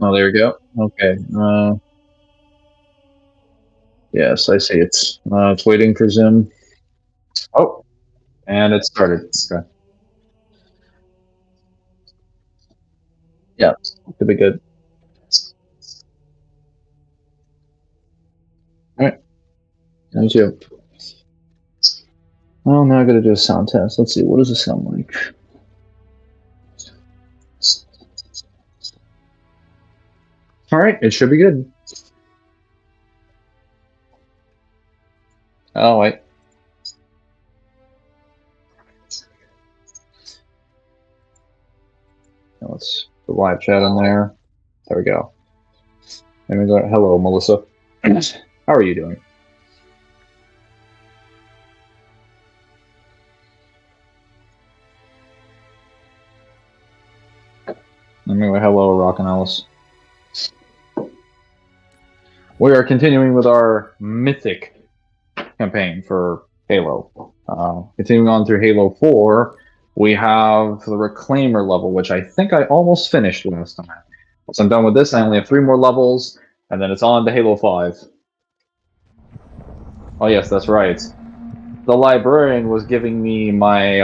Oh, there we go. Okay. Yes, I see it. It's waiting for Zim. Oh, and it started. Okay. Yeah, could be good. All right. Thank you. Well, now I gotta do a sound test. Let's see. What does it sound like? All right. It should be good. Oh, wait. Let's put live chat in there. There we go. There we go. Hello, Melissa. How are you doing? Anyway, hello, Rock and Alice. We are continuing with our mythic campaign for Halo. Continuing on through Halo 4, we have the Reclaimer level, which I think I almost finished last time. Once I'm done with this, I only have 3 more levels, and then it's on to Halo 5. Oh yes, that's right. The Librarian was giving me my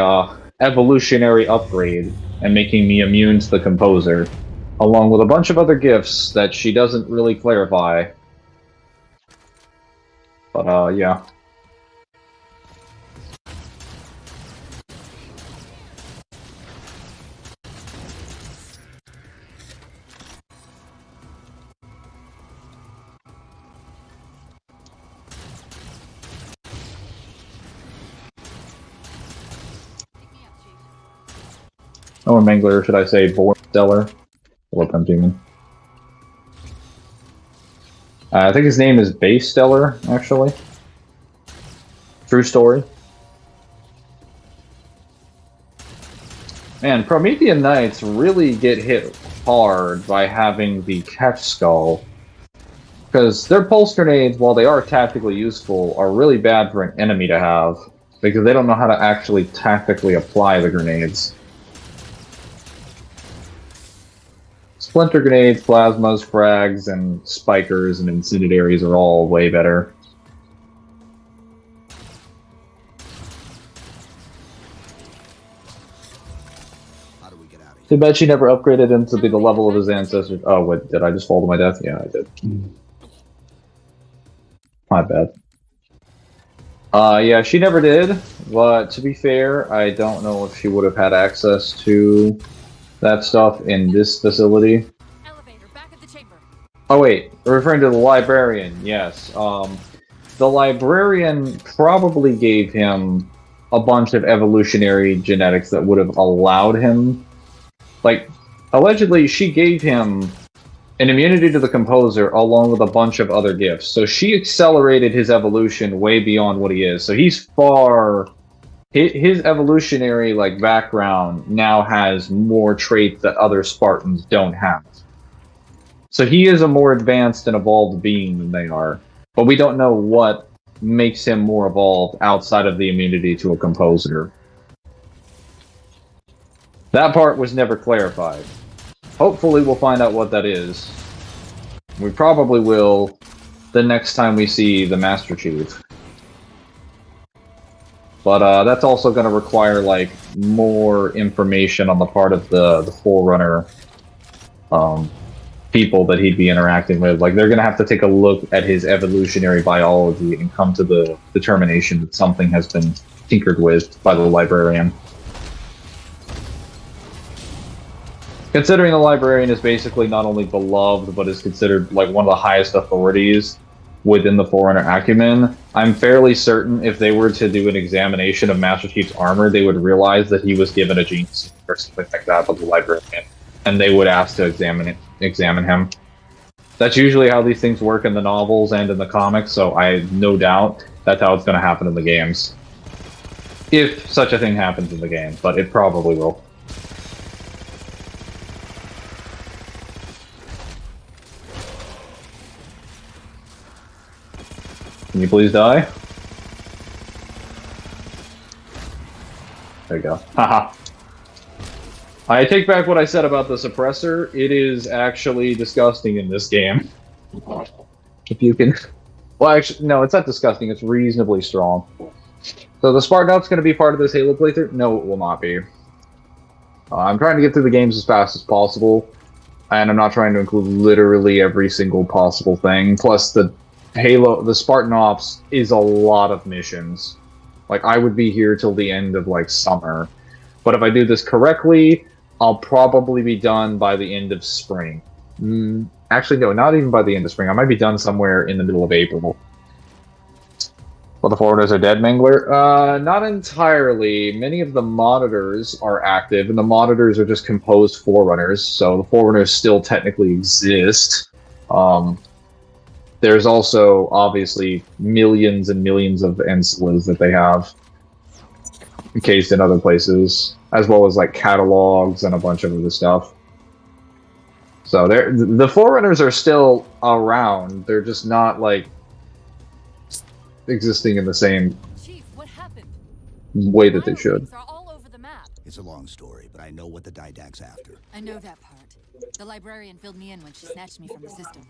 evolutionary upgrade and making me immune to the Composer, along with a bunch of other gifts that she doesn't really clarify. But, yeah. Or Mangler, should I say, Born Stellar? What I'm doing. I think his name is Base Stellar, actually. True story. Man, Promethean Knights really get hit hard by having the catch skull. Because their pulse grenades, while they are tactically useful, are really bad for an enemy to have. Because they don't know how to actually tactically apply the grenades. Splinter grenades, plasmas, frags, and spikers and incendiaries are all way better. Too bad she never upgraded him to be the level of his ancestors. Oh, wait, did I just fall to my death? Yeah, I did. My bad. Yeah, she never did, but to be fair, I don't know if she would have had access to that stuff in this facility. Elevator, back at the chamber. Oh wait, referring to the Librarian, yes. The Librarian probably gave him a bunch of evolutionary genetics that would have allowed him... Like, allegedly, she gave him an immunity to the Composer along with a bunch of other gifts. So she accelerated his evolution way beyond what he is. So he's far... His evolutionary background now has more traits that other Spartans don't have. So he is a more advanced and evolved being than they are. But we don't know what makes him more evolved outside of the immunity to a Composer. That part was never clarified. Hopefully we'll find out what that is. We probably will the next time we see the Master Chief. But that's also going to require more information on the part of the Forerunner people that he'd be interacting with. They're going to have to take a look at his evolutionary biology and come to the determination that something has been tinkered with by the Librarian. Considering the Librarian is basically not only beloved, but is considered one of the highest authorities within the Forerunner acumen, I'm fairly certain if they were to do an examination of Master Chief's armor, they would realize that he was given a genius or something like that by the Librarian, and they would ask to examine him. That's usually how these things work in the novels and in the comics, so I have no doubt that's how it's going to happen in the games. If such a thing happens in the game, but it probably will. Can you please die? There you go. Haha. I take back what I said about the suppressor. It is actually disgusting in this game. If you can... Well, actually, no, it's not disgusting. It's reasonably strong. So the Spartan Up's going to be part of this Halo playthrough? No, it will not be. I'm trying to get through the games as fast as possible, and I'm not trying to include literally every single possible thing. Plus, the Spartan Ops is a lot of missions. Like, I would be here till the end of, like, summer. But if I do this correctly, I'll probably be done by the end of spring. Actually, no, not even by the end of spring. I might be done somewhere in the middle of April. Well, the Forerunners are dead, Mangler? Not entirely. Many of the monitors are active, and the monitors are just composed Forerunners, so the Forerunners still technically exist. There's also, obviously, millions and millions of Ensilas that they have encased in other places, as well as, like, catalogs and a bunch of other stuff. So the Forerunners are still around. They're just not, like, existing in the same Chief, what happened? way that they should. Are all over the map. It's a long story, but I know what the Didact's after. I know that part. The librarian filled me in when she snatched me from the system.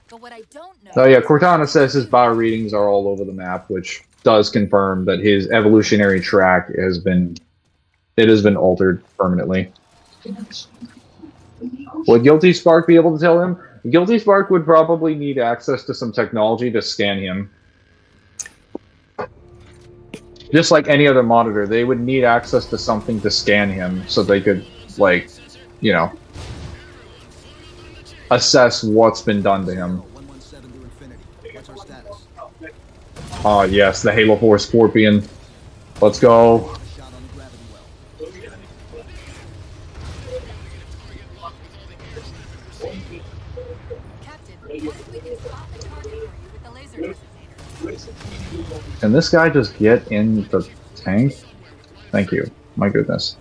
But what I don't know... Oh yeah, Cortana says his bio readings are all over the map, which does confirm that his evolutionary track has been altered permanently. Would Guilty Spark be able to tell him? Guilty Spark would probably need access to some technology to scan him. Just like any other monitor, they would need access to something to scan him so they could, like, you know, assess what's been done to him. Oh yes, the Halo 4 Scorpion. Let's go. Can this guy just get in the tank? Thank you. My goodness.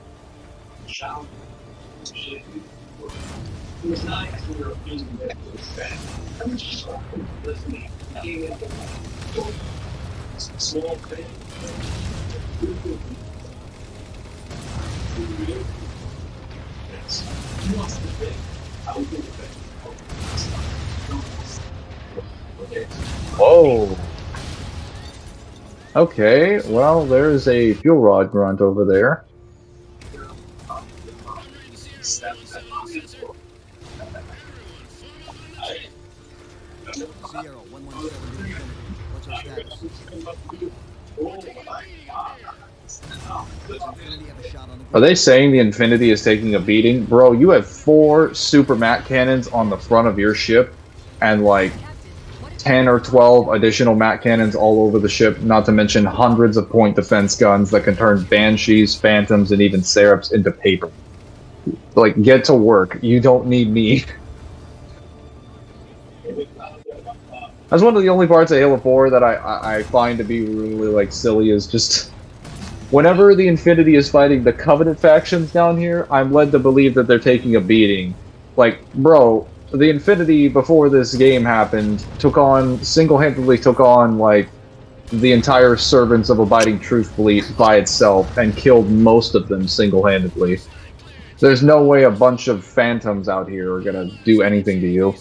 Whoa. Okay, well, there's a fuel rod grunt over there. Are they saying the Infinity is taking a beating? Bro, you have 4 super mat cannons on the front of your ship, and like 10 or 12 additional mat cannons all over the ship, not to mention hundreds of point defense guns that can turn Banshees, Phantoms, and even Seraphs into paper. Like, get to work. You don't need me. That's one of the only parts of Halo 4 that I find to be really, like, silly, is just... Whenever the Infinity is fighting the Covenant factions down here, I'm led to believe that they're taking a beating. Like, bro, the Infinity, before this game happened, single-handedly took on, like, the entire Servants of Abiding Truth fleet by itself, and killed most of them single-handedly. There's no way a bunch of Phantoms out here are gonna do anything to you.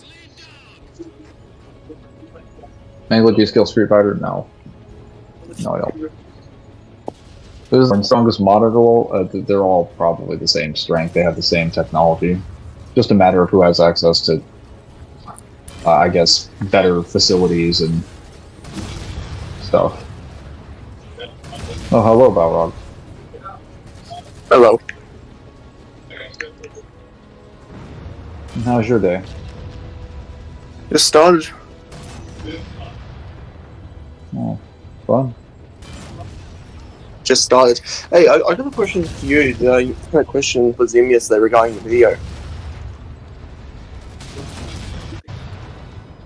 Mangler, do you skill Street Fighter? No. No, I don't. This is the strongest monitor. They're all probably the same strength. They have the same technology. Just a matter of who has access to, I guess, better facilities and stuff. Oh, hello, Balrog. Hello. How's your day? Just started. Oh, fun. Just started. Hey, I got a question for you. You had a question for Zim yesterday regarding the video.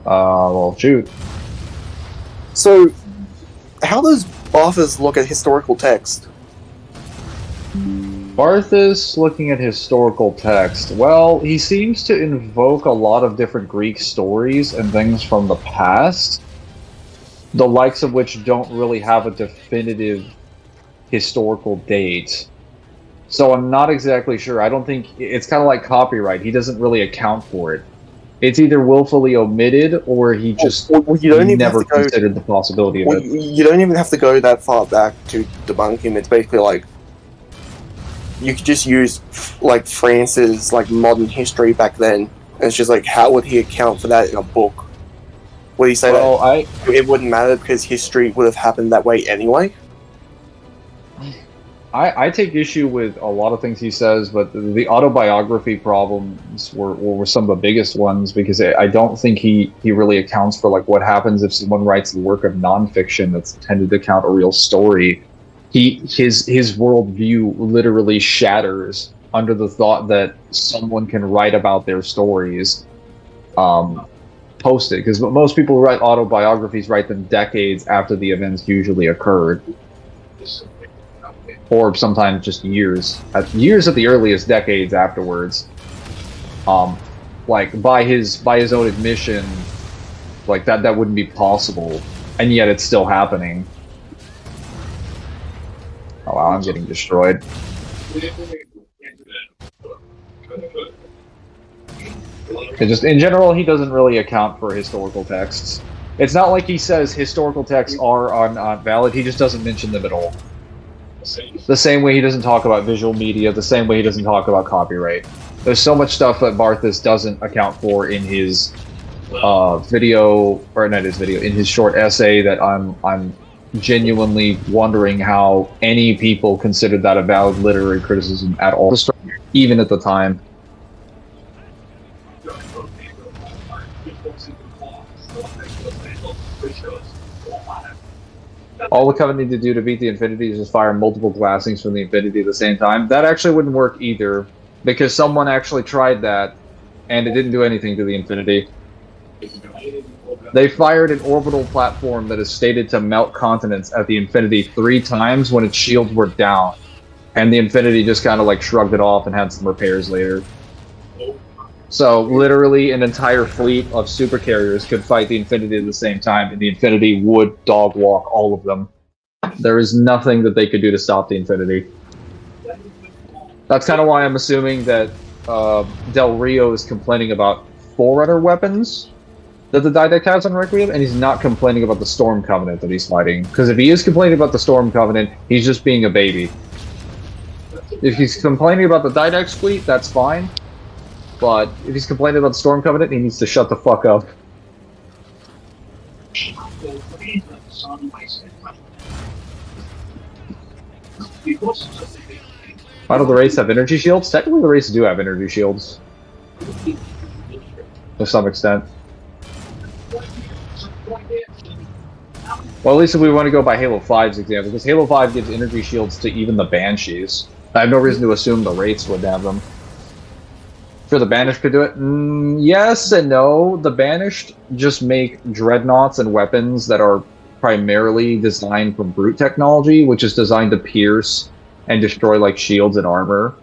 Well, shoot. So, how does Barthas look at historical text? Barthas looking at historical text. Well, he seems to invoke a lot of different Greek stories and things from the past, the likes of which don't really have a definitive historical date. So I'm not exactly sure. I don't think it's kind of like copyright. He doesn't really account for it. It's either willfully omitted or he just Well, you don't even have never to go. considered the possibility of Well, it. you don't even have to go that far back to debunk him. It's basically like you could just use like France's like modern history back then, and it's just like how would he account for that in a book? Would he say Well, that it wouldn't matter because history would have happened that way anyway? I take issue with a lot of things he says, but the autobiography problems were some of the biggest ones because I don't think he really accounts for like what happens if someone writes a work of nonfiction that's intended to count a real story. His worldview literally shatters under the thought that someone can write about their stories, post it, because most people who write autobiographies write them decades after the events usually occurred. Or sometimes just years at the earliest, decades afterwards. Like by his own admission, like that wouldn't be possible, and yet it's still happening. Oh wow, I'm getting destroyed. It just in general, he doesn't really account for historical texts. It's not like he says historical texts are not valid. He just doesn't mention them at all. The same way he doesn't talk about visual media, the same way he doesn't talk about copyright. There's so much stuff that Barthas doesn't account for in his video, or not his video, in his short essay that I'm genuinely wondering how any people considered that a valid literary criticism at all, even at the time. All the Covenant need to do to beat the Infinity is just fire multiple blastings from the Infinity at the same time. That actually wouldn't work either, because someone actually tried that, and it didn't do anything to the Infinity. They fired an orbital platform that is stated to melt continents at the Infinity 3 times when its shields were down, and the Infinity just kind of like shrugged it off and had some repairs later. So literally an entire fleet of super carriers could fight the Infinity at the same time, and the Infinity would dog walk all of them. There is nothing that they could do to stop the Infinity. That's kind of why I'm assuming that Del Rio is complaining about Forerunner weapons that the Didact has on Requiem, and he's not complaining about the Storm Covenant that he's fighting. Because if he is complaining about the Storm Covenant, he's just being a baby. If he's complaining about the Didact's fleet, that's fine. But if he's complaining about the Storm Covenant, he needs to shut the fuck up. Why don't the Wraiths have energy shields? Technically the Wraiths do have energy shields. To some extent. Well, at least if we want to go by Halo 5's example, because Halo 5 gives energy shields to even the Banshees. I have no reason to assume the Wraiths would have them. Sure, the Banished could do it? Yes and no. The Banished just make dreadnoughts and weapons that are primarily designed for brute technology, which is designed to pierce and destroy like shields and armor.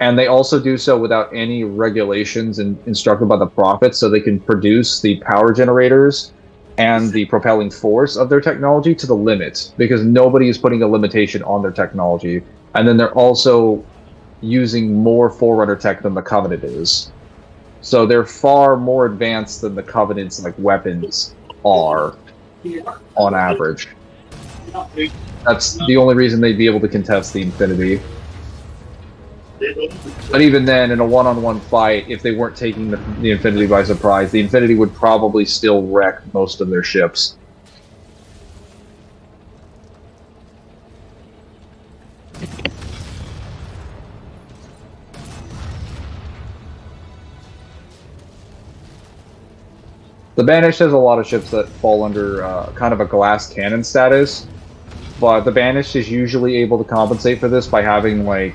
And they also do so without any regulations instructed by the Prophets, so they can produce the power generators and the propelling force of their technology to the limit, because nobody is putting a limitation on their technology. And then they're also using more Forerunner tech than the Covenant is. So they're far more advanced than the Covenant's like weapons are, on average. That's the only reason they'd be able to contest the Infinity. But even then, in a one-on-one fight, if they weren't taking the Infinity by surprise, the Infinity would probably still wreck most of their ships. The Banished has a lot of ships that fall under kind of a glass cannon status, but the Banished is usually able to compensate for this by having, like,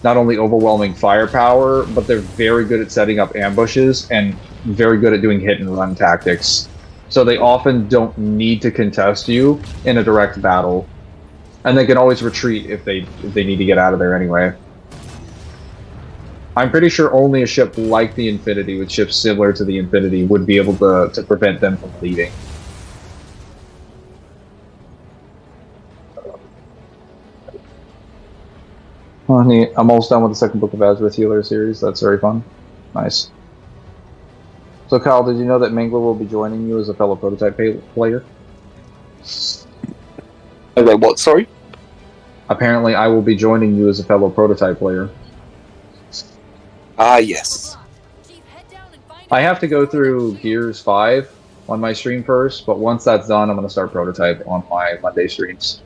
not only overwhelming firepower, but they're very good at setting up ambushes and very good at doing hit-and-run tactics. So they often don't need to contest you in a direct battle, and they can always retreat if they need to get out of there anyway. I'm pretty sure only a ship like the Infinity, with ships similar to the Infinity, would be able to prevent them from leaving. Oh, neat. I'm almost done with the second book of Azure Healer series. That's very fun. Nice. So, Kyle, did you know that Mangler will be joining you as a fellow prototype player? Okay, what? Sorry. Apparently, I will be joining you as a fellow prototype player. Ah, yes. Chief, head down and find I out have to go what's going on through with Gears 5 on my stream first, but once that's done, I'm going to start prototype on my Monday streams.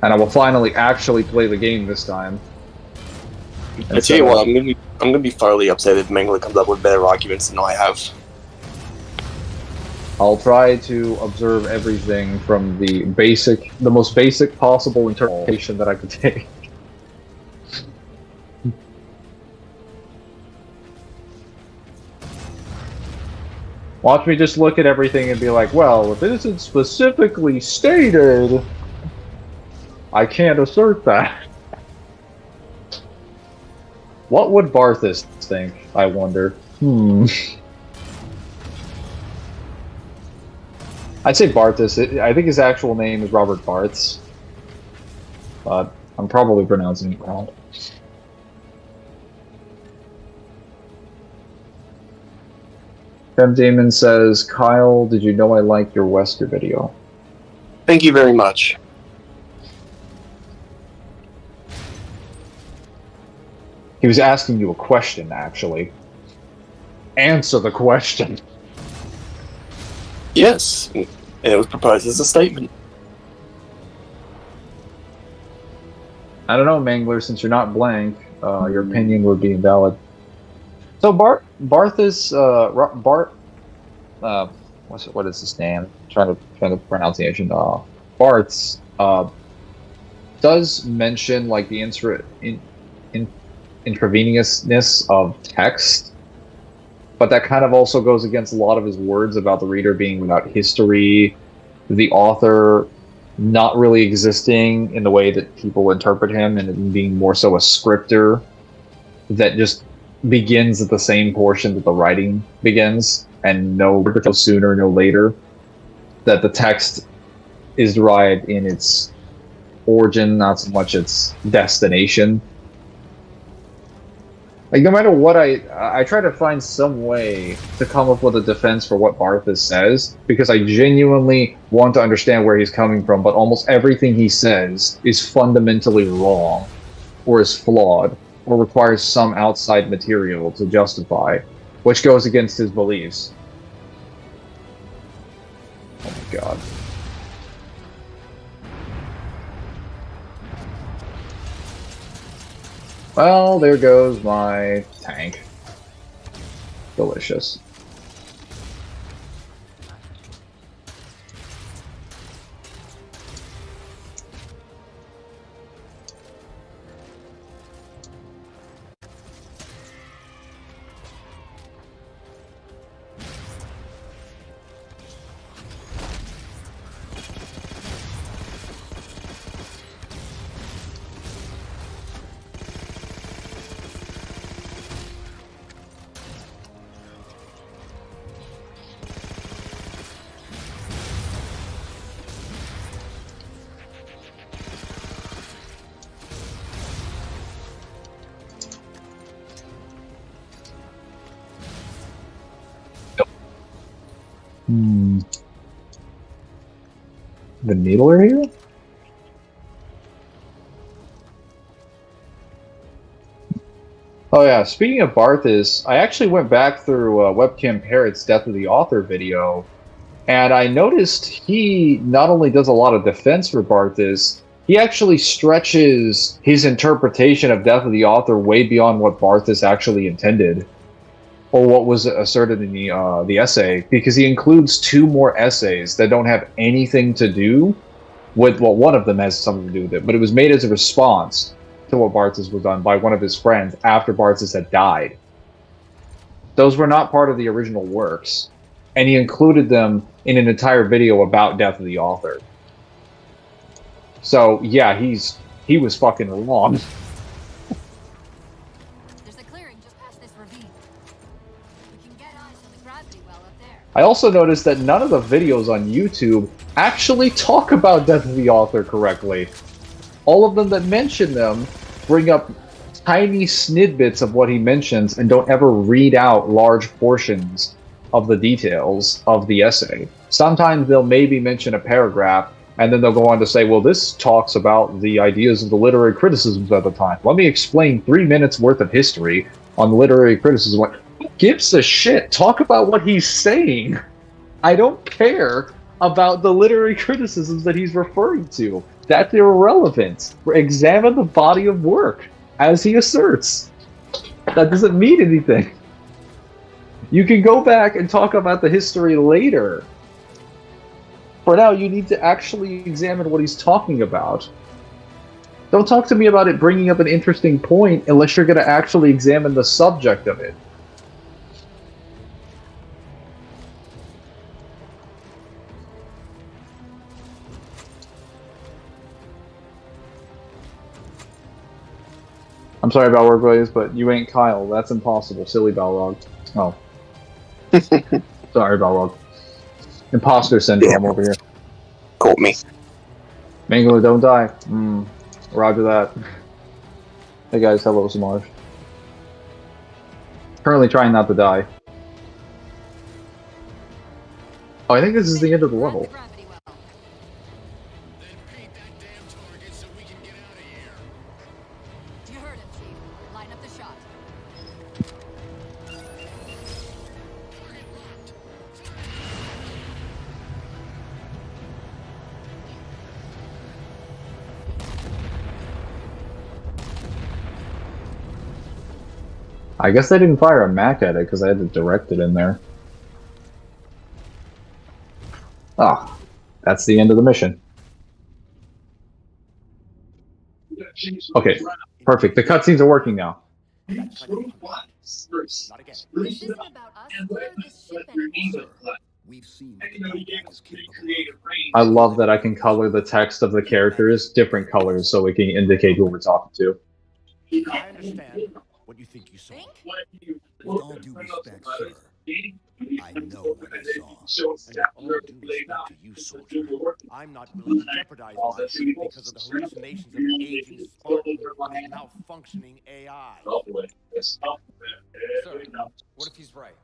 And I will finally actually play the game this time. I tell you what, I'm gonna be thoroughly upset if Mangler comes up with better arguments than I have. I'll try to observe everything from the most basic possible interpretation that I could take. Watch me just look at everything and be like, well, if it isn't specifically stated, I can't assert that. What would Barthas think, I wonder? I'd say Barthas. I think his actual name is Robert Barths. But I'm probably pronouncing it wrong. Fem Damon says, Kyle, did you know I like your Wesker video? Thank you very much. He was asking you a question, actually. Answer the question. Yes, and it was proposed as a statement. I don't know, Mangler, since you're not blank, your opinion would be invalid. So Barthas, what is his name? Trying to pronunciation. Barths does mention like the intravenousness of text, but that kind of also goes against a lot of his words about the reader being without history, the author not really existing in the way that people interpret him, and being more so a scripter that just begins at the same portion that the writing begins, and no sooner, no later, that the text is derived in its origin, not so much its destination. Like, no matter what I try to find some way to come up with a defense for what Barthas says, because I genuinely want to understand where he's coming from, but almost everything he says is fundamentally wrong, or is flawed, or requires some outside material to justify, which goes against his beliefs. Oh my god. Well, there goes my tank. Delicious. The needler here? Oh yeah, speaking of Barthas, I actually went back through Webcam Parrot's Death of the Author video, and I noticed he not only does a lot of defense for Barthas, he actually stretches his interpretation of Death of the Author way beyond what Barthas actually intended, or what was asserted in the essay, because he includes two more essays that don't have anything to do with, well, one of them has something to do with it, but it was made as a response to what Barthas was done by one of his friends after Barthas had died. Those were not part of the original works, and he included them in an entire video about Death of the Author. So yeah, he was fucking wrong. There's a clearing just past this ravine. We can get eyes on the gravity well up there. I also noticed that none of the videos on YouTube actually talk about Death of the Author correctly. All of them that mention them bring up tiny snippets of what he mentions and don't ever read out large portions of the details of the essay. Sometimes they'll maybe mention a paragraph and then they'll go on to say, well, this talks about the ideas of the literary criticisms at the time. Let me explain 3 minutes worth of history on the literary criticism. Like, who gives a shit? Talk about what he's saying. I don't care about the literary criticisms that he's referring to. That's irrelevant. Examine the body of work, as he asserts. That doesn't mean anything. You can go back and talk about the history later. For now, you need to actually examine what he's talking about. Don't talk to me about it bringing up an interesting point unless you're going to actually examine the subject of it. I'm sorry about Workways, but you ain't Kyle. That's impossible. Silly Balrog. Oh. Sorry, Balrog. Imposter syndrome over here. Caught me. Mangler, don't die. Roger that. Hey guys, hello, Samaj. Currently trying not to die. Oh, I think this is the end of the level. You heard him, Chief. Line up the shot. I guess they didn't fire a Mac at it because I had to direct it in there. Ah, that's the end of the mission. Okay, perfect. The cutscenes are working now. This isn't about us or this ship anymore. We've seen what the Didact is capable of. I love that I can color the text of the characters different colors so we can indicate who we're talking to. I understand what you think you saw. With all due respect, sir, I know what I saw. And with all due respect to you, soldier, I'm not willing to jeopardize my ship because of the hallucinations of an aging Spartan with a malfunctioning AI. Sir, what if he's right?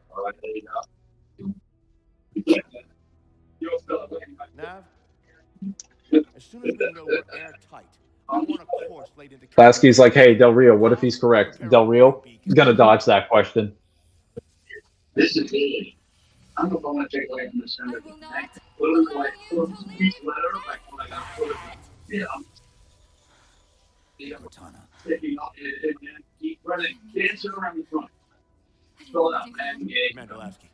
Nav, as soon as we know we're airtight, I want a course laid into... Lasky's like, hey, Del Rio, what if he's correct? Del Rio is gonna dodge that question. This is me. I don't know if I want to take away from this. I will not allow you to leave. Cortana. Keep running. Dancing around the front. Fill it up, man. Commander Lasky,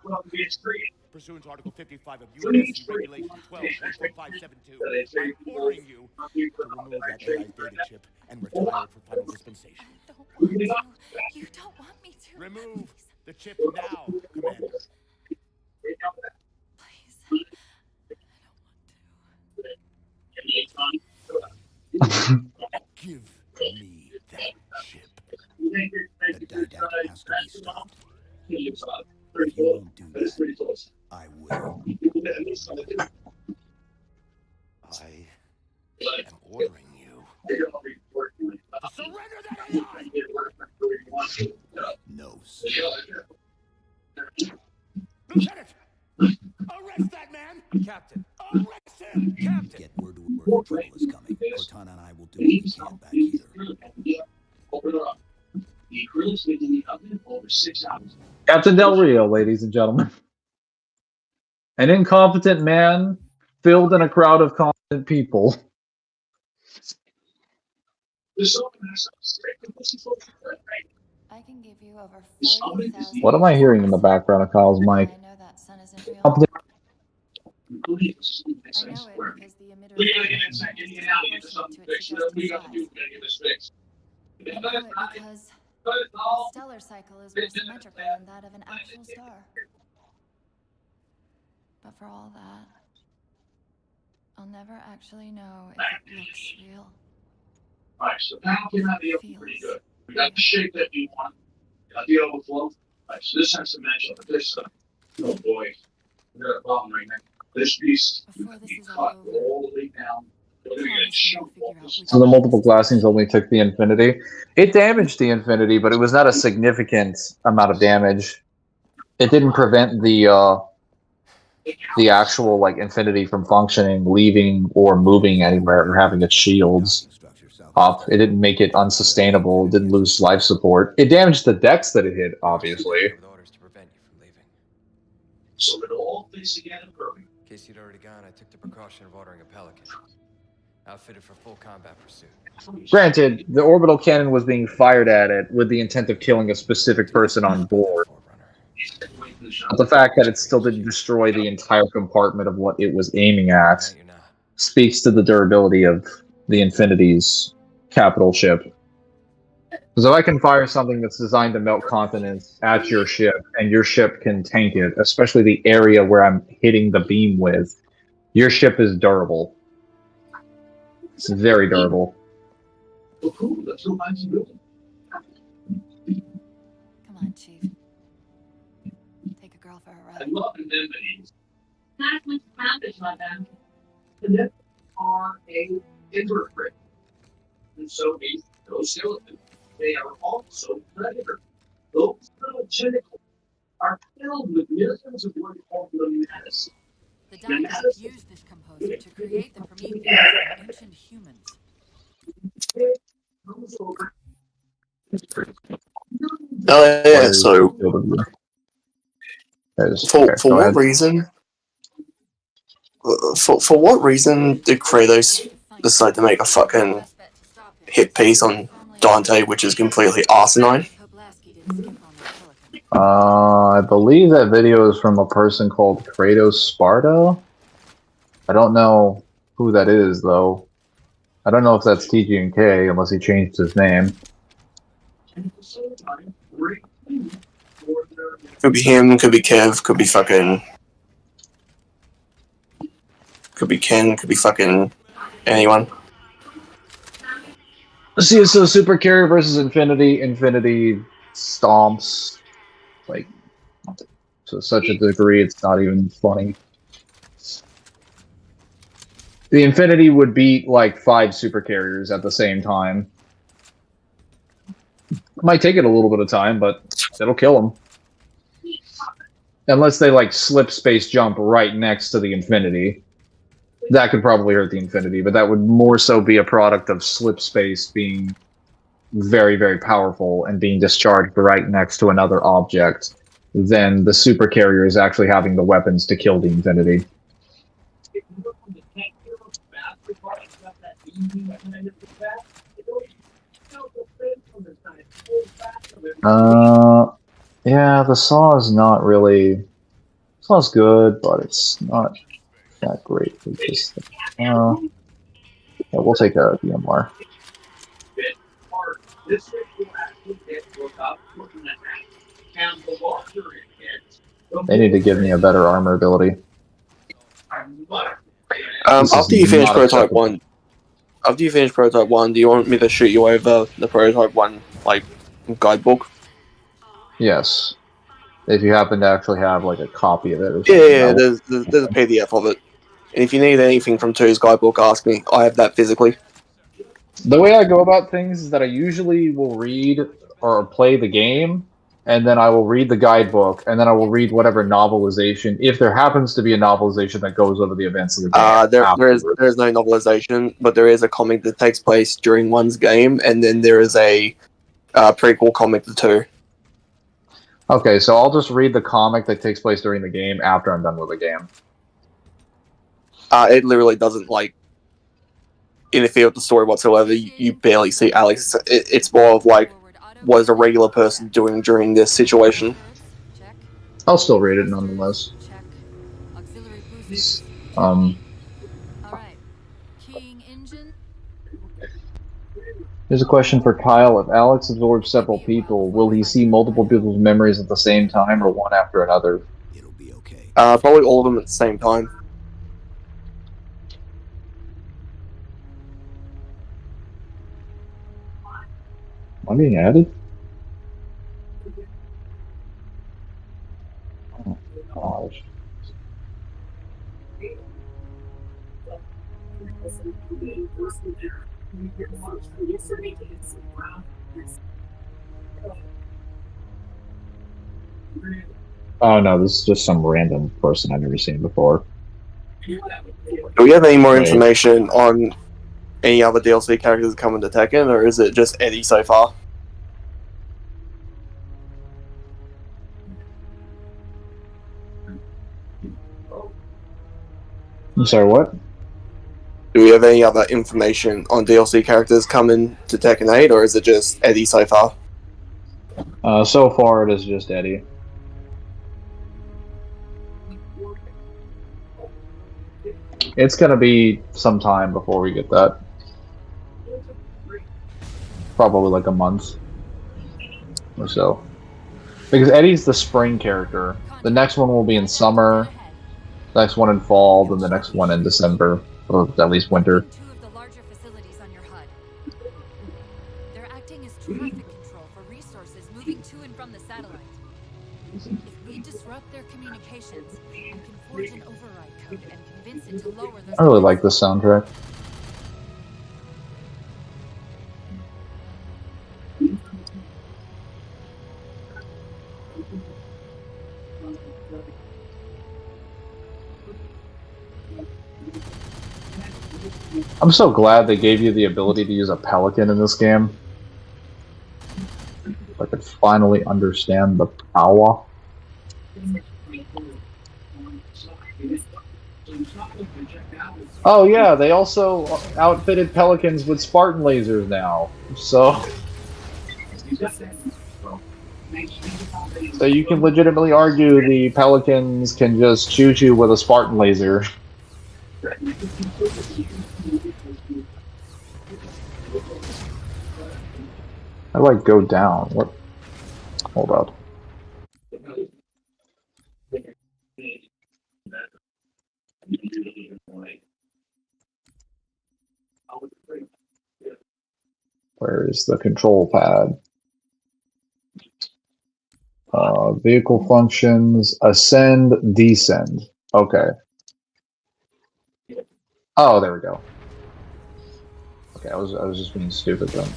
Well, it's free. pursuant to Article 55 of UNSC Regulation 12.14572, I'm ordering you to remove that AI data chip and retire it for final dispensation. You don't want me to. Remove the chip now, Commander. Please. Give me that chip. The Didact has to be stopped. If you won't do that, I will. I am ordering you to surrender that AI! No, sir. Lieutenant! Arrest that man! Captain, Arrest him! Captain! Get word to where trouble is coming. Cortana and I will do what we can back here. Open it up. The acrylics been in the oven over 6 hours. Captain Del Rio, ladies and gentlemen. An incompetent man filled in a crowd of competent people. I can give you over 40,000. What am I hearing in the background of Kyle's mic? I know that sun isn't real. Competent- I know it because the emitter We gotta get inside, get out and get this something fixed. That's what we gotta do. We gotta get this fixed. I know it because the stellar cycle is more symmetrical than that of an actual star. But for all that, I'll never actually know if it looks real. Alright, so now came out the oven pretty good. We got the shape that you want. Got the overflow. Alright, so this has to match up with this stuff. Oh boy. We got a problem right now. This beast Before this be is all caught over, all the way down. They're gonna get Thomas shoved will off figure this out So the multiple which glassings only took the Infinity. It damaged the Infinity, but it was not a significant amount of damage. It didn't prevent the actual like Infinity from functioning, leaving, or moving anywhere, or having its shields up. It didn't make it unsustainable. It didn't lose life support. It damaged the decks that it hit, obviously. With orders to prevent you from leaving. So it'll all face again in Burma. In case you'd already gone, I took the precaution of ordering a Pelican. Outfitted for full combat pursuit. Granted, the orbital cannon was being fired at it with the intent of killing a specific person on board. But the fact that it still didn't destroy the entire compartment of what it was aiming at You're not. speaks to the durability of the Infinity's capital ship. Because if I can fire something that's designed to melt continents at your ship, and your ship can tank it, especially the area where I'm hitting the beam with, your ship is durable. It's very durable. Well, cool. That's what mine's doing. Come on, Chief. Take a girl for a I ride. love anemones. Not much cabbage on them. Anemones are a invertebrate. And so those skeletons, they are also predators. Those little tentacles are filled with millions of what we call nematocysts. The Dante used this composer to create the Prometheus from ancient humans. Oh yeah, so for Okay, go what ahead. reason? For what reason did Kratos decide to make a fucking hit piece on Dante, which is completely asinine? I believe that video is from a person called Kratos Sparta. I don't know who that is, though. I don't know if that's TG&K, unless he changed his name. Could be him, could be Kev, could be fucking... Could be Ken, could be fucking anyone. See, so Super Carrier versus Infinity. Infinity stomps, like, to such a degree it's not even funny. The Infinity would beat, like, 5 Super Carriers at the same time. It might take it a little bit of time, but it'll kill them. Unless they, like, slip space jump right next to the Infinity. That could probably hurt the Infinity, but that would more so be a product of slip space being very, very powerful and being discharged right next to another object than the Super Carriers actually having the weapons to kill the Infinity. Yeah, the saw is not really... Saw's good, but it's not that great. It's just, yeah, we'll take a DMR. They need to give me a better armor ability. After you finish not Prototype acceptable. 1, do you want me to shoot you over the Prototype 1, like, guidebook? Yes. If you happen to actually have, like, a copy of it or something. Yeah, there's a PDF of it. And if you need anything from 2's guidebook, ask me. I have that physically. The way I go about things is that I usually will read or play the game, and then I will read the guidebook, and then I will read whatever novelization, if there happens to be a novelization that goes over the events of the game. There is no novelization, but there is a comic that takes place during one's game, and then there is a prequel comic to 2. Okay, so I'll just read the comic that takes place during the game after I'm done with the game. It literally doesn't, like, interfere with the story whatsoever. You barely see Alex. It's more of, like, what is a regular person doing during this situation. I'll still read it nonetheless. Alright. Keying engine. Here's a question for Kyle. If Alex absorbs several people, will he see multiple people's memories at the same time or one after another? It'll be okay. Probably all of them at the same time. Am I being added? Oh, gosh. Oh no, this is just some random person I've never seen before. Do we have any more Wait. information on any other DLC characters coming to Tekken, or is it just Eddie so far? I'm sorry, what? Do we have any other information on DLC characters coming to Tekken 8, or is it just Eddie so far? So far it is just Eddie. It's gonna be some time before we get that. Probably like a month or so. Because Eddie's the spring character. The next one will be in summer, next one in fall, then the next one in December, or at least winter. Two of the larger facilities on your HUD. They're acting as traffic control for resources moving to and from the satellite. If we disrupt their communications, I can forge an override code and convince it to lower those. I really like this soundtrack. I'm so glad they gave you the ability to use a pelican in this game. I could finally understand the power. Oh yeah, they also outfitted pelicans with Spartan lasers now. So you can legitimately argue the pelicans can just shoot you with a Spartan laser. How do I go down? What? Hold up. Where is the control pad? Vehicle functions, ascend, descend. Okay. Oh, there we go. Okay, I was just being stupid then.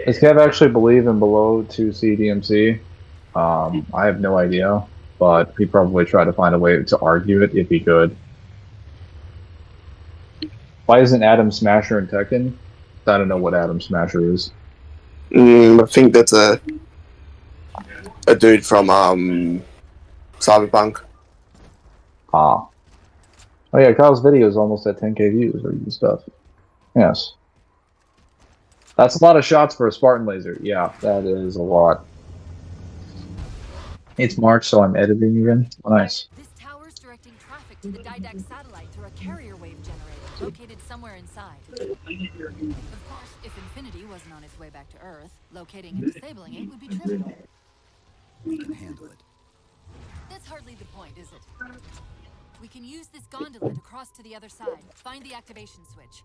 Does Kev actually believe in below 2C DMC? I have no idea, but he'd probably try to find a way to argue it if he could. Why isn't Adam Smasher in Tekken? I don't know what Adam Smasher is. I think that's a dude from Cyberpunk. Ah. Oh yeah, Kyle's video is almost at 10k views reading stuff. Yes. That's a lot of shots for a Spartan laser. Yeah, that is a lot. It's March, so I'm editing again. Oh, nice. This tower's directing traffic to the Didac satellite through a carrier wave generator located somewhere inside. Of course, if Infinity wasn't on its way back to Earth, locating and disabling it would be trivial. We can handle it. That's hardly the point, is it? We can use this gondola to cross to the other side. Find the activation switch.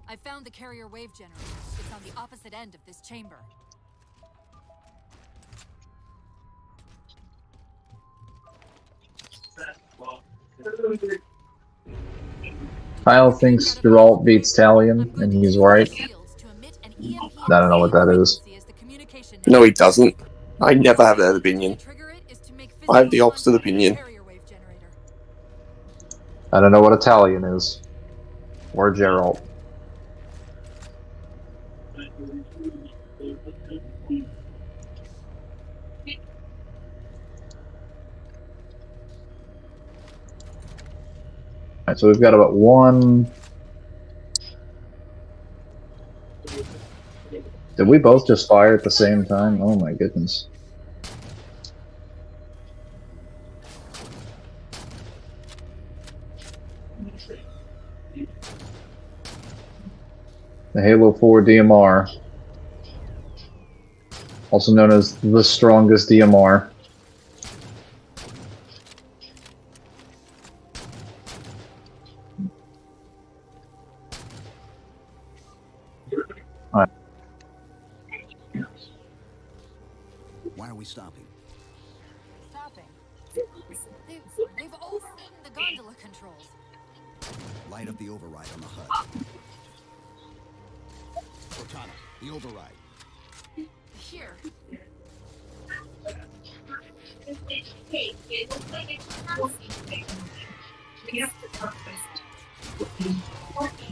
I found the carrier wave generator. It's on the opposite end of this chamber. Kyle thinks Geralt beats Talion, and he's right. I don't know what that is. No, he doesn't. I never have that opinion. I have the opposite opinion. I don't know what Italian is. Or Geralt. Alright, so we've got about one... Did we both just fire at the same time? Oh my goodness. The Halo 4 DMR. also known as the strongest DMR. Why are we stopping? Stopping. They've all seen the gondola controls. Light up the override on the HUD. Cortana, the override. Here.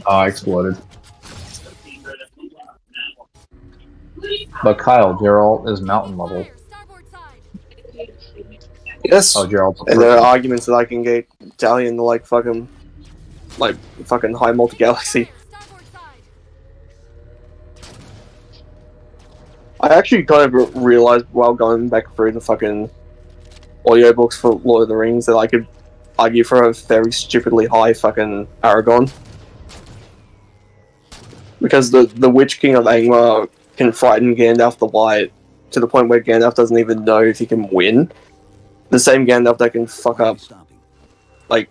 Oh, I exploded. But Kyle, Geralt is mountain level. Fire, starboard side. Yes. Oh, Geralt. And there are arguments that I can get Dalian to like fucking high multi-galaxy. Fire, starboard side. I actually kind of realized while going back through the fucking audiobooks for Lord of the Rings that I could argue for a very stupidly high fucking Aragon. Because the Witch King of Angmar can frighten Gandalf the White to the point where Gandalf doesn't even know if he can win. The same Gandalf that can fuck Why are up we stopping? like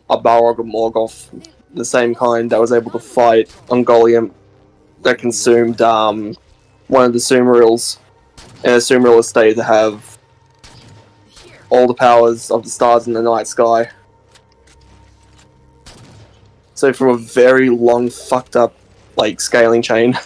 a Balrog or Morgoth, the same kind that was able to fight Ungoliant that consumed one of the Sumerils, and a Sumeril is stated to have Here. all the powers of the stars in the night sky. So from a very long fucked up like scaling chain.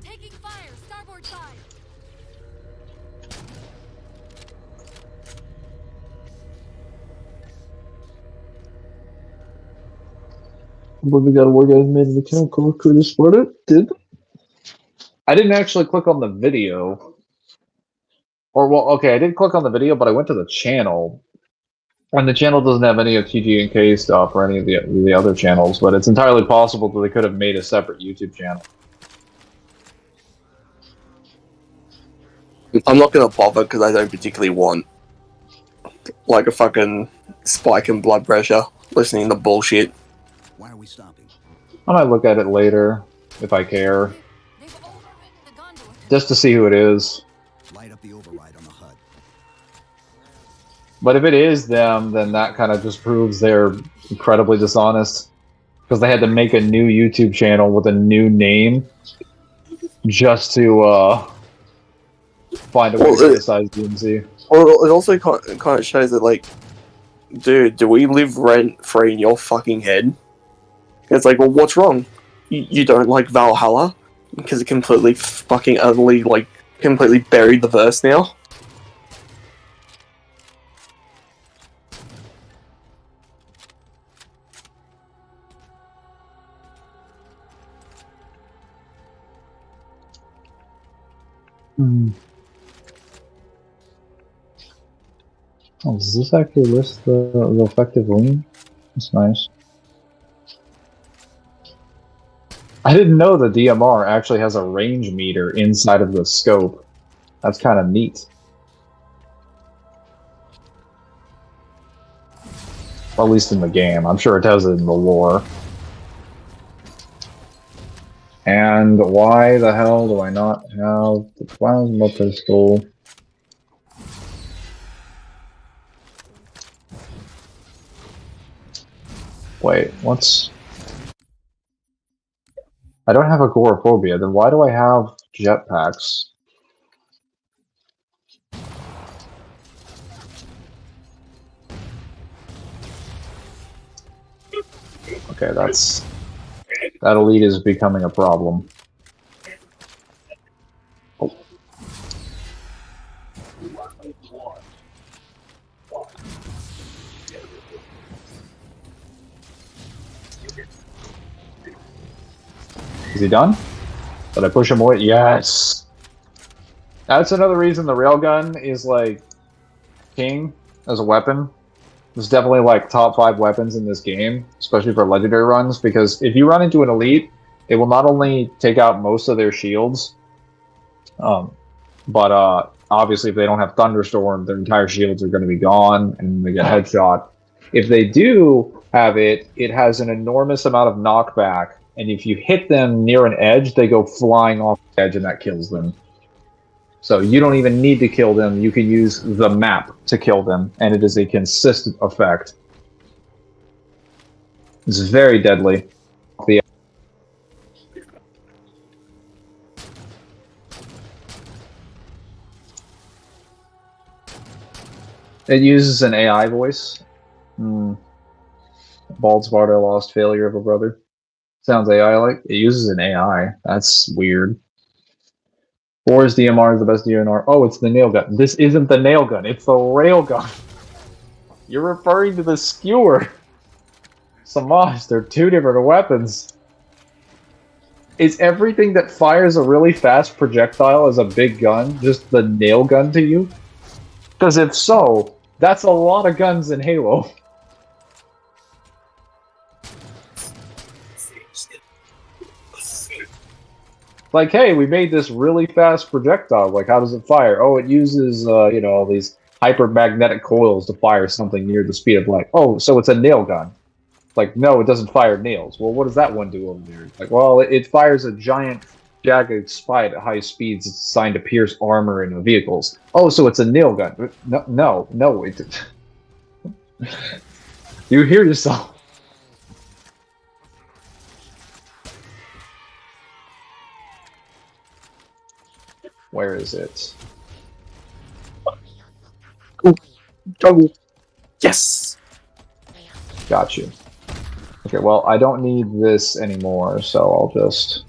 Taking fire, starboard side. But we gotta work out made the chemical could have split it. Did I didn't actually click on the video. Or well, okay, I did click on the video, but I went to the channel. And the channel doesn't have any of TGNK stuff or any of the other channels, but it's entirely possible that they could have made a separate YouTube channel. I'm not gonna bother because I don't particularly want like a fucking spike in blood pressure listening to bullshit. Why are we stopping? I might look at it later if I care, They've overridden the gondola just to see who it is. Light up the override on the HUD. But if it is them, then that kind of just proves they're incredibly dishonest. Because they had to make a new YouTube channel with a new name just to find a way to criticize DMC. Well, it also kind of shows that, like, dude, do we live rent-free in your fucking head? It's like, well, what's wrong? You don't like Valhalla? Because it completely fucking utterly, like, completely buried the verse now? Oh, does this actually list the effective lean? That's nice. I didn't know the DMR actually has a range meter inside of the scope. That's kind of neat. Or at least in the game. I'm sure it does it in the lore. And why the hell do I not have the plasma pistol? Wait, what's... I don't have agoraphobia, then why do I have jetpacks? Okay, that elite is becoming a problem. Oh. Is he done? Did I push him away? Yes! That's another reason the railgun is, like, king as a weapon. It's definitely, like, top 5 weapons in this game, especially for legendary runs, because if you run into an elite, it will not only take out most of their shields, but obviously if they don't have Thunderstorm, their entire shields are going to be gone, and they get headshot. If they do have it, it has an enormous amount of knockback, and if you hit them near an edge, they go flying off the edge, and that kills them. So you don't even need to kill them, you can use the map to kill them, and it is a consistent effect. It's very deadly. It uses an AI voice. Bald Sparta lost failure of a brother. Sounds AI-like. It uses an AI. That's weird. Or is DMR the best DNR? Oh, it's the nail gun. This isn't the nail gun. It's the rail gun. You're referring to the skewer. Samaj, they're two different weapons. Is everything that fires a really fast projectile as a big gun just the nail gun to you? Because if so, that's a lot of guns in Halo. Like, hey, we made this really fast projectile. Like, how does it fire? Oh, it uses, you know, all these hypermagnetic coils to fire something near the speed of light. Oh, so it's a nail gun. Like, no, it doesn't fire nails. Well, what does that one do over there? Like, well, it fires a giant jagged spike at high speeds. It's designed to pierce armor in vehicles. Oh, so it's a nail gun. No, it... You hear yourself. Where is it? Jungle. Yes. Got you. Okay, well, I don't need this anymore, so I'll just...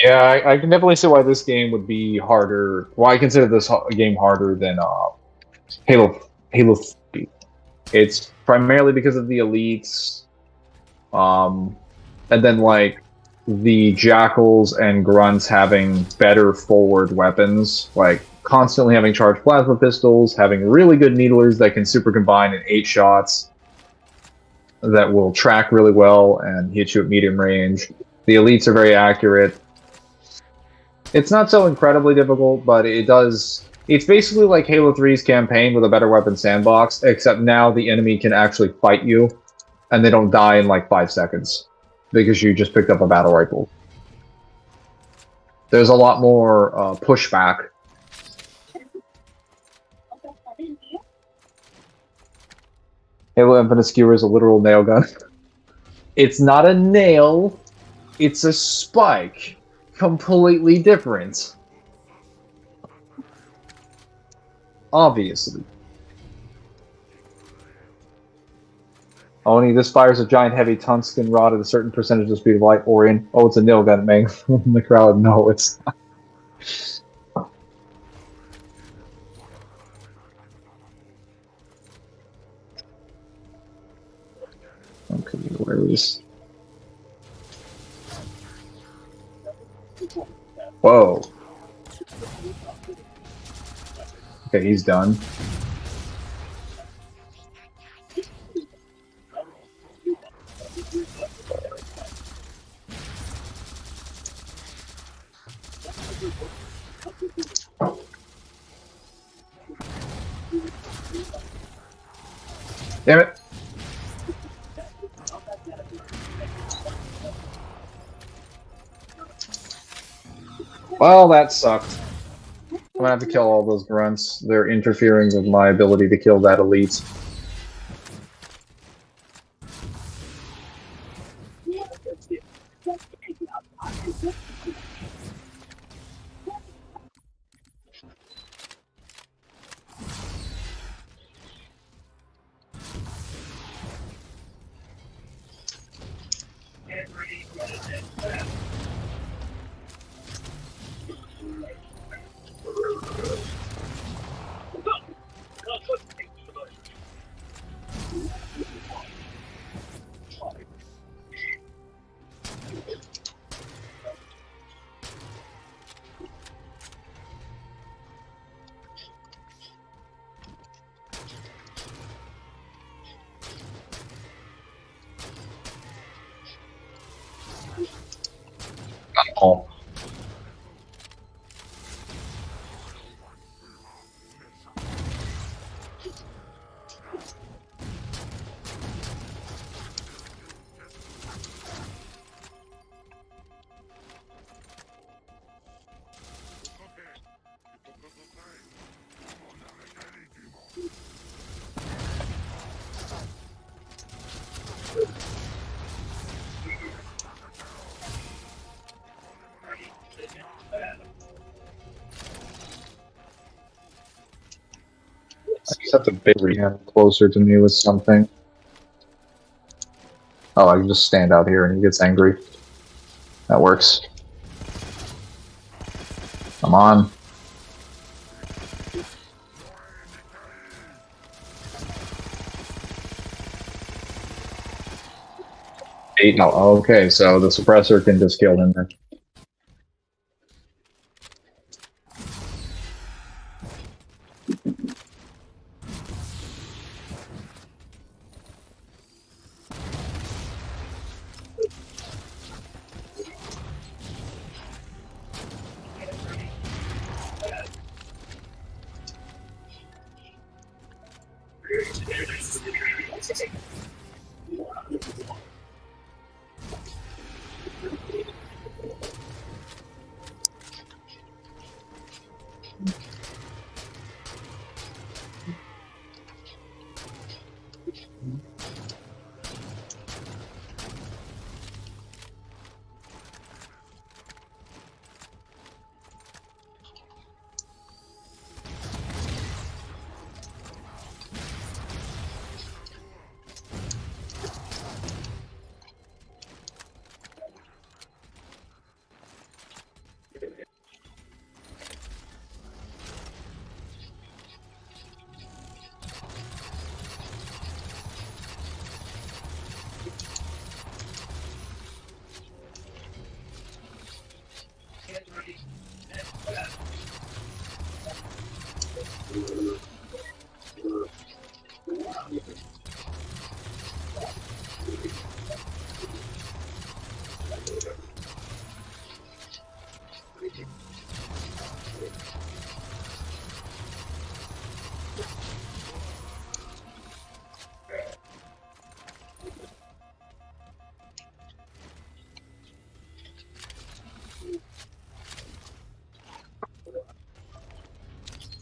Yeah, I can definitely see why this game would be harder. Why I consider this game harder than Halo 3. It's primarily because of the elites, and then like the jackals and grunts having better forward weapons, like constantly having charged plasma pistols, having really good needlers that can super combine in 8 shots that will track really well and hit you at medium range. The elites are very accurate. It's not so incredibly difficult, but it does... It's basically like Halo 3's campaign with a better weapon sandbox, except now the enemy can actually fight you, and they don't die in like 5 seconds, because you just picked up a battle rifle. There's a lot more pushback Halo Infinite Skewer is a literal nail gun. It's not a nail, it's a spike. Completely different. Obviously. Only this fires a giant heavy tungsten rod at a certain percentage of the speed of light, or in. Oh, it's a nail gun, man. In the crowd, no, it's not. Okay, where is. Whoa. Okay, he's done. Damn it. Well, that sucked. I'm gonna have to kill all those grunts. They're interfering with my ability to kill that elite. Oh. I just have to bring him closer to me with something. Oh, I can just stand out here and he gets angry. That works. Come on. Eight. No, okay, so the suppressor can just kill him then.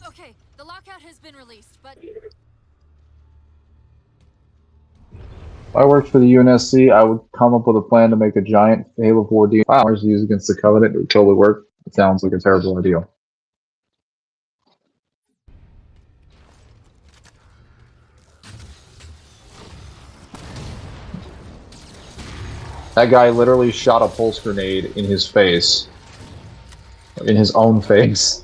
Okay, the lockout has been released, but I worked for the UNSC, I would come up with a plan to make a giant Halo 4 DMRs to use against the Covenant. It would totally work. It sounds like a terrible idea. That guy literally shot a pulse grenade in his face. In his own face.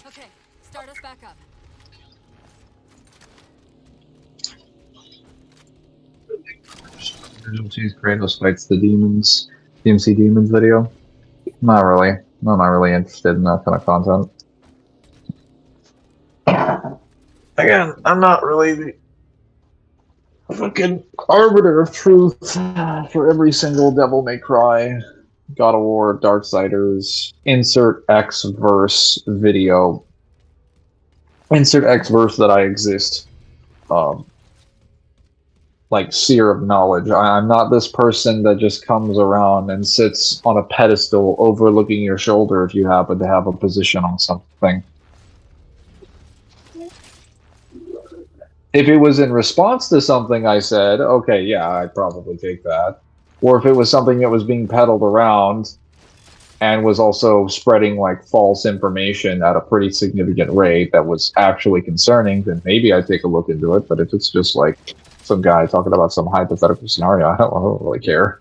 Okay, start us back up. Kratos fights the demons. DMC Demons video. Not really. I'm not really interested in that kind of content. Again, I'm not really the fucking arbiter of truth for every single Devil May Cry, God of War, Darksiders, insert X verse video. Insert X verse that I exist. Like seer of knowledge. I'm not this person that just comes around and sits on a pedestal overlooking your shoulder if you happen to have a position on something. If it was in response to something I said, okay, yeah, I'd probably take that. Or if it was something that was being peddled around and was also spreading like false information at a pretty significant rate that was actually concerning, then maybe I'd take a look into it. But if it's just like some guy talking about some hypothetical scenario, I don't really care.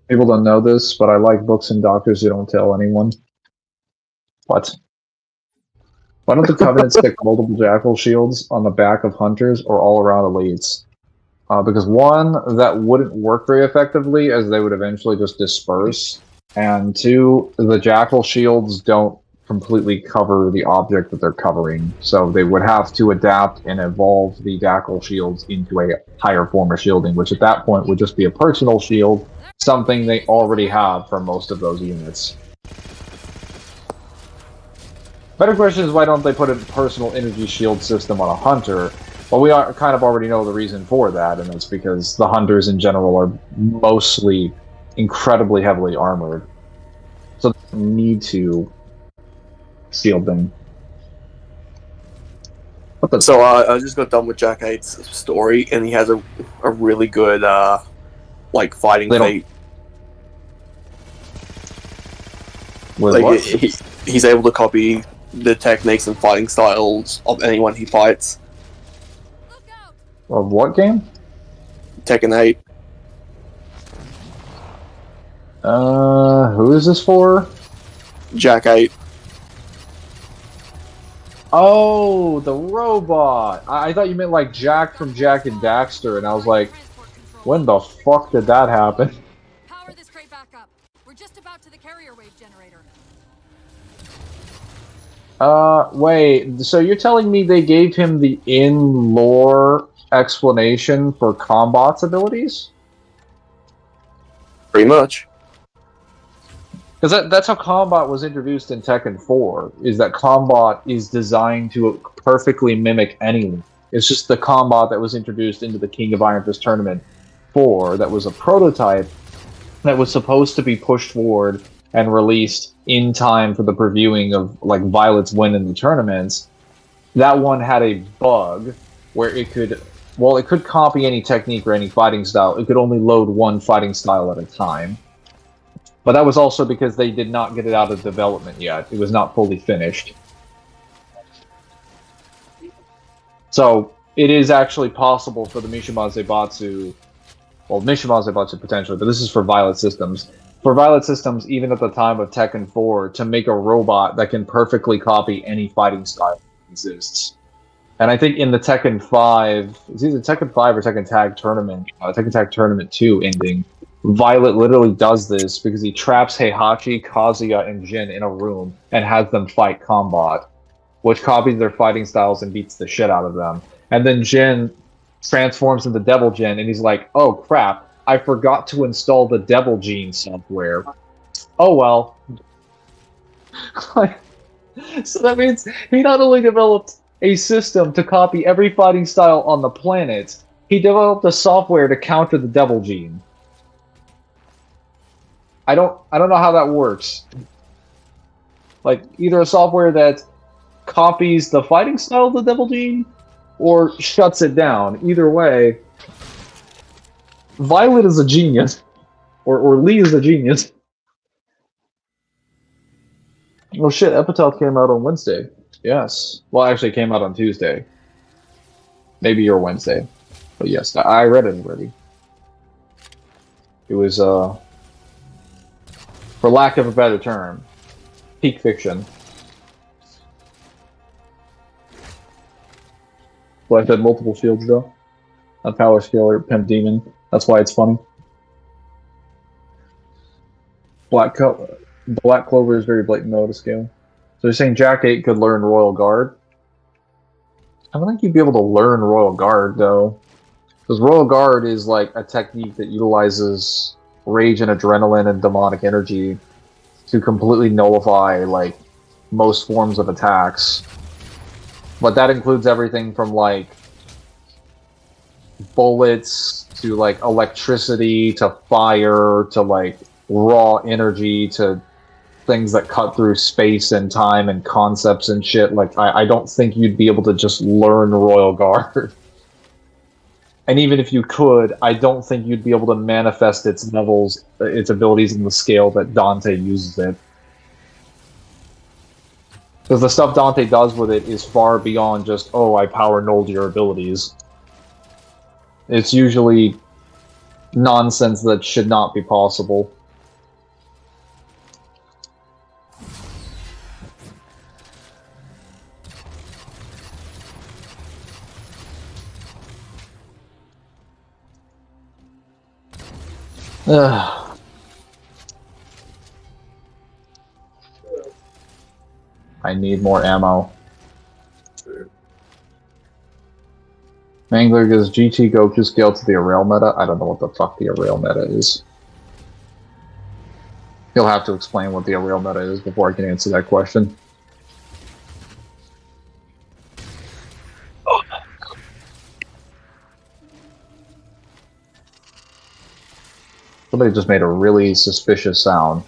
People don't know this, but I like books and doctors who don't tell anyone. What? Why don't the Covenant stick multiple Jackal shields on the back of hunters or all around elites? Because one, that wouldn't work very effectively as they would eventually just disperse. And two, the Jackal shields don't completely cover the object that they're covering. So they would have to adapt and evolve the Jackal shields into a higher form of shielding, which at that point would just be a personal shield, something they already have for most of those units. Better question is, why don't they put a personal energy shield system on a hunter? Well, we kind of already know the reason for that, and it's because the hunters in general are mostly incredibly heavily armored. So they don't need to shield them. So I just got done with Jack 8's story, and he has a really good like fighting feat. With like what? He's able to copy the techniques and fighting styles of anyone he fights. Of what game? Tekken 8. Who is this for? Jack 8. Oh, the robot! I thought you meant like Jack from Jack and Daxter, and I was like, when the fuck did that happen? Wait, so you're telling me they gave him the in-lore explanation for Combat's abilities? Pretty much. Because that's how Combat was introduced in Tekken 4, is that Combat is designed to perfectly mimic anyone. It's just the Combat that was introduced into the King of Iron Fist Tournament 4 that was a prototype that was supposed to be pushed forward and released in time for the previewing of like Violet's win in the tournaments. That one had a bug where it could copy any technique or any fighting style. It could only load one fighting style at a time. But that was also because they did not get it out of development yet. It was not fully finished. So it is actually possible for the Mishima Zaibatsu, well, Mishima Zaibatsu potentially, but this is for Violet Systems. For Violet Systems, even at the time of Tekken 4, to make a robot that can perfectly copy any fighting style that exists. And I think in the Tekken 5, it's either Tekken 5 or Tekken Tag Tournament, Tekken Tag Tournament 2 ending, Violet literally does this because he traps Heihachi, Kazuya, and Jin in a room and has them fight Combat, which copies their fighting styles and beats the shit out of them. And then Jin transforms into Devil Jin, and he's like, oh crap, I forgot to install the Devil Gene software. Oh well. So that means he not only developed a system to copy every fighting style on the planet, he developed a software to counter the Devil Gene. I don't know how that works. Like, either a software that copies the fighting style of the Devil Gene, or shuts it down. Either way, Violet is a genius. Or Lee is a genius. Oh shit, Epitaph came out on Wednesday. Yes. Well, actually, it came out on Tuesday. Maybe your Wednesday. But yes, I read it already. It was, for lack of a better term, peak fiction. Well, I've had multiple shields though. On Power Scaler, Pimp Demon. That's why it's funny. Black Clover is very blatant though to scale. So you're saying Jack 8 could learn Royal Guard? I don't think you'd be able to learn Royal Guard though. Because Royal Guard is like a technique that utilizes rage and adrenaline and demonic energy to completely nullify like most forms of attacks. But that includes everything from like bullets to like electricity to fire to like raw energy to things that cut through space and time and concepts and shit. Like I don't think you'd be able to just learn Royal Guard. And even if you could, I don't think you'd be able to manifest its levels, its abilities in the scale that Dante uses it. Because the stuff Dante does with it is far beyond just, oh, I power nulled your abilities. It's usually nonsense that should not be possible. Ugh. I need more ammo. Mangler gives GT Goku scale to the Arrail meta. I don't know what the fuck the Arrail meta is. He'll have to explain what the Arrail meta is before I can answer that question. Somebody just made a really suspicious sound.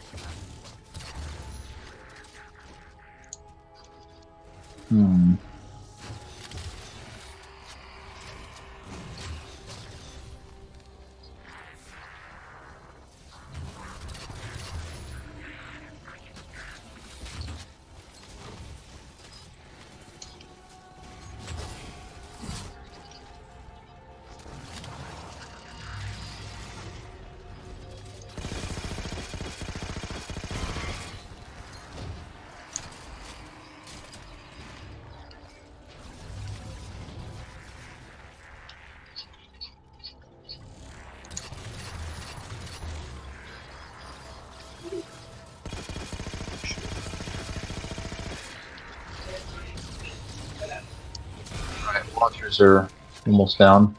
Launchers are almost down.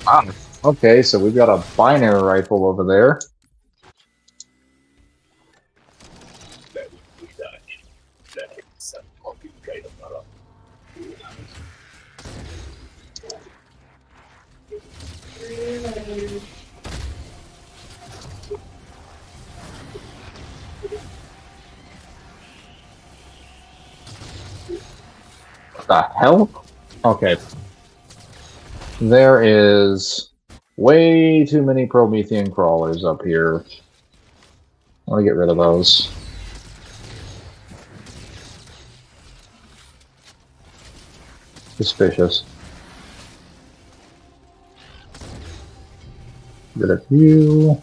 Ah, okay, so we've got a binary rifle over there. What the hell? Okay. There is way too many Promethean crawlers up here. I want to get rid of those. Suspicious. Get a few.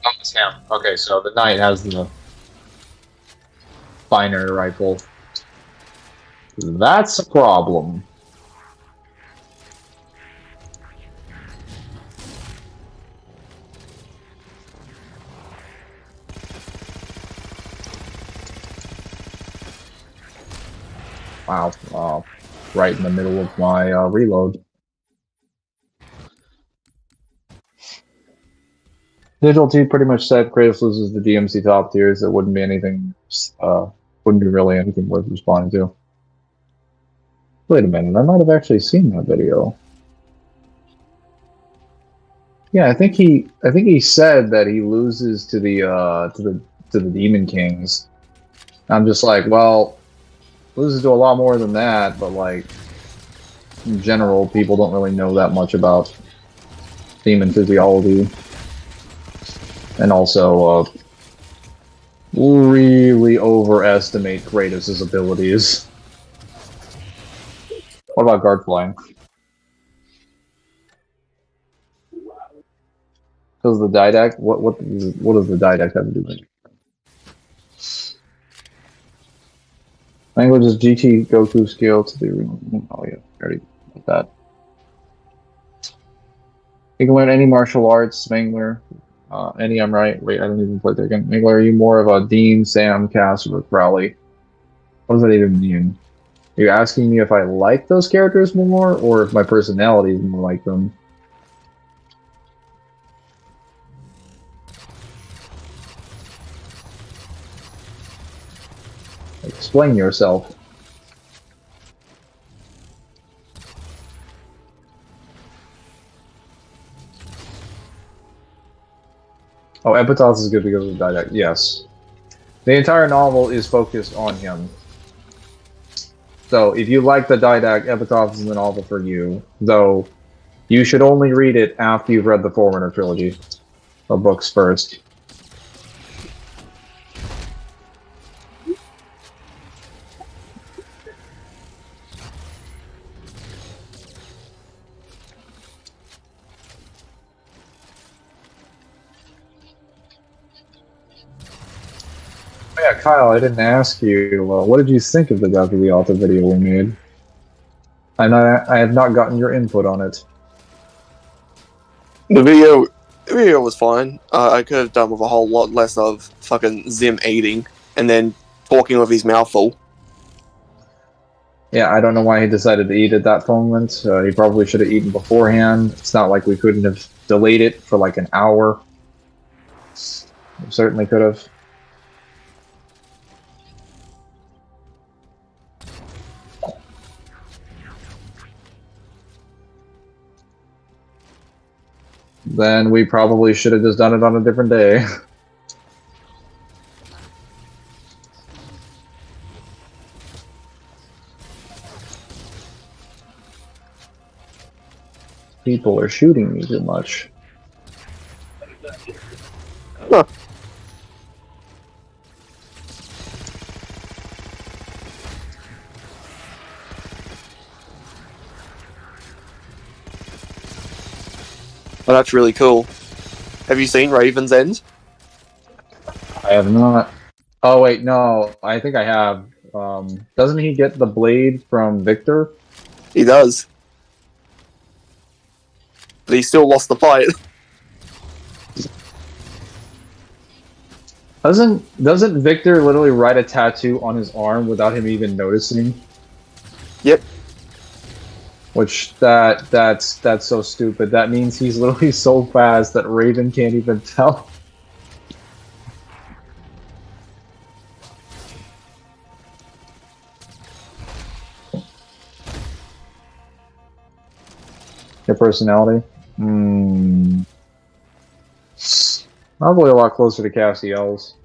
Oh, it's him. Okay, so the knight has the binary rifle. That's a problem. Wow, right in the middle of my reload. Digital 2 pretty much said Kratos loses the DMC top tiers. It wouldn't be anything, wouldn't be really anything worth responding to. Wait a minute, I might have actually seen that video. Yeah, I think he said that he loses to the Demon Kings. I'm just like, well, loses to a lot more than that, but like in general, people don't really know that much about demon physiology. And also, really overestimate Kratos' abilities. What about guard flying? Because the Didact, what does the Didact have to do with it? Language is GT Goku skill to the oh yeah, already did that. You can learn any martial arts, Mangler. Any, I'm right. Wait, I didn't even play that again. Mangler, are you more of a Dean, Sam, Cass, or Crowley? What does that even mean? Are you asking me if I like those characters more, or if my personality is more like them? Explain yourself. Oh, Epitaphs is good because of the Didact. Yes. The entire novel is focused on him. So, if you like the Didact, Epitaphs is the novel for you. Though, you should only read it after you've read the Forerunner trilogy of books first. Yeah, Kyle, I didn't ask you. What did you think of the Death of the Author video we made? I have not gotten your input on it. The video was fine. I could have done with a whole lot less of fucking Zim eating and then talking with his mouth full. Yeah, I don't know why he decided to eat at that moment. He probably should have eaten beforehand. It's not like we couldn't have delayed it for like an hour. We certainly could have. then we probably should have just done it on a different day. People are shooting me too much. Huh. Well, that's really cool. Have you seen Raven's End? I have not. Oh wait, no. I think I have. Doesn't he get the blade from Victor? He does. But he still lost the fight. Doesn't Victor literally write a tattoo on his arm without him even noticing? Yep. Which that's so stupid. That means he's literally so fast that Raven can't even tell. Your personality? Probably a lot closer to Castiel's.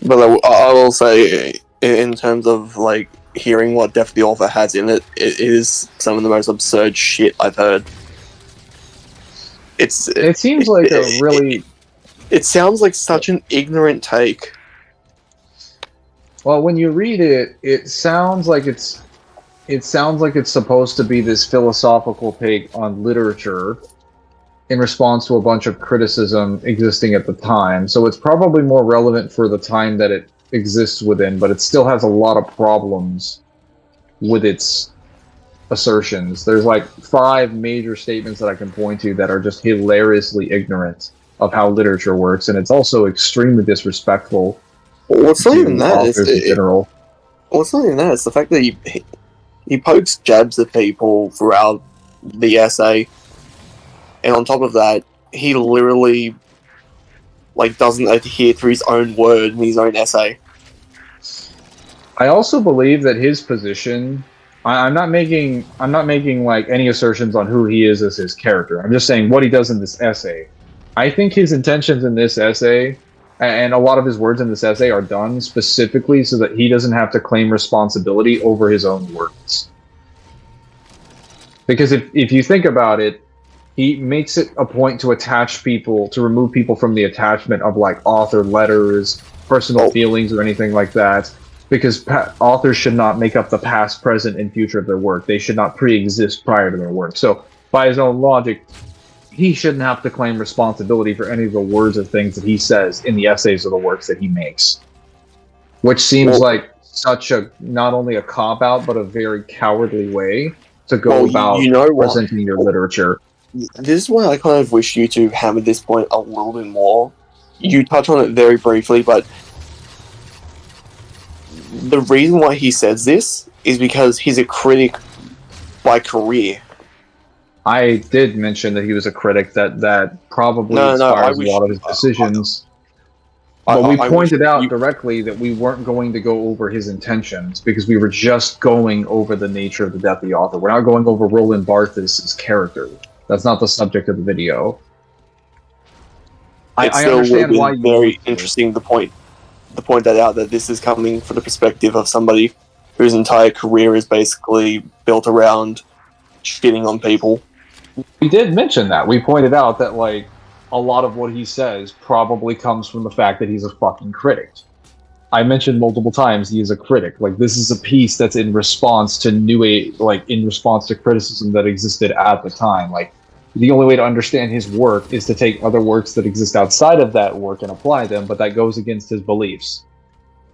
But I will say, in terms of like hearing what Death the Author has in it, it is some of the most absurd shit I've heard. It seems like a really. It sounds like such an ignorant take. Well, when you read it, it sounds like it's supposed to be this philosophical take on literature in response to a bunch of criticism existing at the time. So it's probably more relevant for the time that it exists within, but it still has a lot of problems with its assertions. There's like 5 major statements that I can point to that are just hilariously ignorant of how literature works, and it's also extremely disrespectful. Well, it's not to even that. authors in general. Well, it's not even that. It's the fact that he pokes jabs at people throughout the essay, and on top of that, he literally like doesn't adhere to his own word in his own essay. I also believe that his position. I'm not making like any assertions on who he is as his character. I'm just saying what he does in this essay. I think his intentions in this essay, and a lot of his words in this essay, are done specifically so that he doesn't have to claim responsibility over his own words. Because if you think about it, he makes it a point to remove people from the attachment of like author letters, personal feelings, or anything like that. Because authors should not make up the past, present, and future of their work. They should not pre-exist prior to their work. So, by his own logic, he shouldn't have to claim responsibility for any of the words or things that he says in the essays or the works that he makes. Which seems like such a, not only a cop-out, but a very cowardly way to go about presenting your literature. This is why I kind of wish you to hammer this point a little bit more. You touch on it very briefly, but the reason why he says this is because he's a critic by career. I did mention that he was a critic that probably inspires a lot of his decisions. But we pointed out directly that we weren't going to go over his intentions because we were just going over the nature of the Death of the Author. We're not going over Roland Barthes' character. That's not the subject of the video. I understand why you very interesting to point that out, that this is coming from the perspective of somebody whose entire career is basically built around shitting on people. We did mention that. We pointed out that like a lot of what he says probably comes from the fact that he's a fucking critic. I mentioned multiple times he is a critic. Like, this is a piece that's in response to in response to criticism that existed at the time. Like, the only way to understand his work is to take other works that exist outside of that work and apply them, but that goes against his beliefs.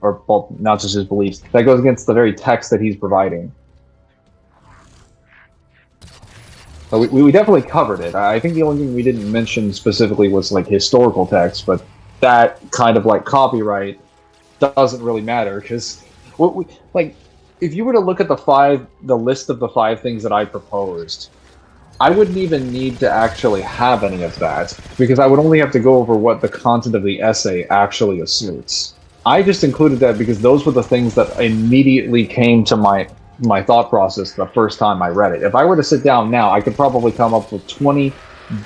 Or, well, not just his beliefs. That goes against the very text that he's providing. So we definitely covered it. I think the only thing we didn't mention specifically was, like, historical text, but that kind of, like, copyright doesn't really matter, because, if you were to look at the list of the 5 things that I proposed, I wouldn't even need to actually have any of that, because I would only have to go over what the content of the essay actually asserts. I just included that because those were the things that immediately came to my my thought process the first time I read it. If I were to sit down now, I could probably come up with 20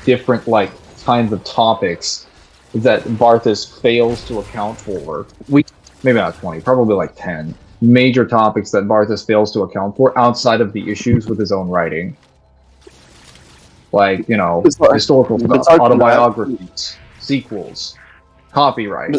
different like kinds of topics that Barthas fails to account for. Maybe not 20, probably like 10 major topics that Barthas fails to account for outside of the issues with his own writing. Like, historical stuff, autobiographies, sequels, copyright.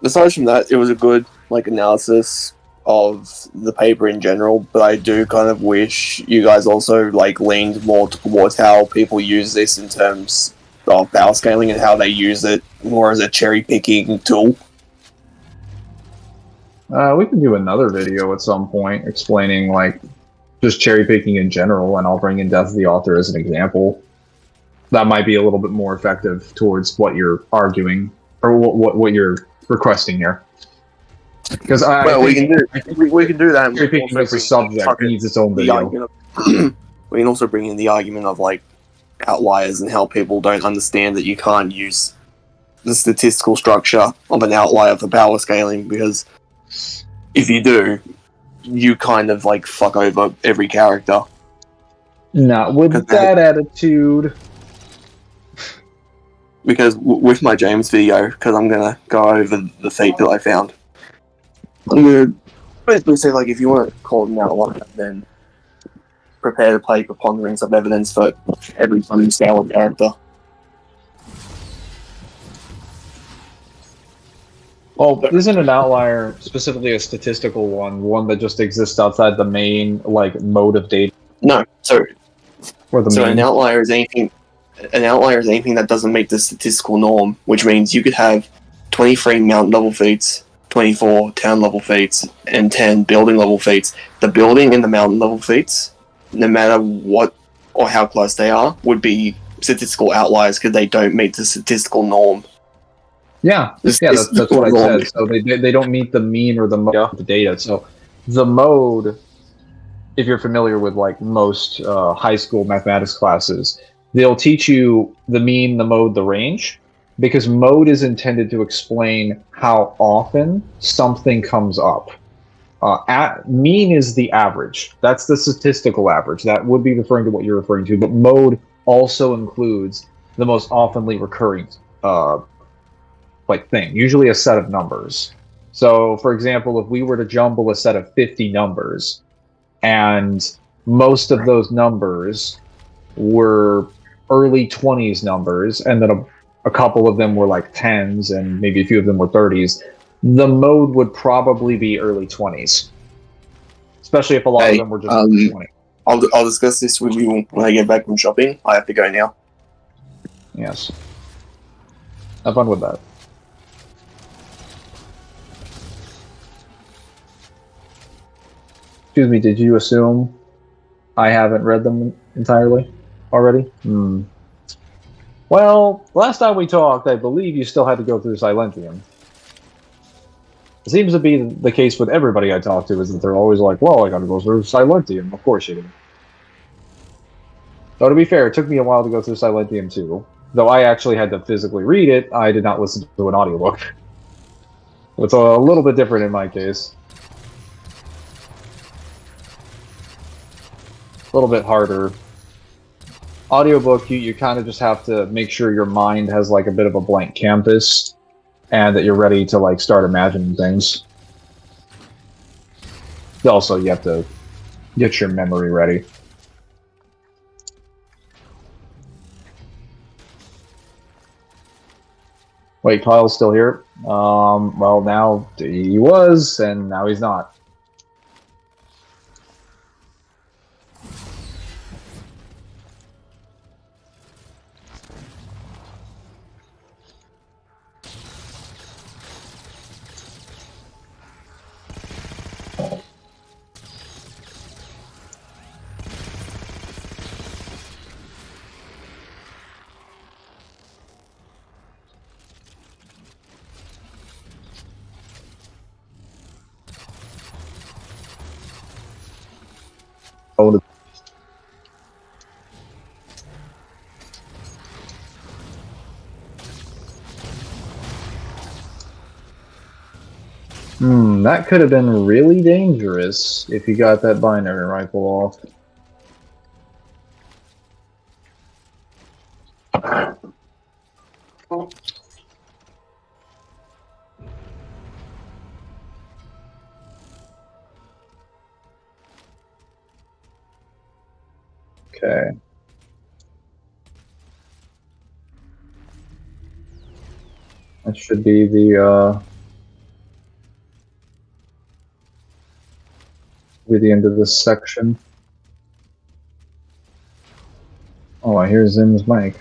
Aside from that, it was a good analysis of the paper in general, but I do kind of wish you guys also leaned more towards how people use this in terms of power scaling and how they use it more as a cherry picking tool. We can do another video at some point explaining just cherry picking in general, and I'll bring in Death of the Author as an example. That might be a little bit more effective towards what you're arguing or what you're requesting here. Because we can do that. Cherry picking as a subject needs its own video. We can also bring in the argument of outliers and how people don't understand that you can't use the statistical structure of an outlier for power scaling, because if you do, you kind of fuck over every character. Not with that attitude. Because with my James video, because I'm gonna go over the feat that I found, I'm gonna basically say if you want to call it an outlier, then prepare to play preponderance of evidence for every funding scale of character. Well, isn't an outlier specifically a statistical one that just exists outside the main mode of data? No, so main... an outlier is anything. An outlier is anything that doesn't meet the statistical norm, which means you could have 23 mountain level feats, 24 town level feats, and 10 building level feats. The building and the mountain level feats, no matter what or how close they are, would be statistical outliers because they don't meet the statistical norm. Yeah, that's what I said. So they don't meet the mean or the mode of the data. So the mode, if you're familiar with most high school mathematics classes, they'll teach you the mean, the mode, the range, because mode is intended to explain how often something comes up. Mean is the average. That's the statistical average. That would be referring to what you're referring to. But mode also includes the most oftenly recurring thing, usually a set of numbers. So, for example, if we were to jumble a set of 50 numbers, and most of those numbers were early 20s numbers, and then a couple of them were 10s, and maybe a few of them were 30s, the mode would probably be early 20s. Especially if a lot of them were just 20. I'll discuss this with you when I get back from shopping. I have to go now. Yes. Have fun with that. Excuse me, did you assume I haven't read them entirely already? Well, last time we talked, I believe you still had to go through Silentium. It seems to be the case with everybody I talk to, is that they're always well, I gotta go through Silentium. Of course you do. Though, to be fair, it took me a while to go through Silentium too. Though I actually had to physically read it, I did not listen to an audiobook. It's a little bit different in my case. A little bit harder. Audiobook, you kind of just have to make sure your mind has a bit of a blank canvas, and that you're ready to start imagining things. Also, you have to get your memory ready. Wait, Kyle's still here? Well, now he was, and now he's not. That could have been really dangerous if he got that binary rifle off. Okay. That should be the end of this section. Oh, I hear Zim's mic.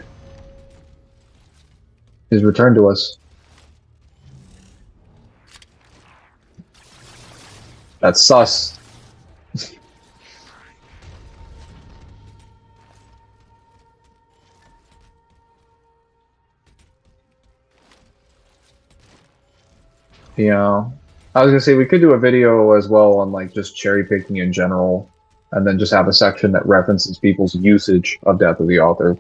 He's returned to us. That's sus. Yeah. I was gonna say we could do a video as well on like just cherry picking in general, and then just have a section that references people's usage of Death of the Author.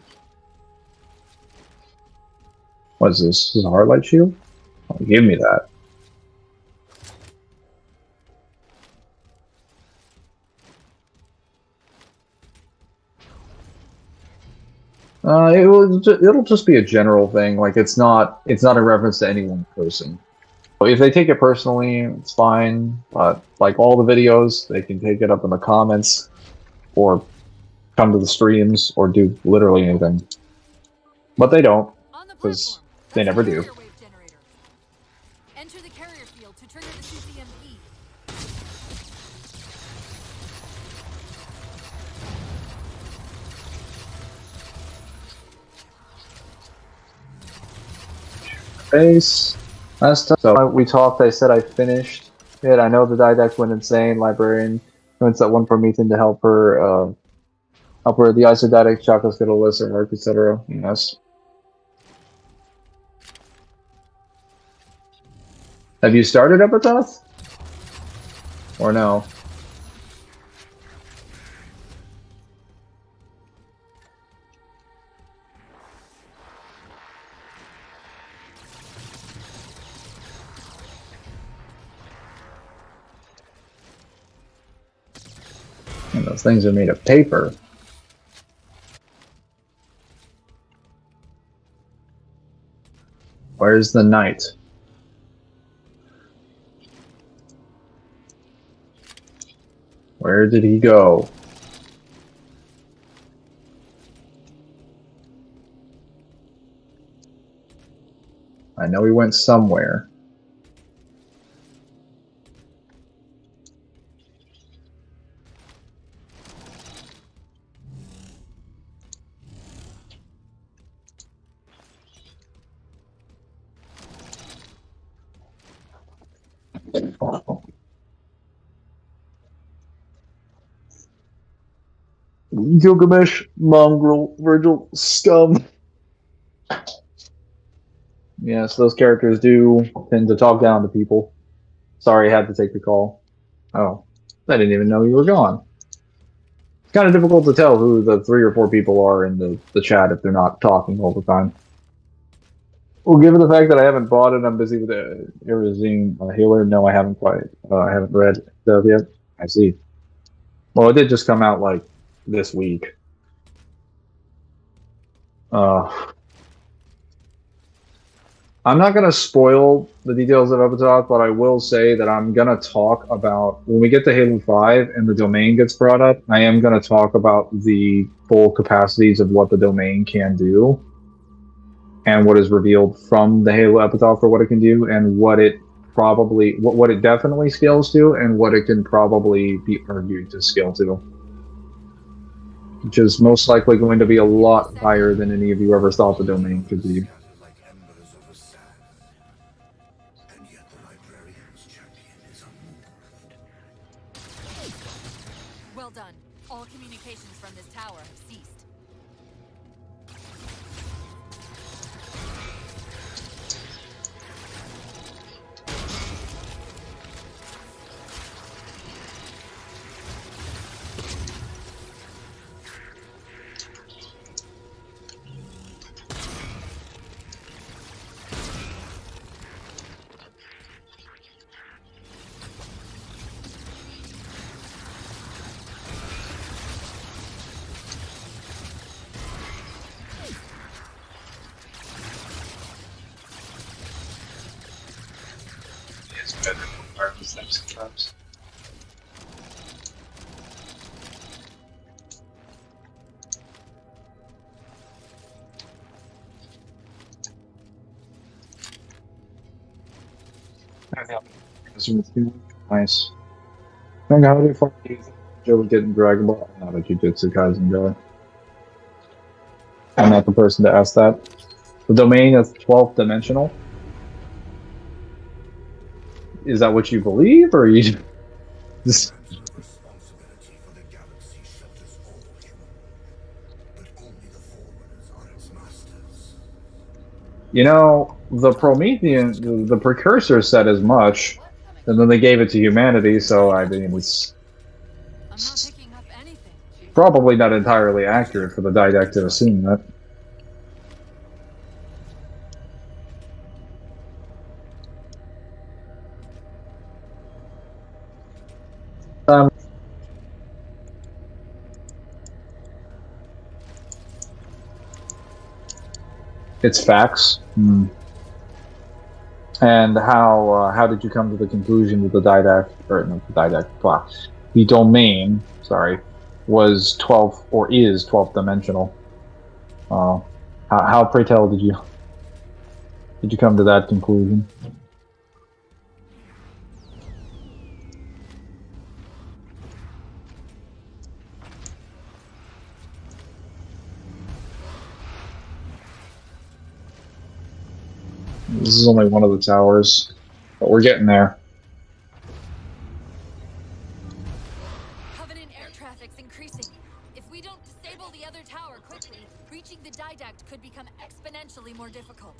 What is this? This is a Heartlight Shield? Oh, give me that. It'll just be a general thing. Like it's not a reference to any one person. If they take it personally, it's fine. But like all the videos, they can take it up in the comments, or come to the streams, or do literally anything. But they don't, because they never do. Enter the carrier field to trigger the CCMP. Base. Last time so we talked, I said I finished it. I know the Didact went insane. Librarian went that one Promethean to help her. The Isodidact Chakras get a lesser work, etc. Yes. Have you started Epitaph? Or no? And those things are made of paper. Where's the knight? Where did he go? I know he went somewhere. Gilgamesh, Mongrel, Virgil, Scum. Yes, those characters do tend to talk down to people. Sorry, I had to take the call. Oh, I didn't even know you were gone. It's kind of difficult to tell who the 3 or 4 people are in the chat if they're not talking all the time. Well, given the fact that I haven't bought it, I'm busy with the Arizine Healer. No, I haven't quite. I haven't read it yet. I see. Well, it did just come out like this week. I'm not going to spoil the details of Epitaph, but I will say that I'm going to talk about, when we get to Halo 5 and the domain gets brought up, I am going to talk about the full capacities of what the domain can do, and what is revealed from the Halo Epitaph for what it can do, and what it probably, what it definitely scales to, and what it can probably be argued to scale to. Which is most likely going to be a lot higher than any of you ever thought the domain could be. Well done. All communications from this tower have ceased. Sometimes. Nice. Hang out if Joe would get in Dragon Ball. I'm not a Jujutsu Kaisen guy. I'm not the person to ask that. The domain is 12th dimensional. Is that what you believe, or you just? Responsibility for the galaxy shelters all human, but only the forerunners are its masters. You know, the Promethean, the precursor said as much, and then they gave it to humanity. So I mean, it's I'm not picking up anything, Chief. probably not entirely accurate for the didact to assume that. It's facts. And how did you come to the conclusion that the didact, or not the didact, the domain, sorry, was 12 or is 12th dimensional? How pray tell did you come to that conclusion? This is only one of the towers, but we're getting there. Covenant air traffic's increasing. If we don't disable the other tower quickly, reaching the didact could become exponentially more difficult.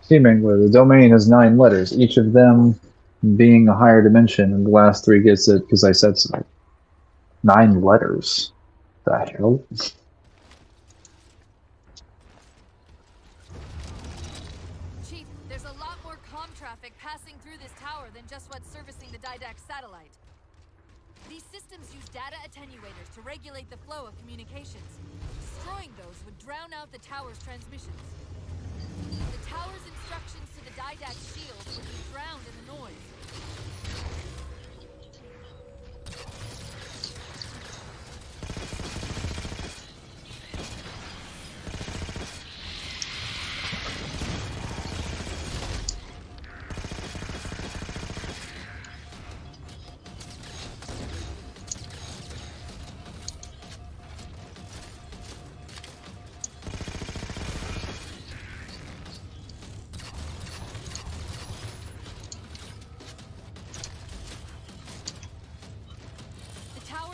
See, Mangler, the domain has 9 letters, each of them being a higher dimension, and the last 3 gets it because I said so. 9 letters. The hell? Chief, there's a lot more comm traffic passing through this tower than just what's servicing the didact satellite. These systems use data attenuators to regulate the flow of communications. Destroying those would drown out the tower's transmissions. The tower's instructions to the didact shields would be drowned in the noise.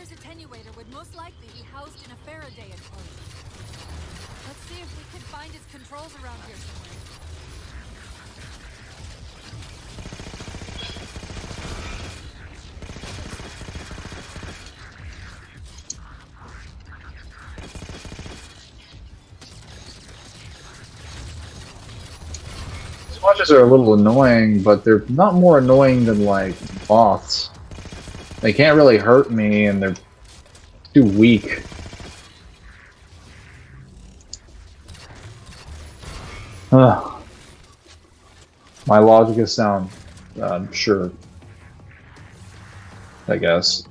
Attenuator would most likely be housed in a Faraday enclosure. Let's see if we can find its controls around here somewhere. Watches are a little annoying, but they're not more annoying than, like, moths. They can't really hurt me, and they're too weak. Ugh. My logic is sound. Sure. I guess.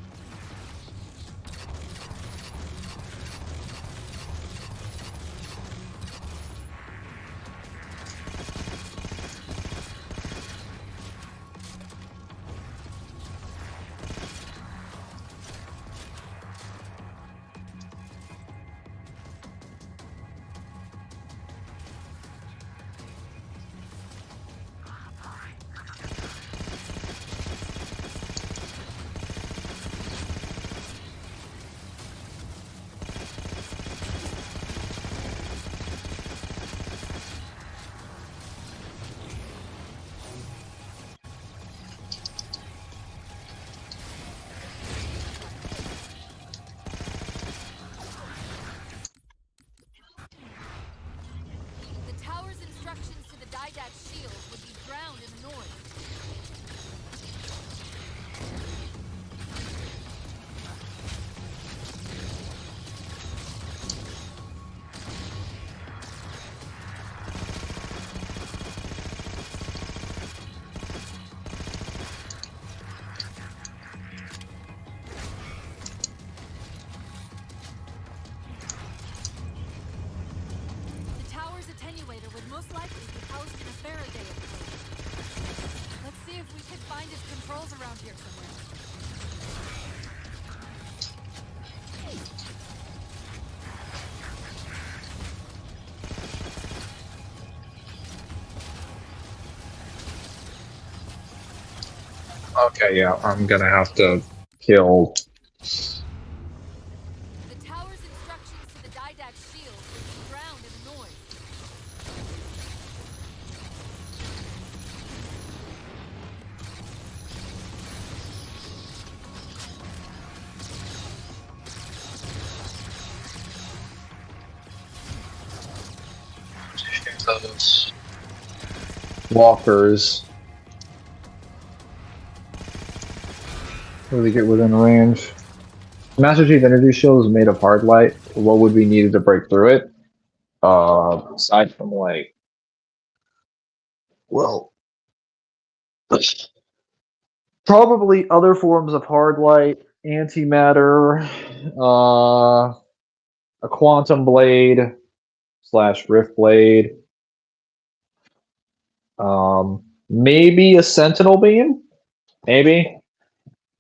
The tower's instructions to the Didac shield would be drowned in the noise. The tower's attenuator would most likely be housed in a Faraday enclosure. Let's see if we can find its controls around here somewhere. Okay, yeah, I'm gonna have to kill. The tower's instructions to the Didac shield would be drowned in the noise. Those walkers. Where they get within range. Master Chief Energy Shield is made of hard light. What would be needed to break through it? Aside from like, well, probably other forms of hard light, antimatter, a quantum blade / rift blade, maybe a sentinel beam, maybe.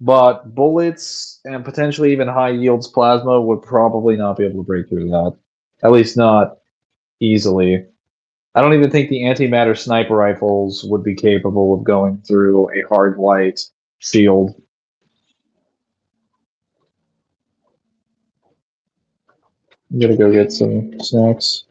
But bullets and potentially even high yields plasma would probably not be able to break through that. At least not easily. I don't even think the antimatter sniper rifles would be capable of going through a hard light shield. I'm gonna go get some snacks.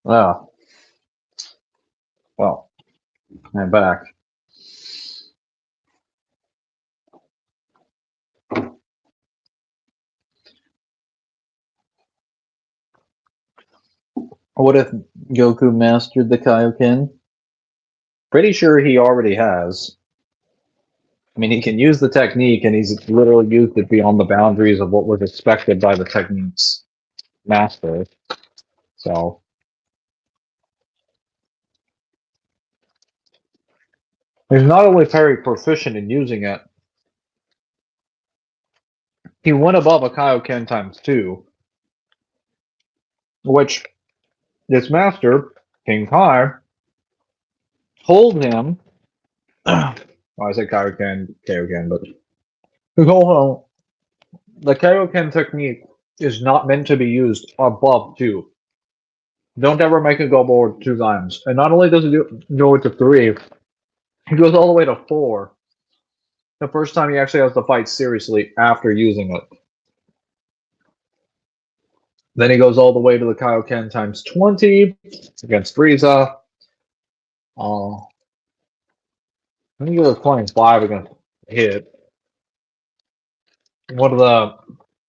Ah, well, I'm back. What if Goku mastered the Kaioken? Pretty sure he already has. I mean, he can use the technique, and he's literally used it beyond the boundaries of what was expected by the technique's master. So, he's not only very proficient in using it, he went above a Kaioken times 2, which this master, King Kai, told him. Well, I say Kaioken, but he told him the Kaioken technique is not meant to be used above 2. Don't ever make it go more 2 times. And not only does it go to 3, it goes all the way to 4. The first time he actually has to fight seriously after using it. Then he goes all the way to the Kaioken times 20 against Frieza. I think he goes 25 against Hit. One of the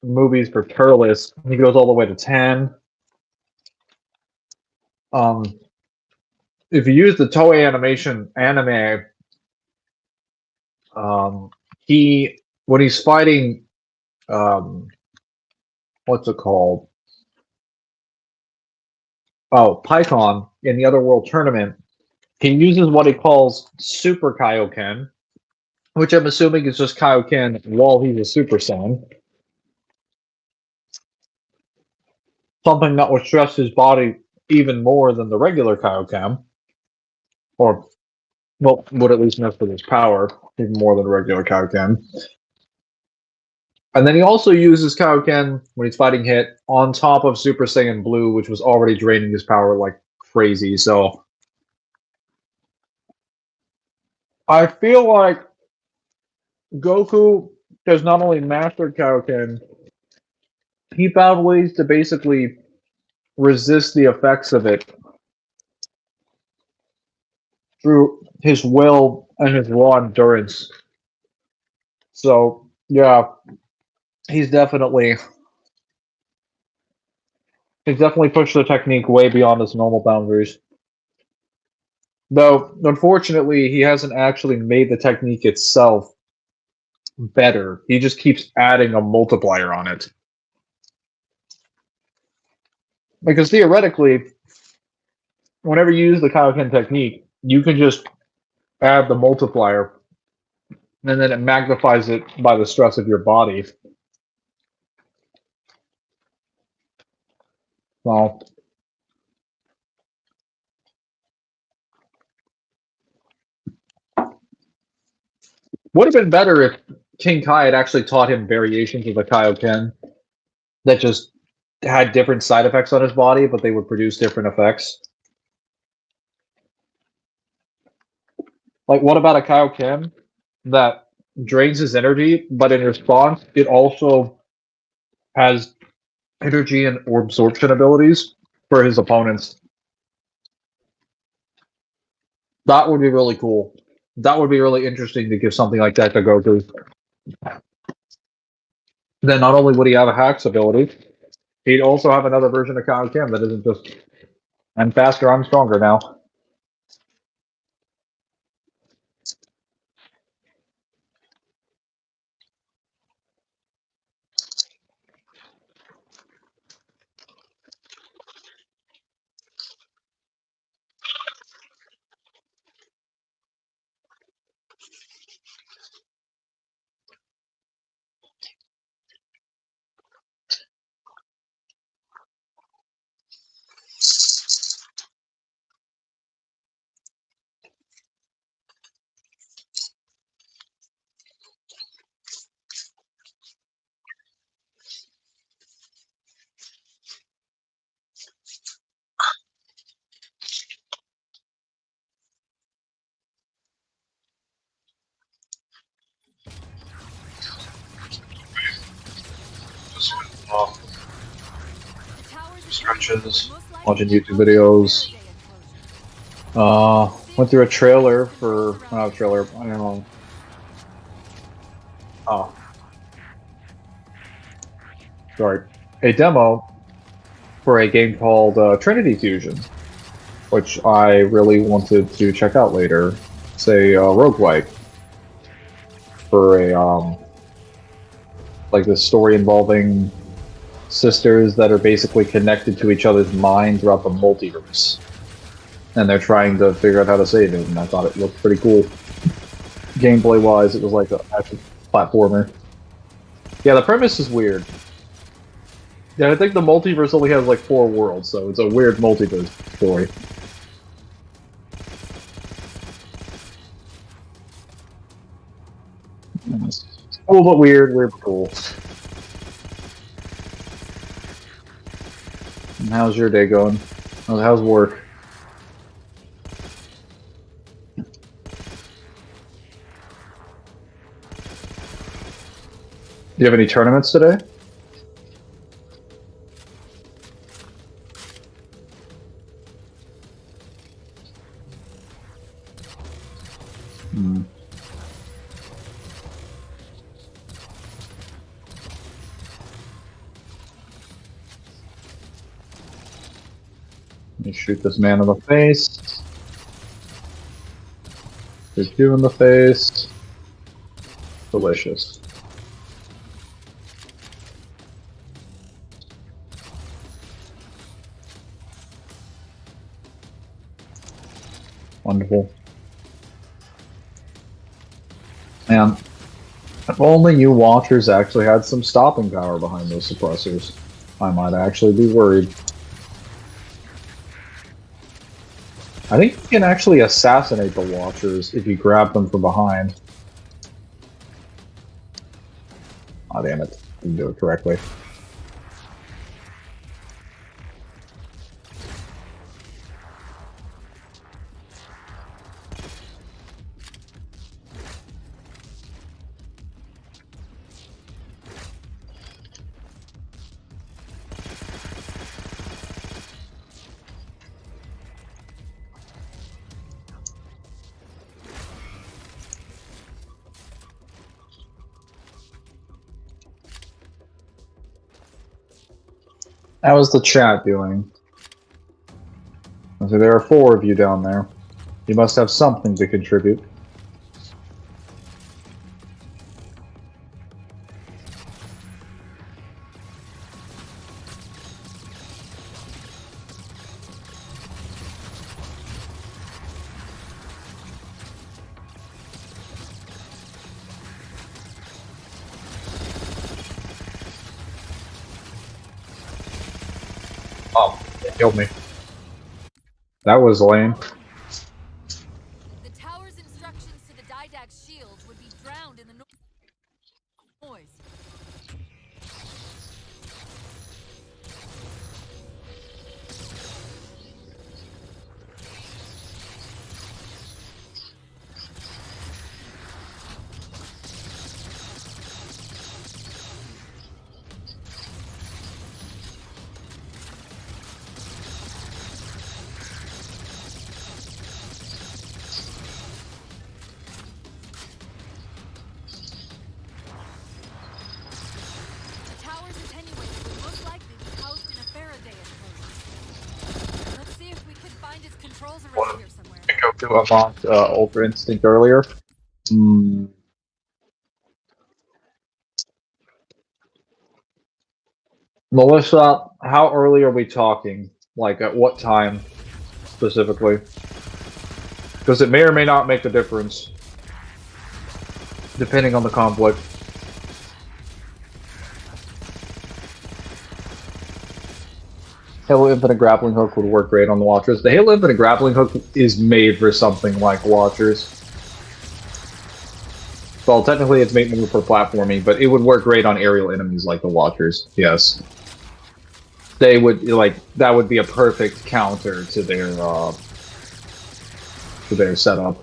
movies for Turles, he goes all the way to 10. If you use the Toei animation anime, when he's fighting, what's it called? Oh, Python in the Otherworld tournament, he uses what he calls Super Kaioken, which I'm assuming is just Kaioken while he's a Super Saiyan. Something that would stress his body even more than the regular Kaioken. Or, well, would at least mess with his power even more than the regular Kaioken. And then he also uses Kaioken when he's fighting Hit on top of Super Saiyan Blue, which was already draining his power like crazy. So I feel like Goku has not only mastered Kaioken, he found ways to basically resist the effects of it through his will and his raw endurance. So yeah, he's definitely pushed the technique way beyond his normal boundaries. Though unfortunately, he hasn't actually made the technique itself better. He just keeps adding a multiplier on it. Because theoretically, whenever you use the Kaioken technique, you can just add the multiplier, and then it magnifies it by the stress of your body. Well, would have been better if King Kai had actually taught him variations of the Kaioken that just had different side effects on his body, but they would produce different effects. Like, what about a Kaioken that drains his energy, but in response, it also has energy and or absorption abilities for his opponents? That would be really cool. That would be really interesting to give something like that to Goku. Then not only would he have a hacks ability, he'd also have another version of Kaioken that isn't just I'm faster, I'm stronger now. The towers Stretches. most watching YouTube videos. Went through a trailer for not a trailer. I don't know. Oh, sorry, a demo for a game called Trinity Fusion, which I really wanted to check out later. It's a roguelike for a like this story involving sisters that are basically connected to each other's mind throughout the multiverse. And they're trying to figure out how to save it, and I thought it looked pretty cool. Gameplay-wise, it was like an action platformer. Yeah, the premise is weird. Yeah, I think the multiverse only has like 4 worlds, so it's a weird multiverse story. Cool but weird, weird but cool. And how's your day going? How's work? Do you have any tournaments today? Hmm. Let me shoot this man in the face. Shoot you in the face. Delicious. Wonderful. Man, if only you watchers actually had some stopping power behind those suppressors, I might actually be worried. I think you can actually assassinate the watchers if you grab them from behind. Oh damn it, didn't do it correctly. How is the chat doing? So there are 4 of you down there. You must have something to contribute. Oh, they killed me. That was lame. The tower's instructions to the Didact's shield would be drowned in the noise. The tower's attenuator would most likely be housed in a Faraday enclosure. Let's see if we can find its controls around here somewhere. Go to Avant Ultra Instinct earlier. Melissa, how early are we talking? Like, at what time, specifically? Because it may or may not make a difference, depending on the conflict. Halo Infinite Grappling Hook would work great on the Watchers. The Halo Infinite Grappling Hook is made for something like Watchers. Well, technically it's made more for platforming, but it would work great on aerial enemies like the Watchers, yes. They would, like, that would be a perfect counter to their setup.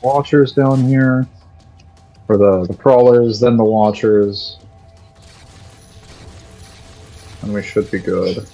Watchers down here. For the crawlers, then the Watchers. And we should be good.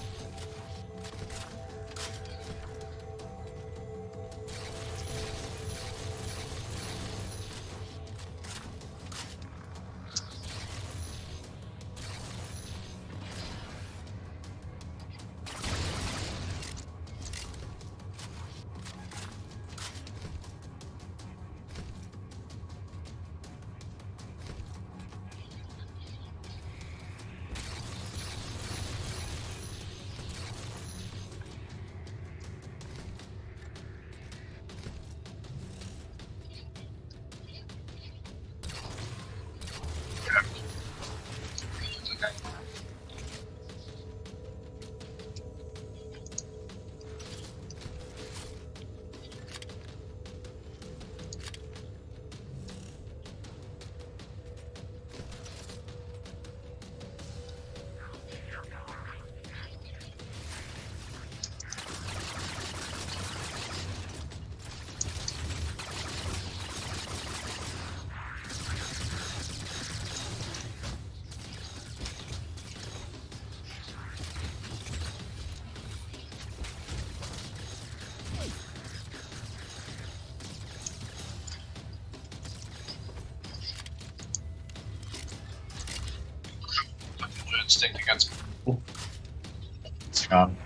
Instinct against. Hang on.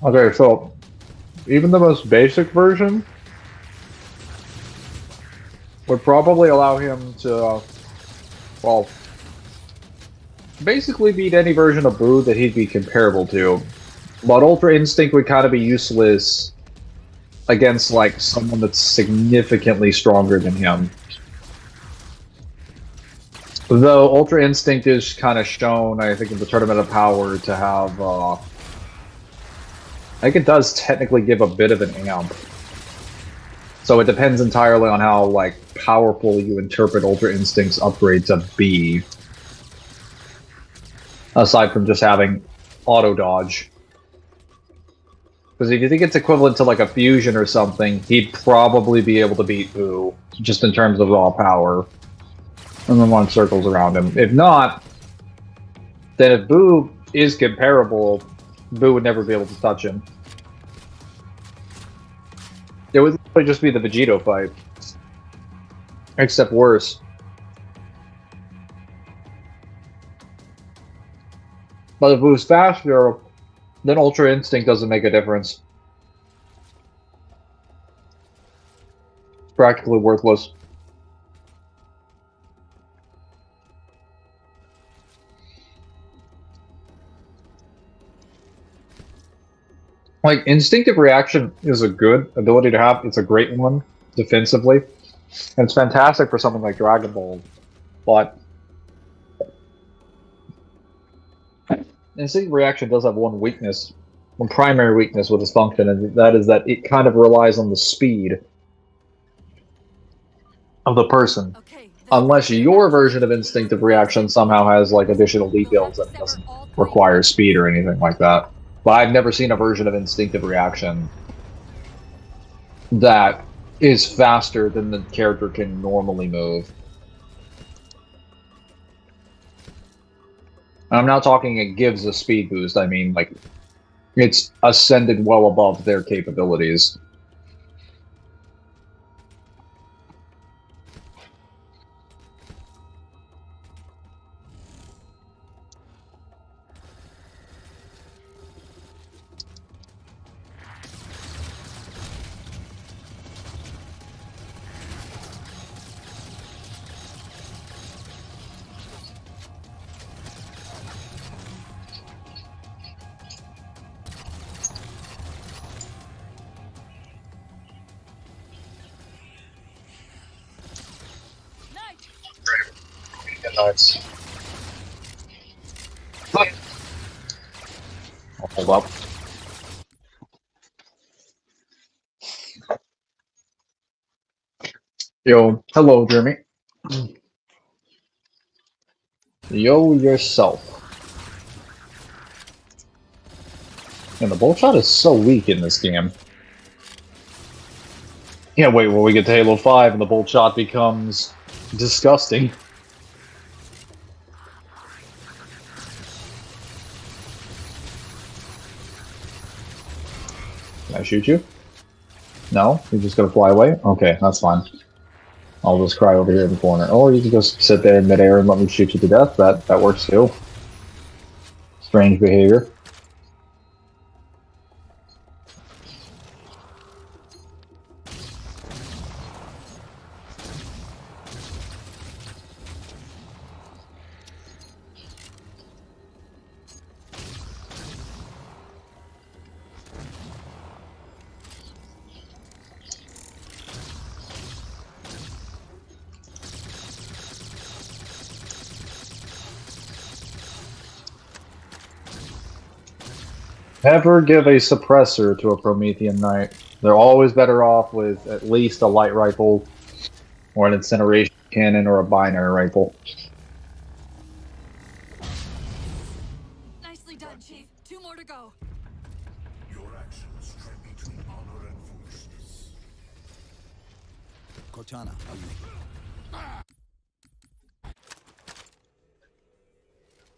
Okay, so even the most basic version would probably allow him to, well, basically beat any version of Boo that he'd be comparable to. But Ultra Instinct would kind of be useless against, like, someone that's significantly stronger than him. Though Ultra Instinct is kind of shown, I think, in the Tournament of Power to have, I think it does technically give a bit of an amp. So it depends entirely on how, like, powerful you interpret Ultra Instinct's upgrade to be. Aside from just having auto dodge. Because if you think it's equivalent to like a fusion or something, he'd probably be able to beat Boo, just in terms of raw power. And then run circles around him. If not, then if Boo is comparable, Boo would never be able to touch him. It would literally just be the Vegito fight. Except worse. But if Boo's faster, then Ultra Instinct doesn't make a difference. It's practically worthless. Like, Instinctive Reaction is a good ability to have. It's a great one, defensively. And it's fantastic for something like Dragon Ball. But Instinctive Reaction does have one weakness, one primary weakness with its function, and that is that it kind of relies on the speed of the person. Okay, Unless your version of Instinctive Reaction somehow has like additional details that doesn't require speed or anything like that. But I've never seen a version of Instinctive Reaction that is faster than the character can normally move. And I'm not talking it gives a speed boost, I mean, like, it's ascended well above their capabilities. Nice. I'll hold up. Yo, hello, Jeremy. Yo, yourself. And the bolt shot is so weak in this game. Yeah, wait, when we get to Halo 5 and the bolt shot becomes disgusting. Can I shoot you? No? You're just gonna fly away? Okay, that's fine. I'll just cry over here in the corner. Or you can just sit there in midair and let me shoot you to death. That works too. Strange behavior. Never give a suppressor to a Promethean Knight. They're always better off with at least a light rifle, or an incineration cannon, or a binary rifle. Nicely done, Chief. 2 more to go. Your actions tread between honor and foolishness. Cortana, are you...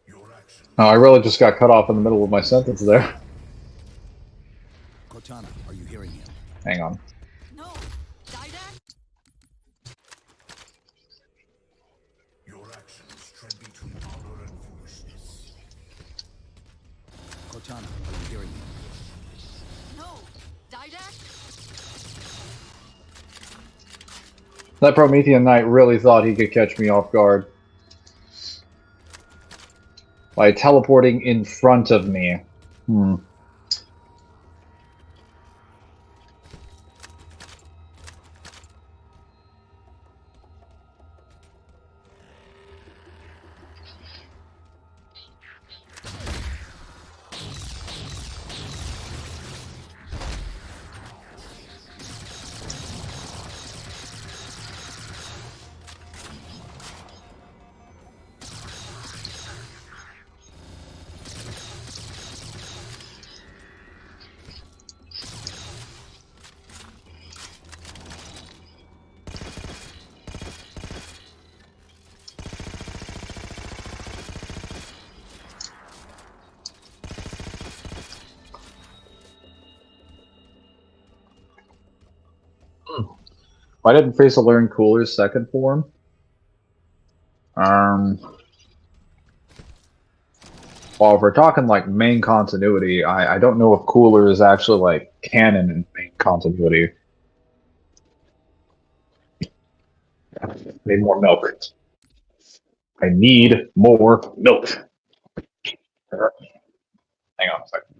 Your actions. Oh, I really just got cut off in the middle of my sentence there. Cortana, are you hearing him? Hang on. No! Didact? Your actions tread between honor and foolishness. Cortana, are you hearing him? No! Didact? That Promethean Knight really thought he could catch me off guard by teleporting in front of me. Why didn't Frieza learn Cooler's second form? Well, if we're talking like main continuity, I don't know if Cooler is actually like canon in main continuity. Need more milk. I need more milk. Hang on a second.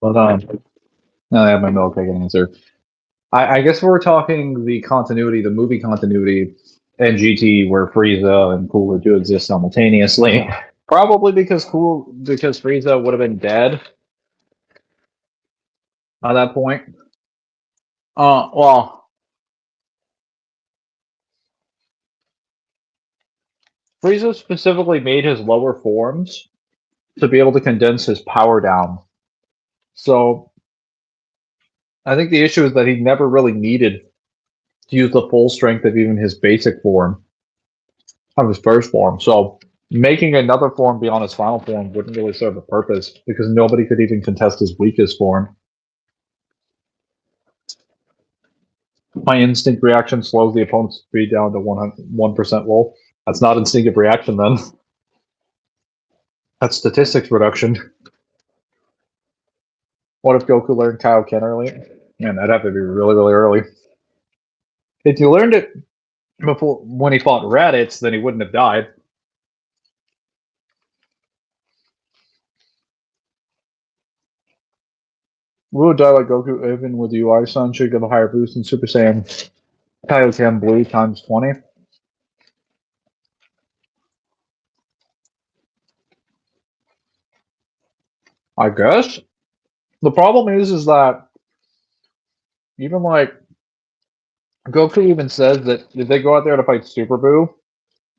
But now I have my milk. I can answer. I guess we're talking the continuity, the movie continuity, and GT, where Frieza and Cooler do exist simultaneously. Probably because Frieza would have been dead at that point. Well, Frieza specifically made his lower forms to be able to condense his power down. So I think the issue is that he never really needed to use the full strength of even his basic form, of his first form. So making another form beyond his final form wouldn't really serve a purpose, because nobody could even contest his weakest form. My instinct reaction slows the opponent's speed down to 1% roll. That's not instinctive reaction then. That's statistics reduction. What if Goku learned Kaioken early? Man, that'd have to be really, really early. If you learned it before when he fought Raditz, then he wouldn't have died. We would die like Goku even with the UI Sun should give a higher boost than Super Saiyan Kaioken Blue times 20. I guess. The problem is that even like Goku even says that if they go out there to fight Super Buu,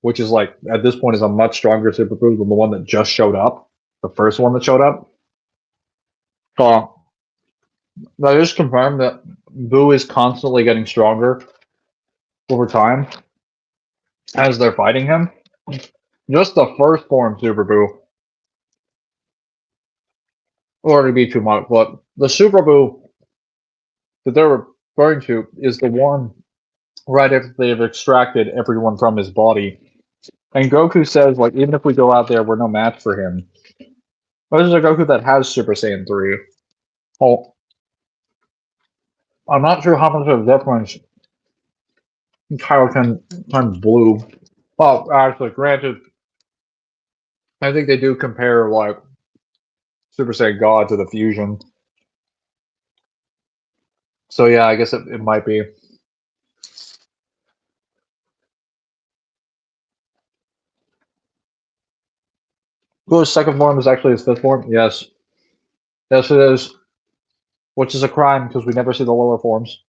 which is like at this point is a much stronger Super Buu than the one that just showed up, the first one that showed up. So that is confirmed that Buu is constantly getting stronger over time as they're fighting him. Just the first form Super Buu or to be too much, but the Super Buu that they're referring to is the one right after they've extracted everyone from his body. And Goku says, like, even if we go out there, we're no match for him. This is a Goku that has Super Saiyan 3. Oh, I'm not sure how much of a difference Kaioken times Blue. Well, actually, granted, I think they do compare, like, Super Saiyan God to the Fusion. So, yeah, I guess it might be. Blue's second form is actually his fifth form? Yes. Yes, it is. Which is a crime because we never see the lower forms.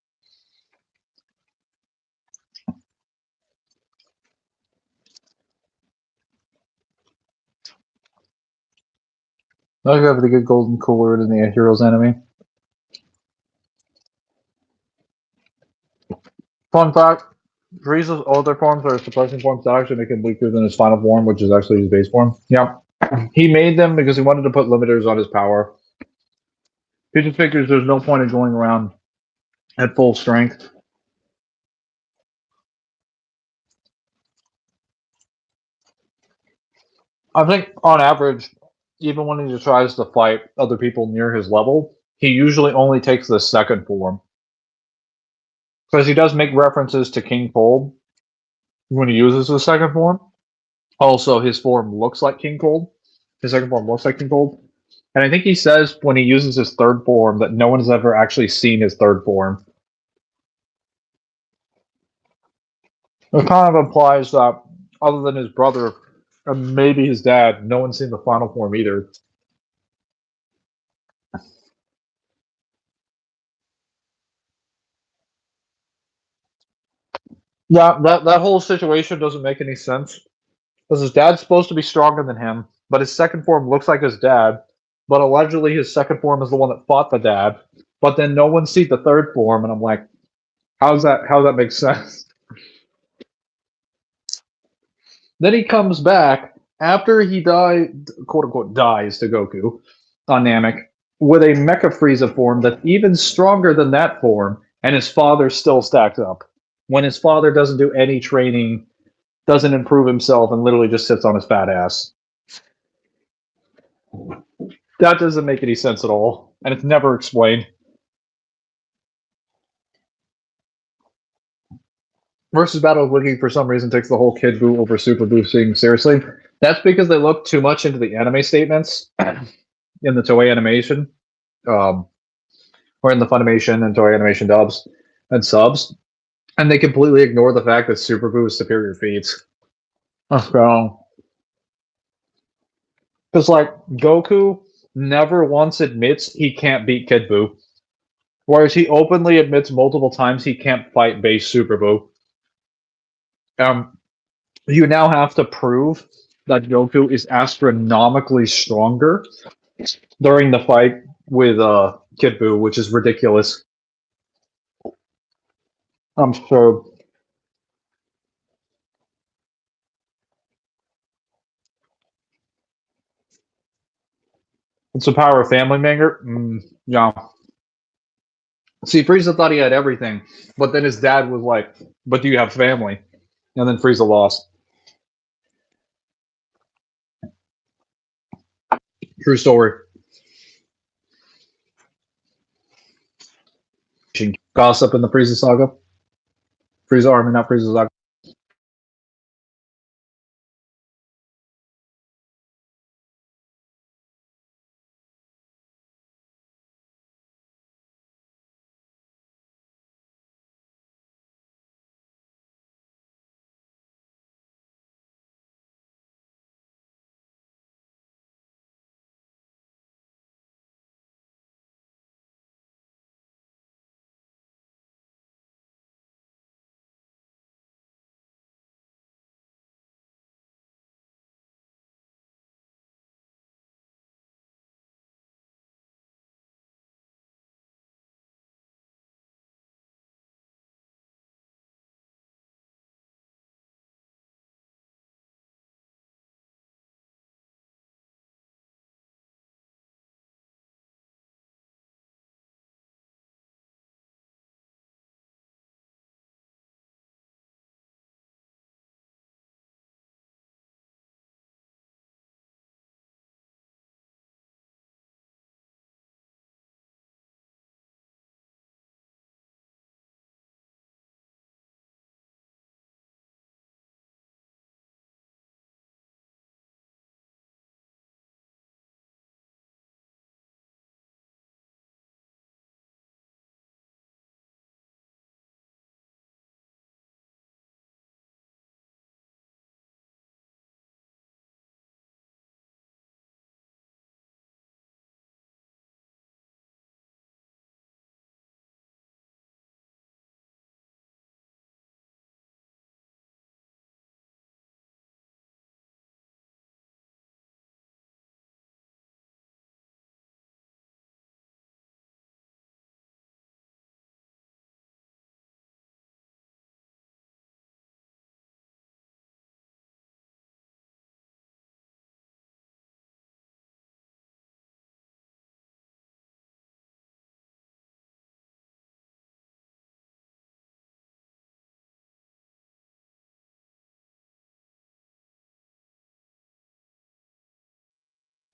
Now you have the good golden cooler in the Heroes enemy. Fun fact, Frieza's other forms are suppressing forms that actually make him weaker than his final form, which is actually his base form. Yeah. He made them because he wanted to put limiters on his power. He just figures there's no point in going around at full strength. I think on average, even when he tries to fight other people near his level, he usually only takes the second form. Because he does make references to King Cold when he uses the second form. Also, his form looks like King Cold. His second form looks like King Cold. And I think he says when he uses his third form that no one has ever actually seen his third form. It kind of implies that, other than his brother and maybe his dad, no one's seen the final form either. Yeah, that whole situation doesn't make any sense. Because his dad's supposed to be stronger than him, but his second form looks like his dad. But allegedly, his second form is the one that fought the dad. But then no one sees the third form, and I'm like, how's that? How does that make sense? Then he comes back after he died, quote unquote, dies to Goku on Namek with a Mecha Frieza form that's even stronger than that form, and his father still stacks up. When his father doesn't do any training, doesn't improve himself, and literally just sits on his fat ass. That doesn't make any sense at all, and it's never explained. Versus Battle of Wiki, for some reason, takes the whole Kid Buu over Super Buu thing seriously. That's because they look too much into the anime statements in the Toei animation, or in the Funimation and Toei animation dubs and subs, and they completely ignore the fact that Super Buu is superior feats. So, because like Goku never once admits he can't beat Kid Buu, whereas he openly admits multiple times he can't fight base Super Buu. You now have to prove that Goku is astronomically stronger during the fight with Kid Buu, which is ridiculous. I'm sure. It's the power of family, Manger. Yeah. See, Frieza thought he had everything, but then his dad was like, "But do you have family?" And then Frieza lost. True story. Gossip in the Frieza saga. Frieza army, not Frieza saga.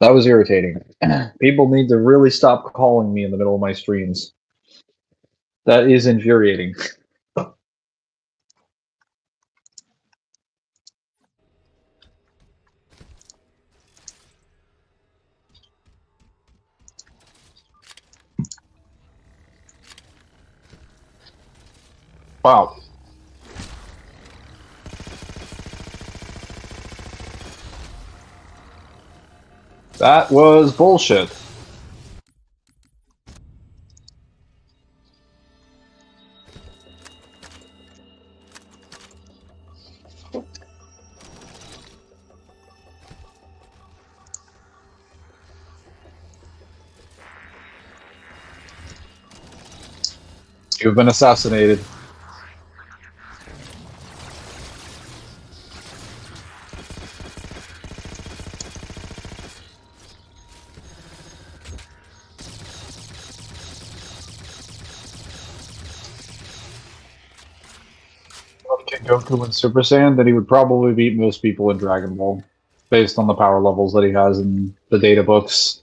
That was irritating. People need to really stop calling me in the middle of my streams. That is infuriating. Wow. That was bullshit. You've been assassinated. If Goku went Super Saiyan, then he would probably beat most people in Dragon Ball, based on the power levels that he has in the data books.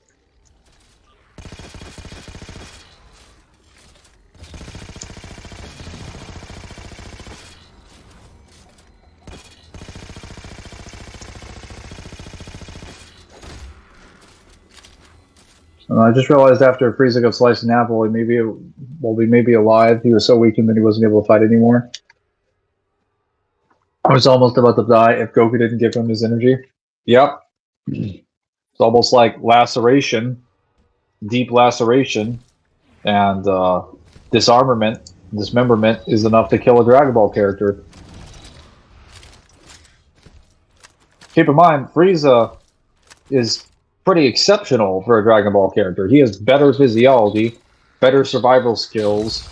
I just realized after Frieza got sliced in half, he may be alive. He was so weakened that he wasn't able to fight anymore. I was almost about to die if Goku didn't give him his energy. Yep. It's almost like laceration, deep laceration, and dismemberment is enough to kill a Dragon Ball character. Keep in mind, Frieza is pretty exceptional for a Dragon Ball character. He has better physiology, better survival skills,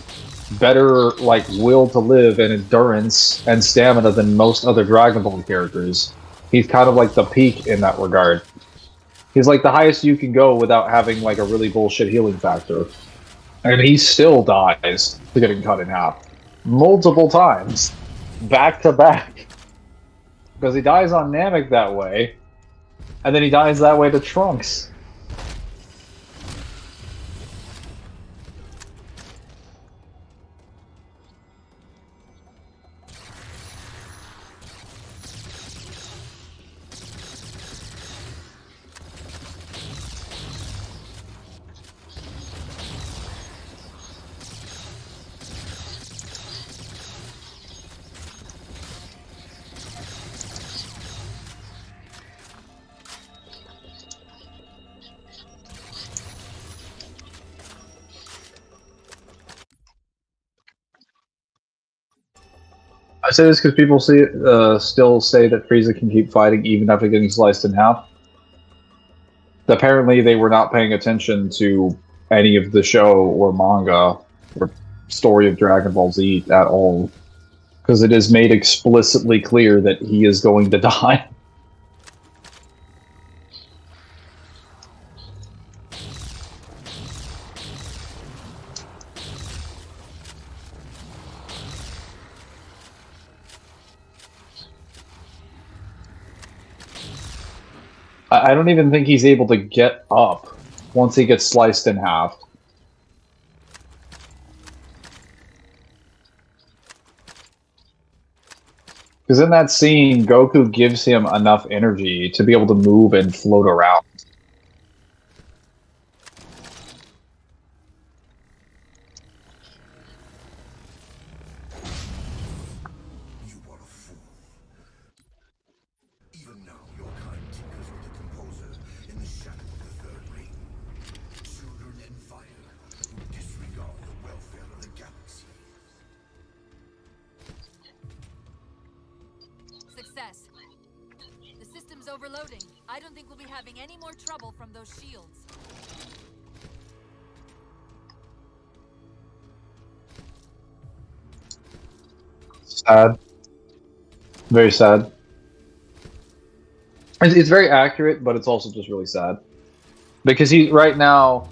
better like will to live and endurance and stamina than most other Dragon Ball characters. He's kind of like the peak in that regard. He's like the highest you can go without having like a really bullshit healing factor. And he still dies to getting cut in half. Multiple times. Back to back. Because he dies on Namek that way. And then he dies that way to Trunks. I say this because people still say that Frieza can keep fighting even after getting sliced in half. Apparently, they were not paying attention to any of the show or manga or story of Dragon Ball Z at all, because it is made explicitly clear that he is going to die. I don't even think he's able to get up once he gets sliced in half. Because in that scene, Goku gives him enough energy to be able to move and float around. You are a fool. Even now, your kind tinkers with the composer in the shadow of the third ring. Children in fire who disregard the welfare of the galaxy. Success. The system's overloading. I don't think we'll be having any more trouble from those shields. Sad. Very sad. It's very accurate, but it's also just really sad. Because right now,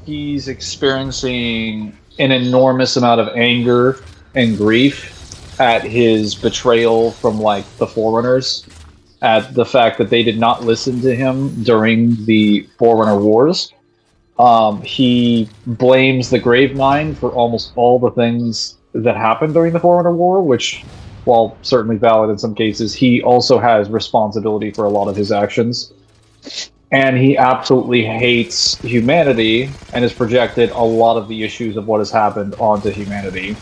he's experiencing an enormous amount of anger and grief at his betrayal from, like, the Forerunners. at the fact that they did not listen to him during the Forerunner Wars. He blames the Grave Mine for almost all the things that happened during the Forerunner War, which, while certainly valid in some cases, he also has responsibility for a lot of his actions. And he absolutely hates humanity and has projected a lot of the issues of what has happened onto humanity,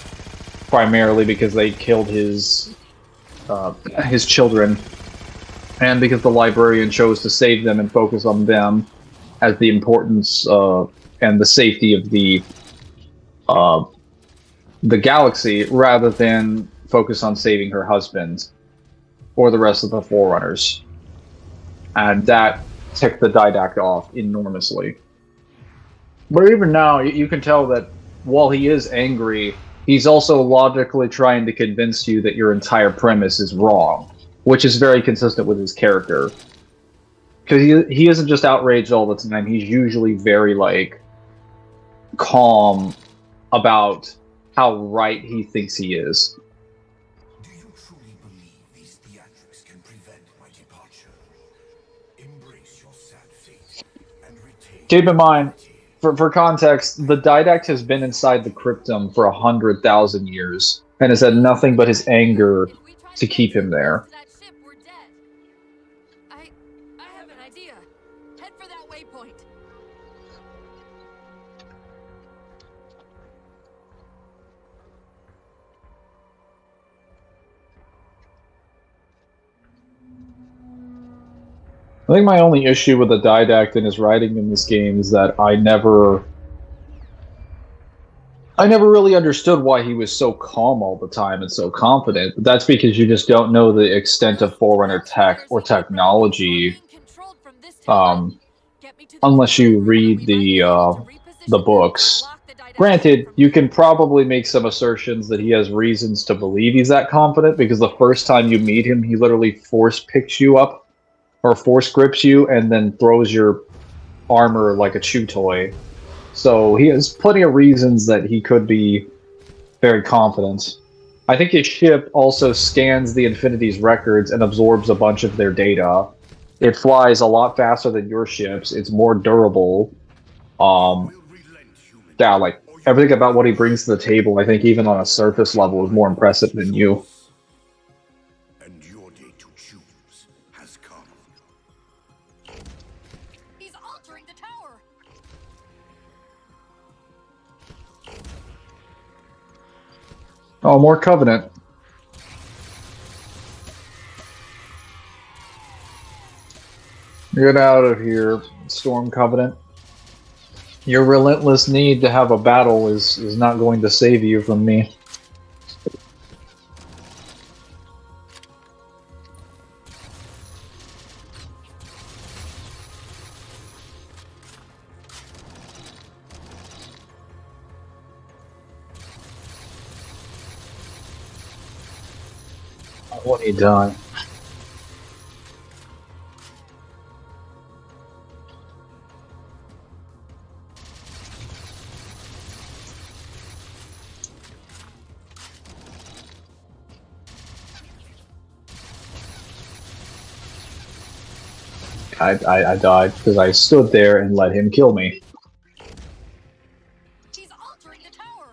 primarily because they killed his children, and because the librarian chose to save them and focus on them as the importance and the safety of the galaxy, rather than focus on saving her husband or the rest of the Forerunners. And that ticked the Didact off enormously. But even now, you can tell that while he is angry, he's also logically trying to convince you that your entire premise is wrong, which is very consistent with his character. Because he isn't just outraged all the time, he's usually very, like, calm about how right he thinks he is. Do you truly believe these theatrics can prevent my departure? Embrace your sad fate and retain. Keep in mind, for context, the Didact has been inside the Cryptum for 100,000 years, and has had nothing but his anger If we try to keep him there. That ship, we're dead. I have an idea. Head for that waypoint. I think my only issue with the Didact and his writing in this game is that I never really understood why he was so calm all the time and so confident. But that's because you just don't know the extent of Forerunner tech or technology, unless you read the books. Granted, you can probably make some assertions that he has reasons to believe he's that confident, because the first time you meet him, he literally force picks you up, or force grips you, and then throws your armor like a chew toy. So he has plenty of reasons that he could be very confident. I think his ship also scans the Infinity's records and absorbs a bunch of their data. It flies a lot faster than your ships. It's more durable. Yeah, like, everything about what he brings to the table, I think even on a surface level, is more impressive than you. And your day to choose has come. He's altering the tower. Oh, more Covenant. Get out of here, Storm Covenant. Your relentless need to have a battle is not going to save you from me. What he done? I died because I stood there and let him kill me. He's altering the tower.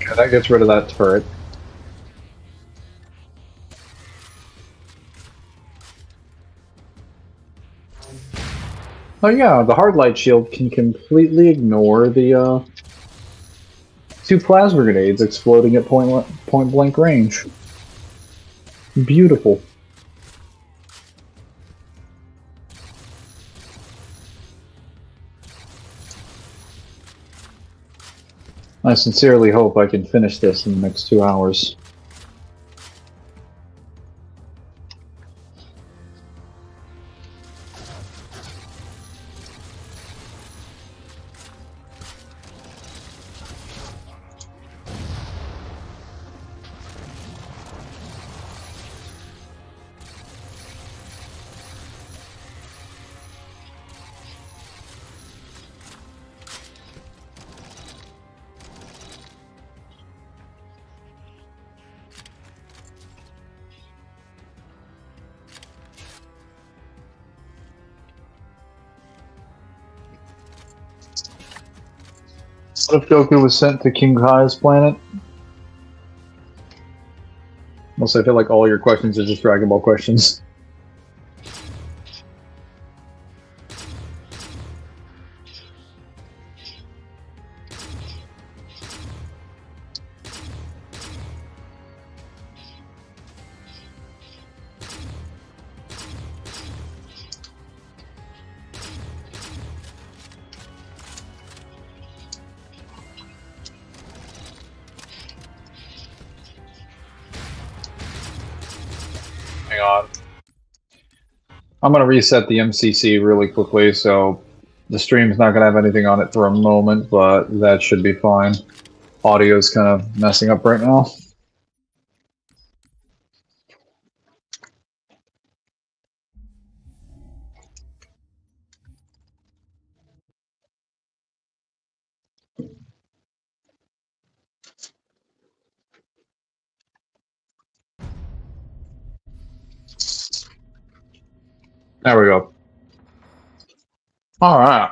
Okay, that gets rid of that turret. Oh yeah, the hard light shield can completely ignore the 2 plasma grenades exploding at point blank range. Beautiful. I sincerely hope I can finish this in the next 2 hours. What if Goku was sent to King Kai's planet? Also, I feel like all your questions are just Dragon Ball questions. Hang on. I'm going to reset the MCC really quickly, so the stream's not going to have anything on it for a moment, but that should be fine. Audio's kind of messing up right now. There we go. All right.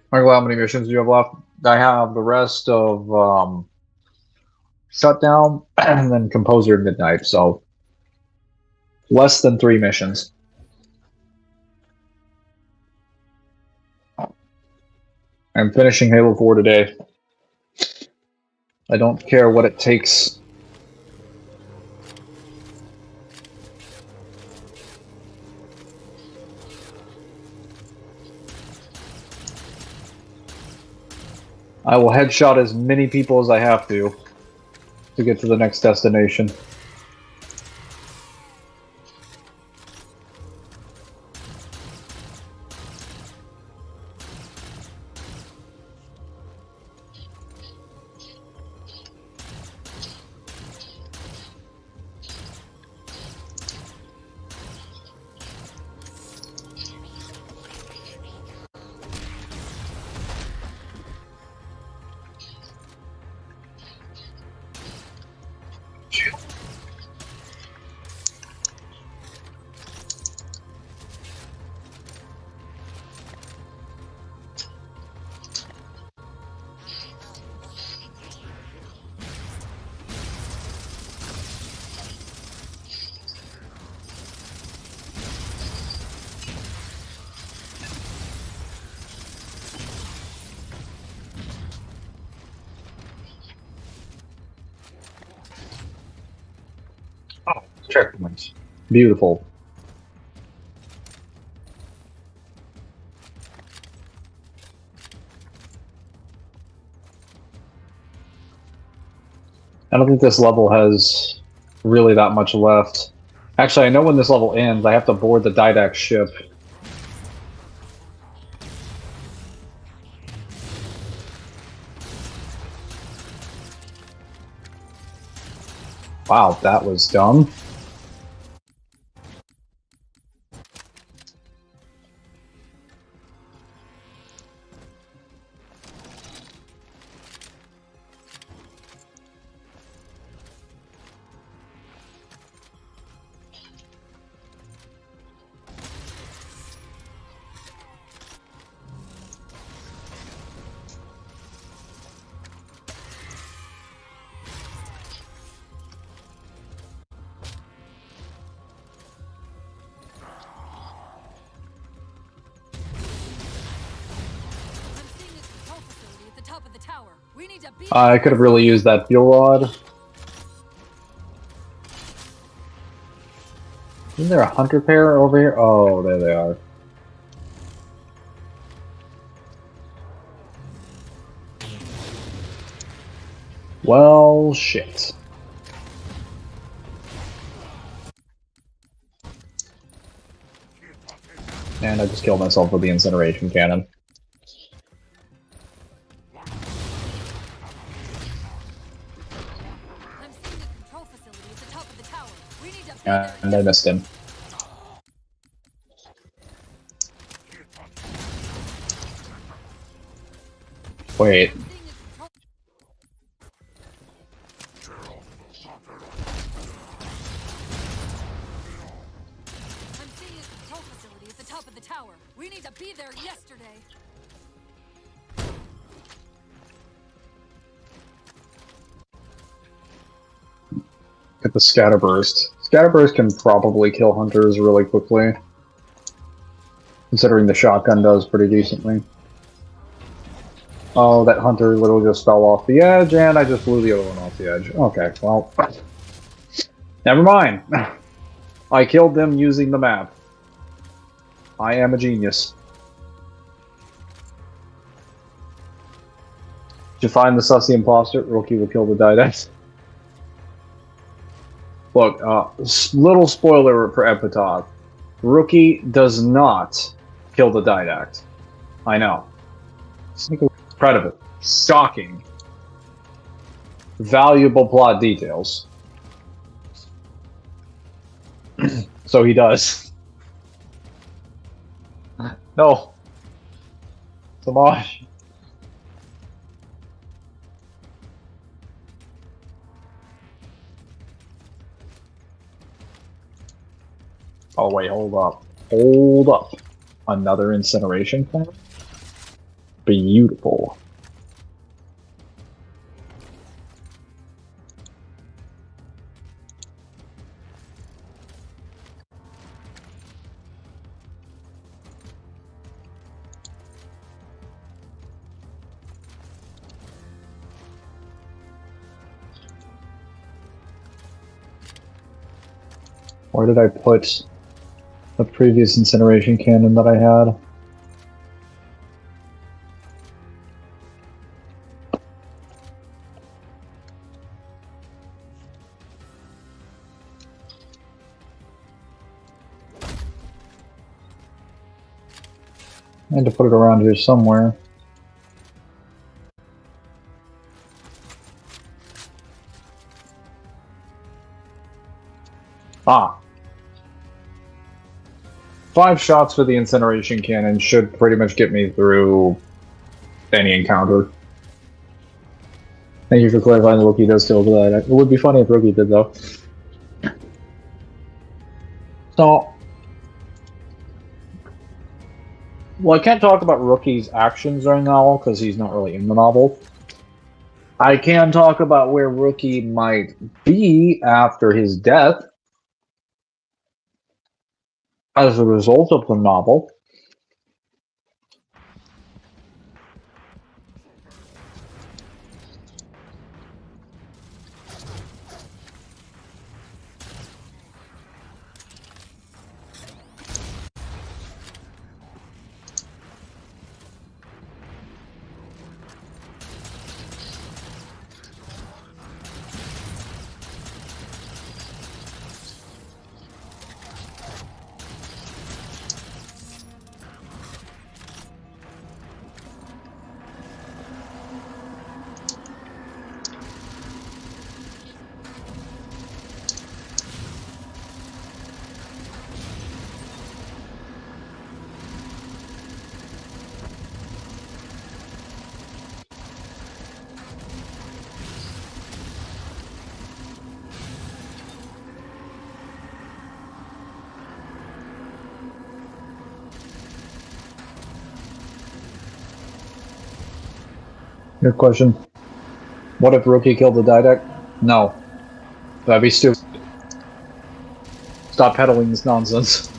Michael, how many missions do you have left? I have the rest of Shutdown and then Composer at Midnight, so less than 3 missions. I'm finishing Halo 4 today. I don't care what it takes. I will headshot as many people as I have to get to the next destination. Oh, checkpoints. Beautiful. I don't think this level has really that much left. Actually, I know when this level ends, I have to board the Didac ship. Wow, that was dumb. of the tower. We need to beat I could have really used that fuel rod. Isn't there a hunter pair over here? Oh, there they are. Well, shit. And I just killed myself with the incineration cannon. I'm seeing a control facility at the top of the tower. We need to beat their And I missed him. Wait. I'm seeing a control I'm seeing a control facility at the top of the tower. We need to be there yesterday. Get the Scatterburst. Scatterburst can probably kill hunters really quickly. Considering the shotgun does pretty decently. Oh, that hunter literally just fell off the edge, and I just blew the other one off the edge. Okay, well... Never mind. I killed them using the map. I am a genius. Did you find the sussy imposter? Rookie will kill the Didact. Look, little spoiler for Epitaph. Rookie does not kill the Didact. I know. Proud of it. Shocking. Valuable plot details. So he does. No. Samaj. Oh wait, hold up. Hold up. Another incineration plant? Beautiful. Where did I put the previous incineration cannon that I had? I had to put it around here somewhere. Ah. 5 shots for the incineration cannon should pretty much get me through any encounter. Thank you for clarifying the Rookie does kill that. It would be funny if Rookie did, though. So... Well, I can't talk about Rookie's actions during the novel, because he's not really in the novel. I can talk about where Rookie might be after his death as a result of the novel. Good question. What if Rookie killed the Didact? No. That'd be stupid. Stop peddling this nonsense.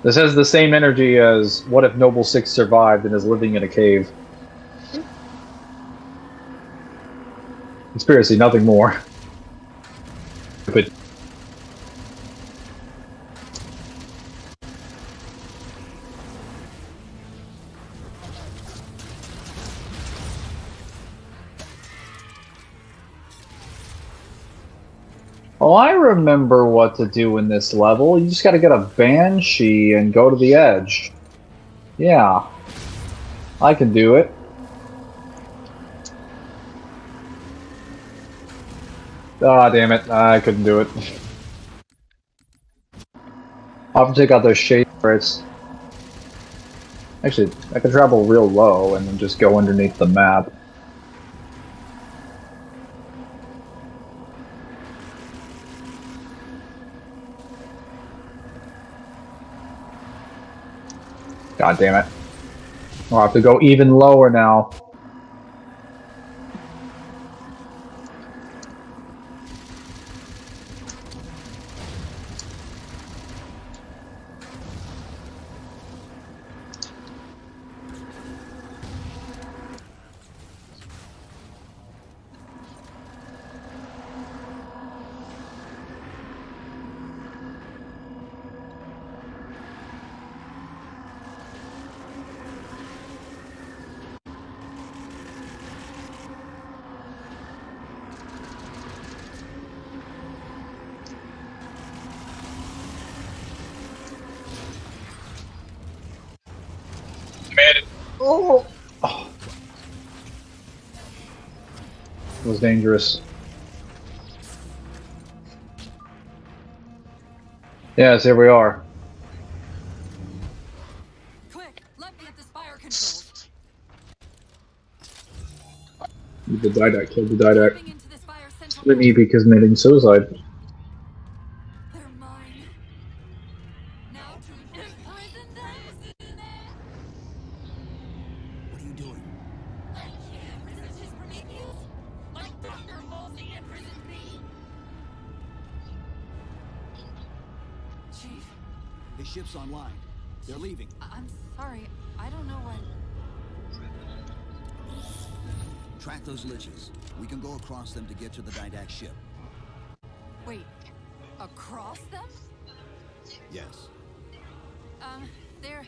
This has the same energy as what if Noble 6 survived and is living in a cave. Conspiracy, nothing more. But oh, I remember what to do in this level. You just gotta get a Banshee and go to the edge. Yeah. I can do it. Ah, damn it. I couldn't do it. I'll have to take out those shade sprites. Actually, I could travel real low and then just go underneath the map. God damn it. I'll have to go even lower now. Oh. It was dangerous. Yes, here we are. Quick, let me at the spire controls. The Didact killed the Didact. Moving into the spire central. Didn't he be committing suicide? They're mine. Now to imprison them. What are you doing? I can't resist his Prometheus. Like thunderbolts, he imprisoned me. Chief, The ship's online. They're leaving. I'm sorry. I don't know what. Track those liches. We can go across them to get to the Didact ship. Wait, across them? Yes. There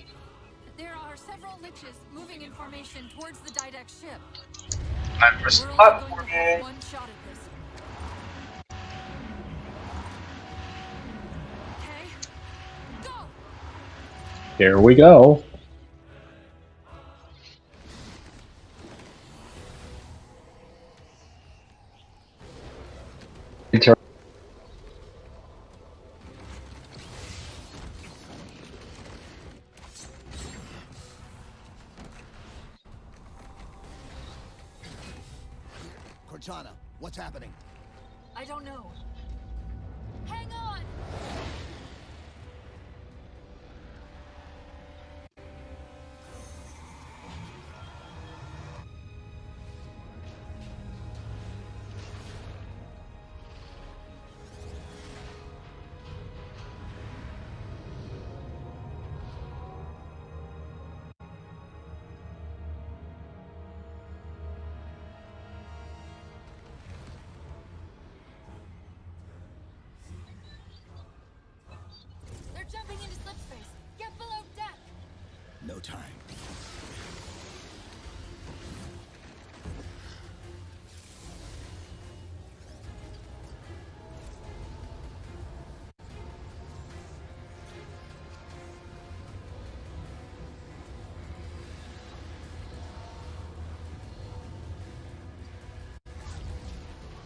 are several liches moving in formation towards the Didact ship. I'm pressing We're the only button. going to have one shot at this. Okay, go! Here we go. Cortana, what's happening? I don't know. Hang on! They're jumping into slipspace. Get below deck. No time.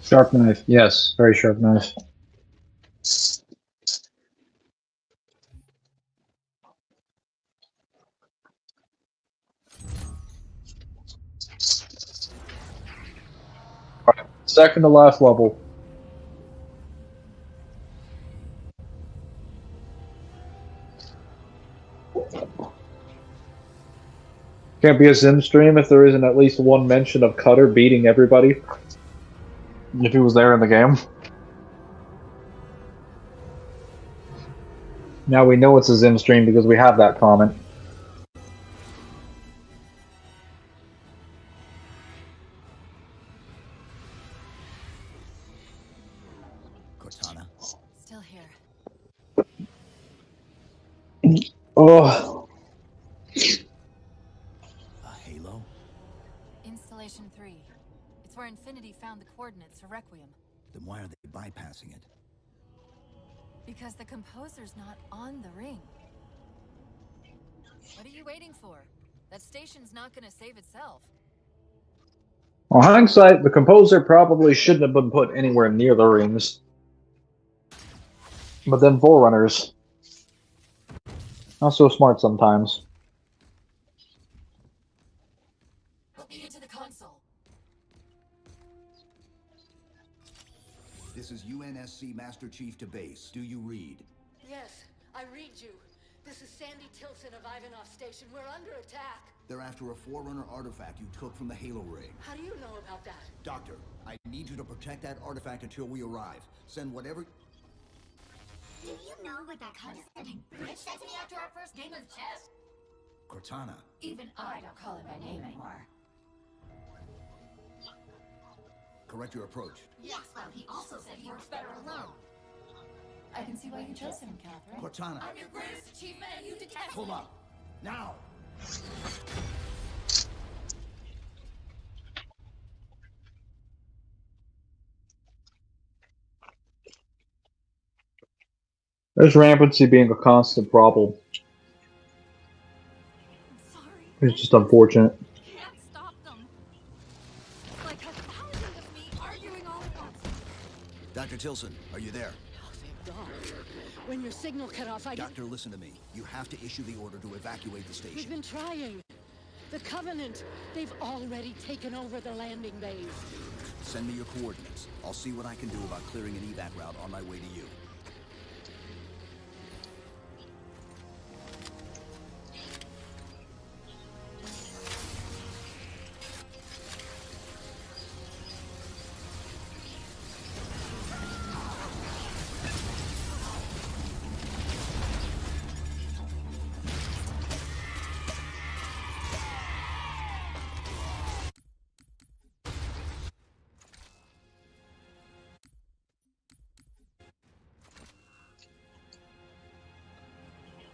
Sharp knife. Yes, very sharp knife. Alright, second to last level. Can't be a Sim stream if there isn't at least one mention of Cutter beating everybody. If he was there in the game. Now we know it's a Zim stream because we have that comment. Cortana. Still here. Oh, A halo? Installation 3. It's where Infinity found the coordinates for Requiem. Then why are they bypassing it? Because the composer's not on the ring. What are you waiting for? That station's not gonna save itself. on hindsight, the composer probably shouldn't have been put anywhere near the rings. But then Forerunners. Not so smart sometimes. Put me into the console. This is UNSC Master Chief to base. Do you read? Yes, I read you. This is Sandy Tilson of Ivanov Station. We're under attack. They're after a Forerunner artifact you took from the Halo ring. How do you know about that? Doctor, I need you to protect that artifact until we arrive. Send whatever... Do you know what that condescending bitch said to me after our first game of chess? Cortana. Even I don't call him by name anymore. Correct your approach. Yes, well, he also said he works better alone. I can see why you chose him, Catherine. Cortana. I'm your greatest achievement and you detest Hold me. up. Now! There's rampancy being a constant problem. I'm sorry. It's just unfortunate. I can't stop them. Like a thousand of me arguing all at once. Dr. Tilson, are you there? Oh, thank God. When your signal cut off, I Doctor, listen to me. You have to issue the order to evacuate the We've station. been trying. The Covenant, they've already taken over the landing bays. Send me your coordinates. I'll see what I can do about clearing an evac route on my way to you.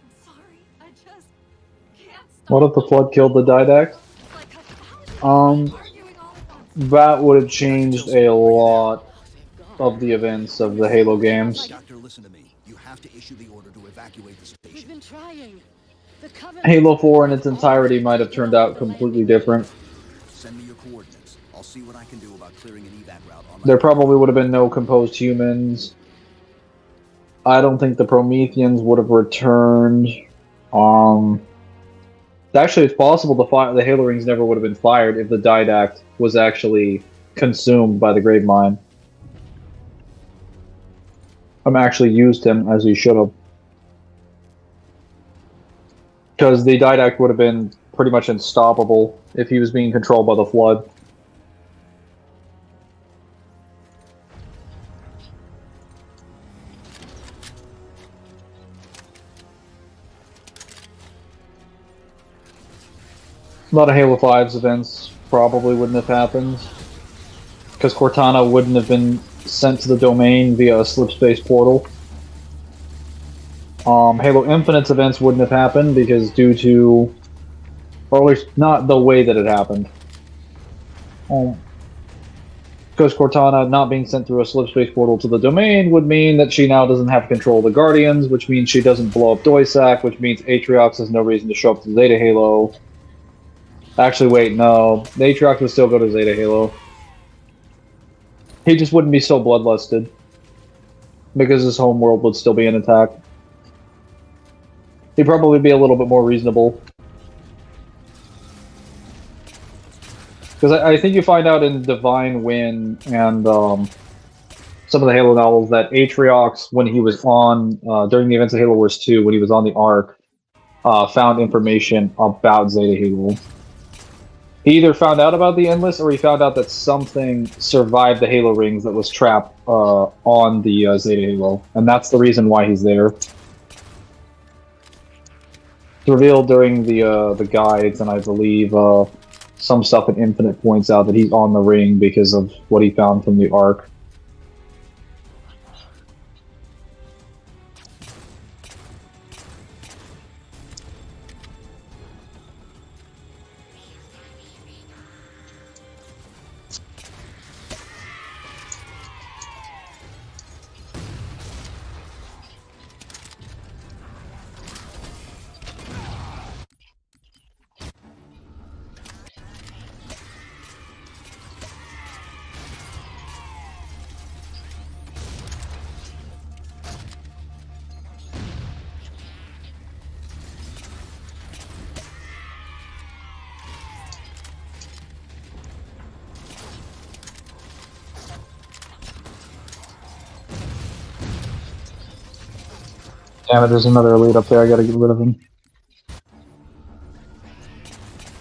I'm sorry. I just can't stop. What if the them. flood killed the Didact? Like a thousand of me arguing all at once. That would have changed a lot Oh, thank God. of the events of the Halo games. Doctor, listen to me. You have to issue the order to evacuate the We've station. been trying. The Covenant, Halo 4 in its they've entirety already might have taken turned over out the completely landing bays. different. Send me your coordinates. I'll see what I can do about clearing an evac route on my There way. probably would have been no composed humans. I don't think the Prometheans would have returned. Actually, it's possible the Halo rings never would have been fired if the Didact was actually consumed by the Grave Mine. Actually used him as he should have. Because the Didact would have been pretty much unstoppable if he was being controlled by the Flood. A lot of Halo 5's events probably wouldn't have happened. Because Cortana wouldn't have been sent to the domain via a slipspace portal. Halo Infinite's events wouldn't have happened because due to... or at least not the way that it happened. Because Cortana not being sent through a slipspace portal to the domain would mean that she now doesn't have control of the Guardians, which means she doesn't blow up Doisac, which means Atriox has no reason to show up to Zeta Halo. Actually, wait, no. Atriox would still go to Zeta Halo. He just wouldn't be so bloodlusted. Because his home world would still be in attack. He'd probably be a little bit more reasonable. Because I think you find out in Divine Win and some of the Halo novels that Atriox, when he was on, during the events of Halo Wars 2, when he was on the Ark, found information about Zeta Halo. He either found out about the Endless, or he found out that something survived the Halo rings that was trapped on the Zeta Halo. And that's the reason why he's there. It's revealed during the guides, and I believe some stuff in Infinite points out that he's on the ring because of what he found from the Ark. Damn it, there's another elite up there, I gotta get rid of him.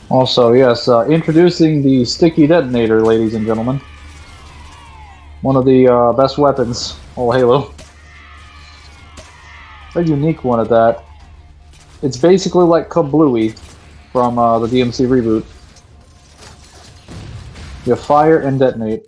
Also, yes, introducing the sticky detonator, ladies and gentlemen. One of the best weapons, all Halo. A unique one at that. It's basically like Kablooey from the DMC reboot. You fire and detonate.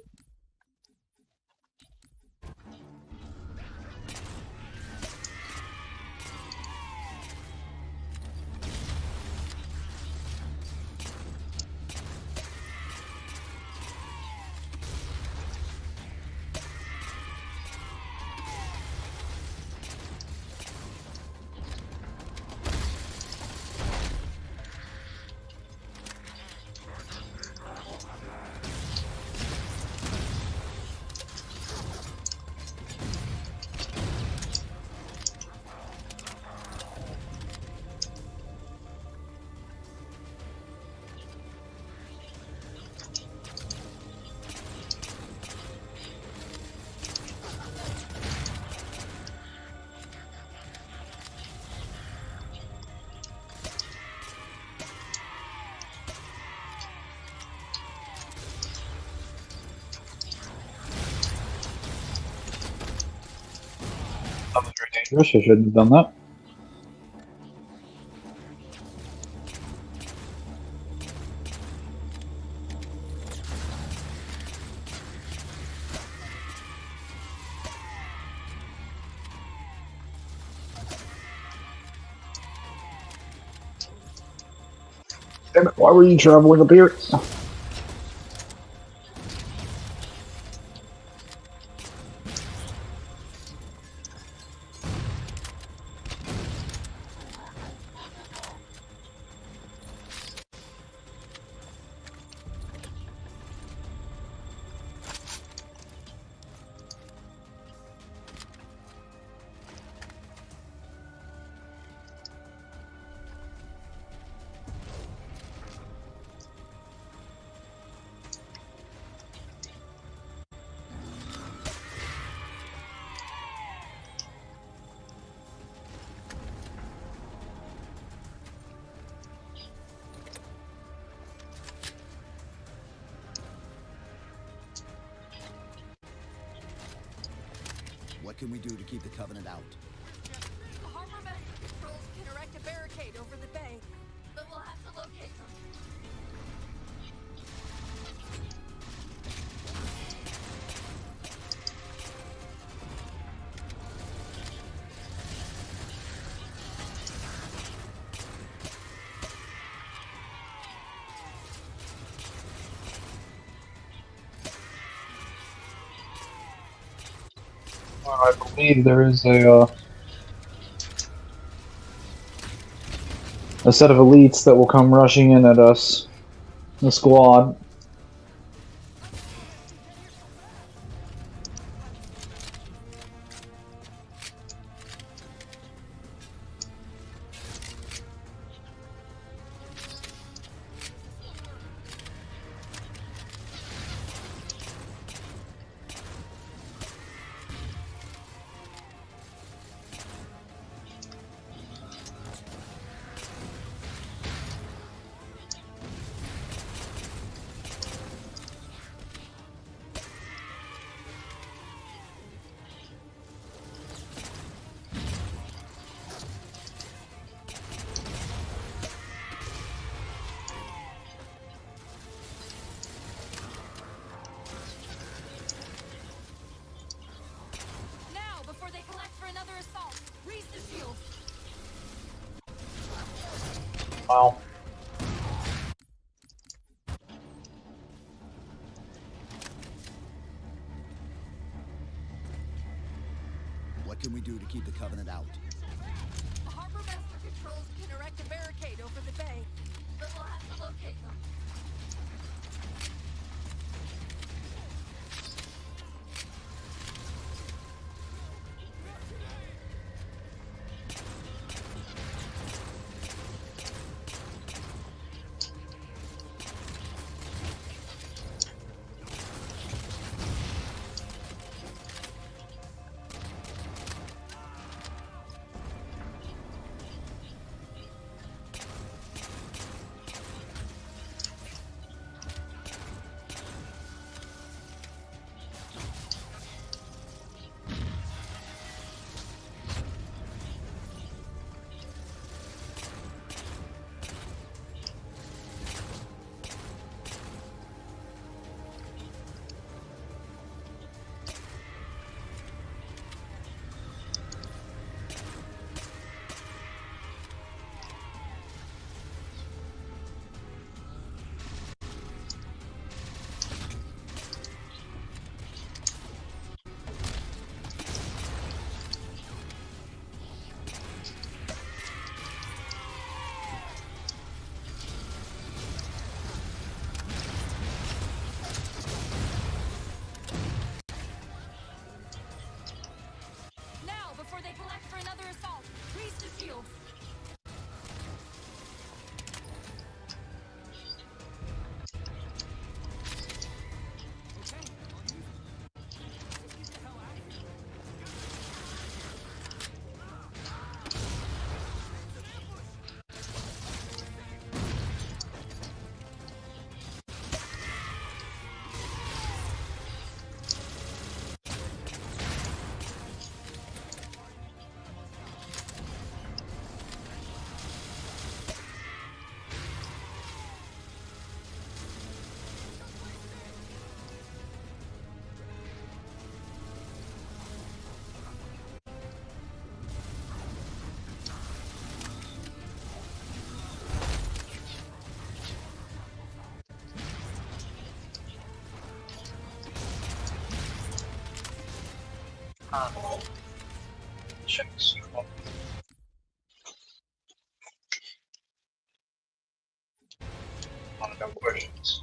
That was very dangerous, I shouldn't have done that. Damn it, why were you traveling up here? What can we do to keep the Covenant out? Harbor medical patrols can erect a barricade over the bay, but we'll have to locate them. I believe there is a set of elites that will come rushing in at us. The squad. Wow. What can we do to keep the Covenant out? Harbor Master Controls can erect a barricade over the bay, but we'll have to locate them. Now, before they collect for another assault, freeze the shields. Checks. No questions.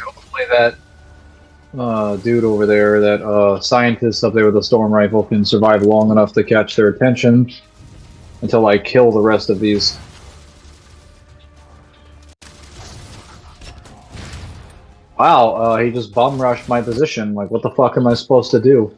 Hopefully that dude over there, that scientist up there with the storm rifle, can survive long enough to catch their attention until I kill the rest of these. Wow, he just bum rushed my position. Like, what the fuck am I supposed to do?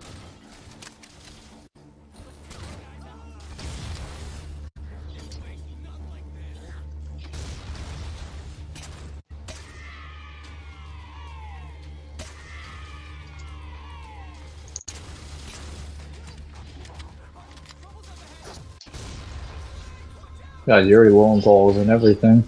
Got Yuri Lowenthal's and everything.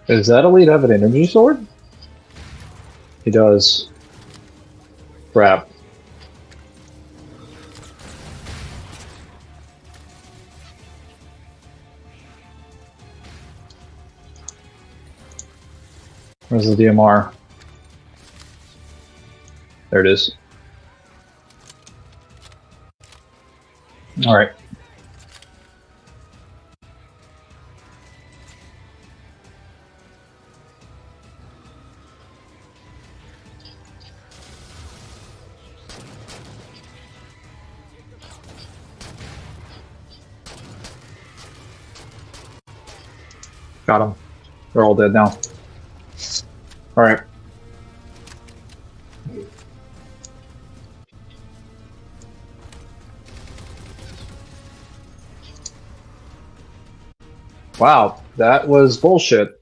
Does that elite have an energy sword? He does. Crap. Where's the DMR? There it is. All right. Got them. They're all dead now. All right. Wow, that was bullshit.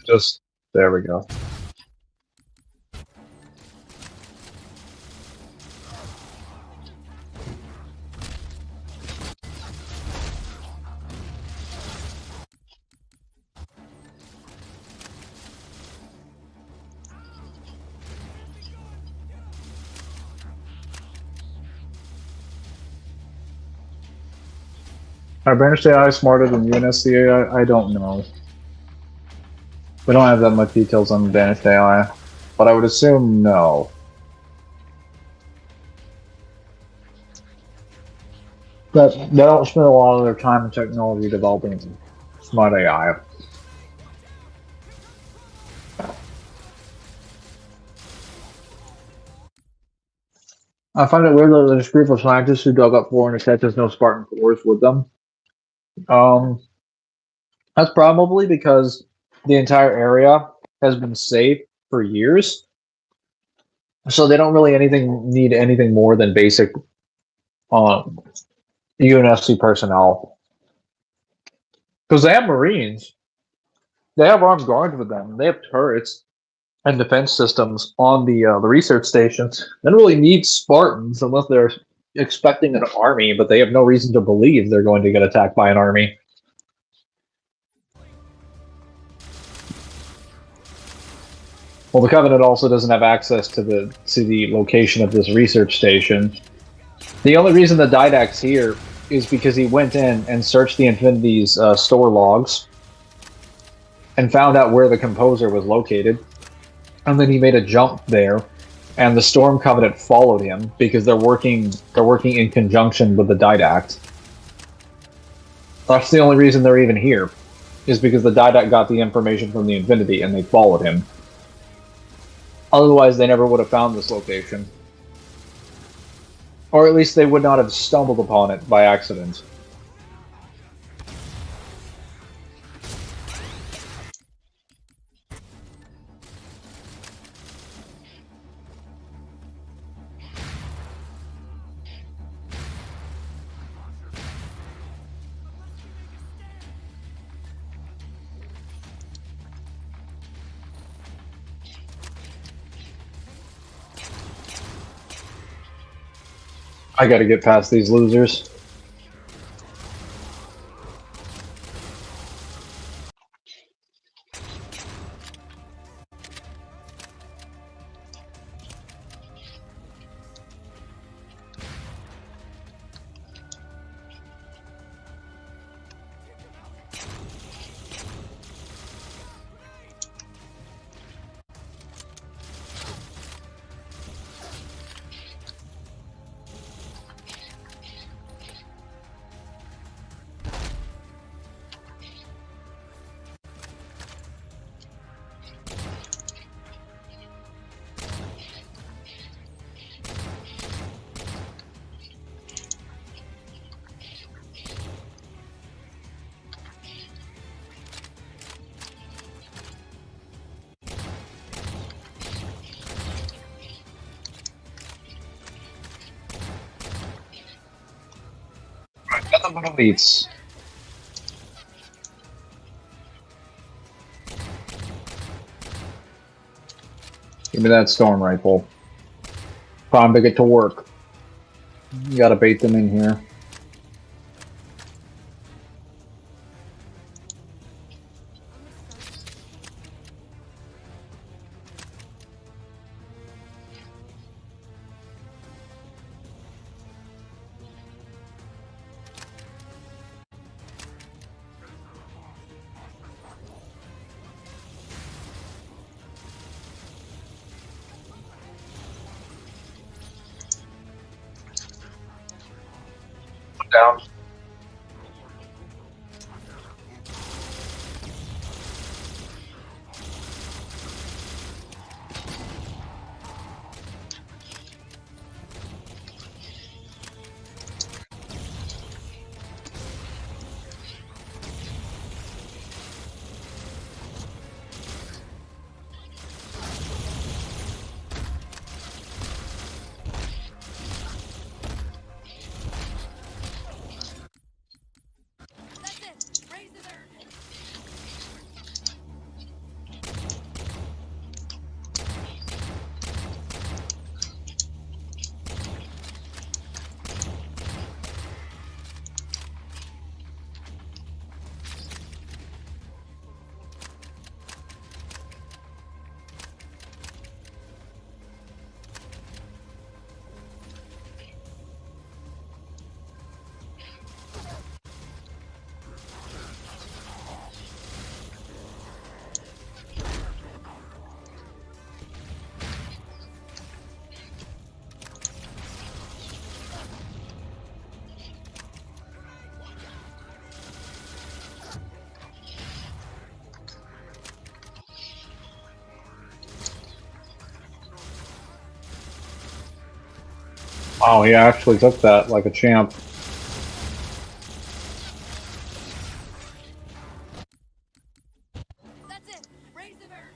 Just there we go. Are Banished AI smarter than UNSC AI? I don't know. We don't have that much details on Banished AI, but I would assume no. But they don't spend a lot of their time and technology developing smart AI. I find it weird that there's a group of scientists who dug up 400 sets has no Spartan cores with them. That's probably because the entire area has been safe for years, so they don't really need anything more than basic UNSC personnel. Because they have Marines, they have armed guards with them, they have turrets and defense systems on the research stations. They don't really need Spartans unless they're expecting an army, but they have no reason to believe they're going to get attacked by an army. Well, the Covenant also doesn't have access to the location of this research station. The only reason the Didact's here is because he went in and searched the Infinity's store logs and found out where the Composer was located. And then he made a jump there, and the Storm Covenant followed him because they're working in conjunction with the Didact. That's the only reason they're even here, is because the Didact got the information from the Infinity and they followed him. Otherwise, they never would have found this location. Or at least they would not have stumbled upon it by accident. I gotta get past these losers. Nothing but elites. Give me that storm rifle. Time to get to work. You gotta bait them in here. Down. That's it. Raise the bird. Wow, he actually took that like a champ. That's it. Raise the bird.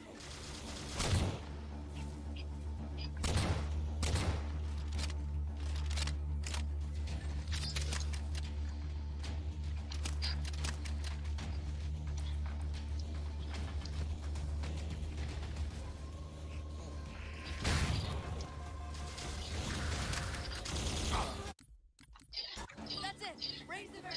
That's it. Raise the bird.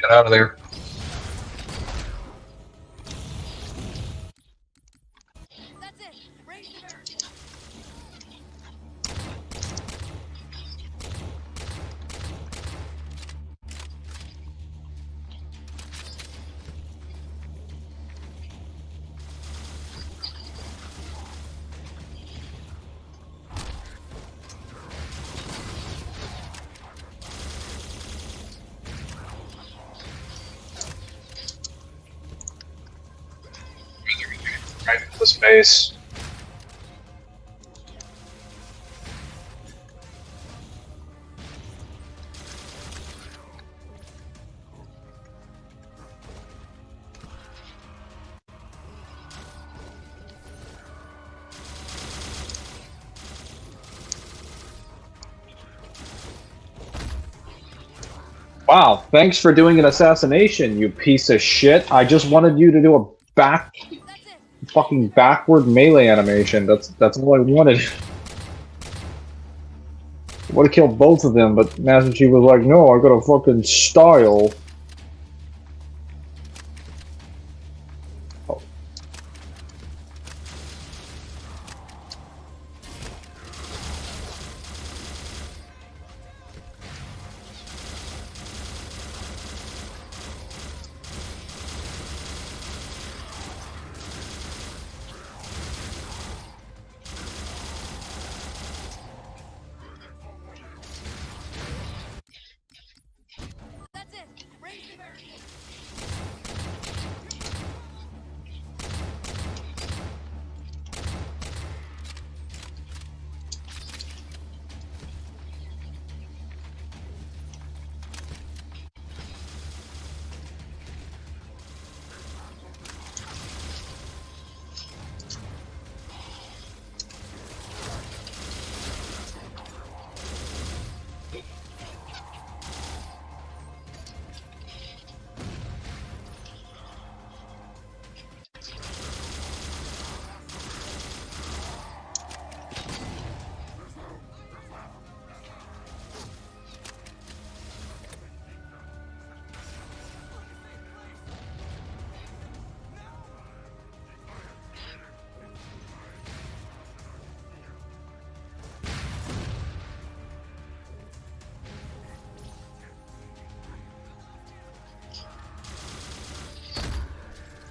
Get out of there. That's it. Raise the bird. Right into the space. Wow, thanks for doing an assassination, you piece of shit. I just wanted you to do a fucking backward melee animation. That's all I wanted. I would have killed both of them, but Masachi was like, no, I got a fucking style. Oh.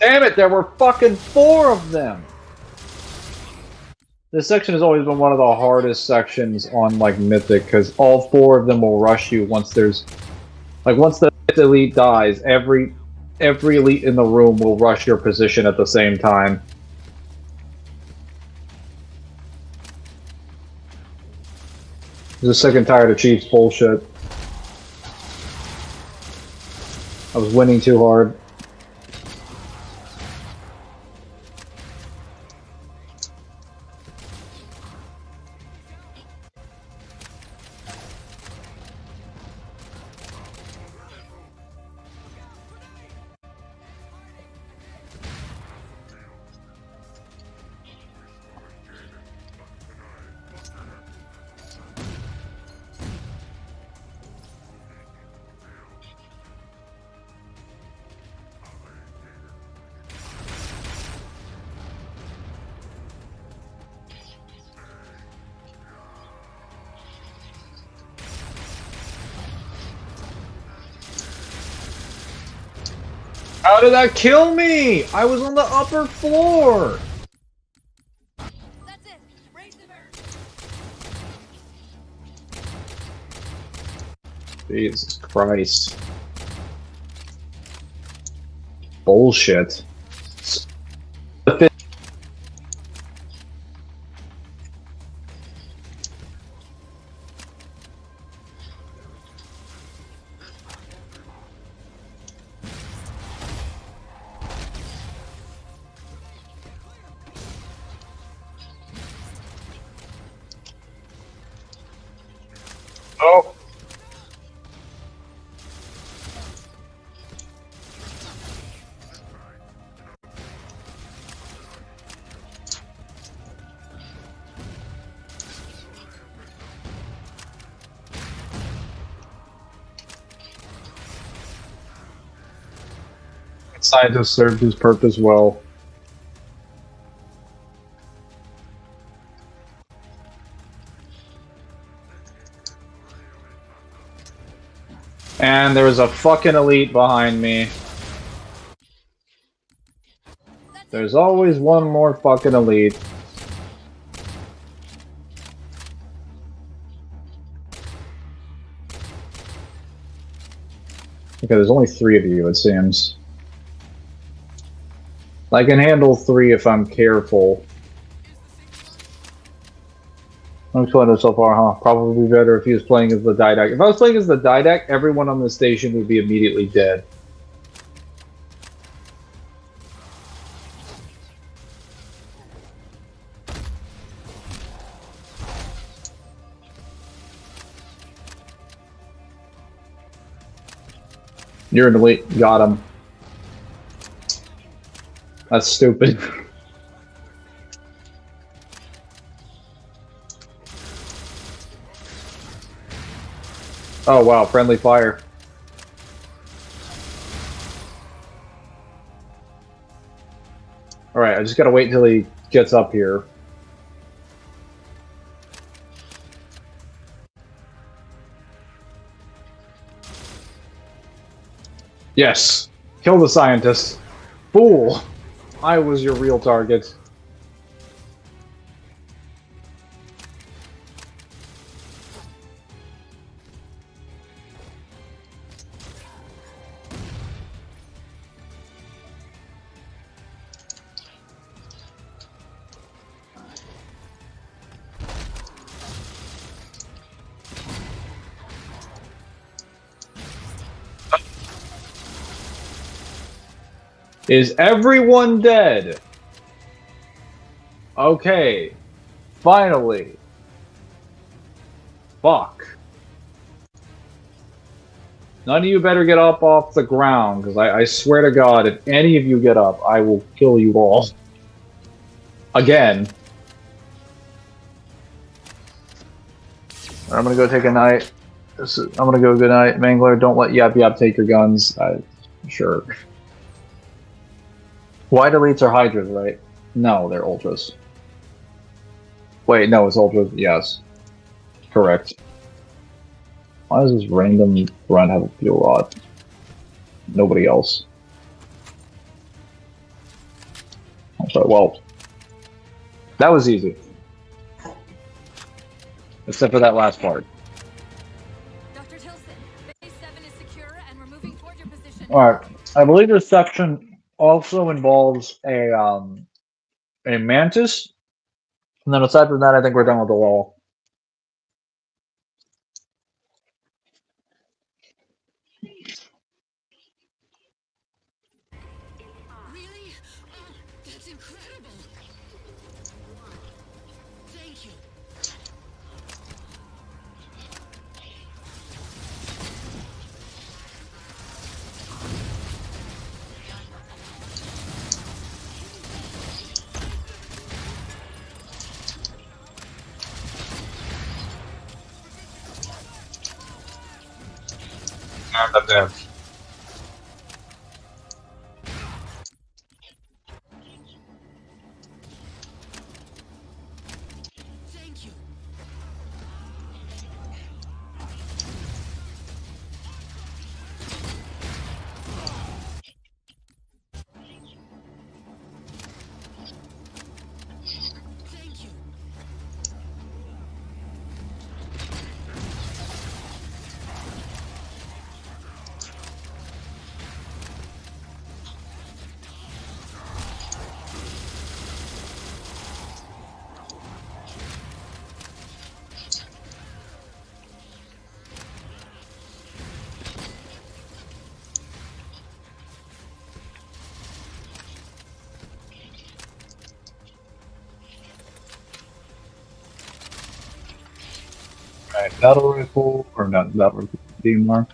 Damn it, there were fucking 4 of them! This section has always been one of the hardest sections on, like, Mythic, because all 4 of them will rush you once there's... Like, once the 5th elite dies, every elite in the room will rush your position at the same time. I'm just sick and tired of Chief's bullshit. I was winning too hard. How did that kill me? I was on the upper floor! That's it. Raise the bird. Jesus Christ. Bullshit. Oh! Scientist served his purpose well. And there was a fucking elite behind me. There's always one more fucking elite. Okay, there's only 3 of you, it seems. I can handle 3 if I'm careful. I'm playing it so far, huh? Probably better if he was playing as the Didact. If I was playing as the Didact, everyone on the station would be immediately dead. You're an elite. Got him. That's stupid. Oh wow, friendly fire. Alright, I just gotta wait until he gets up here. Yes! Kill the scientist. Fool! I was your real target. Is everyone dead? Okay. Finally. Fuck. None of you better get up off the ground, because I swear to God, if any of you get up, I will kill you all. Again. I'm gonna go take a night. I'm gonna go good night. Mangler, don't let Yap Yap take your guns. Sure. White elites are Hydras, right? No, they're Ultras. Wait, no, it's Ultras. Yes. Correct. Why does this random grunt have a fuel rod? Nobody else. But, well, that was easy. Except for that last part. Dr. Tilson, base 7 is secure and we're moving toward your position. Alright. I believe this section also involves a mantis. And then aside from that, I think we're done with the wall. Really? Oh, that's incredible. Thank you. And I'm dead. Thank you. Thank you. Alright, battle rifle, or not battle rifle, DMR.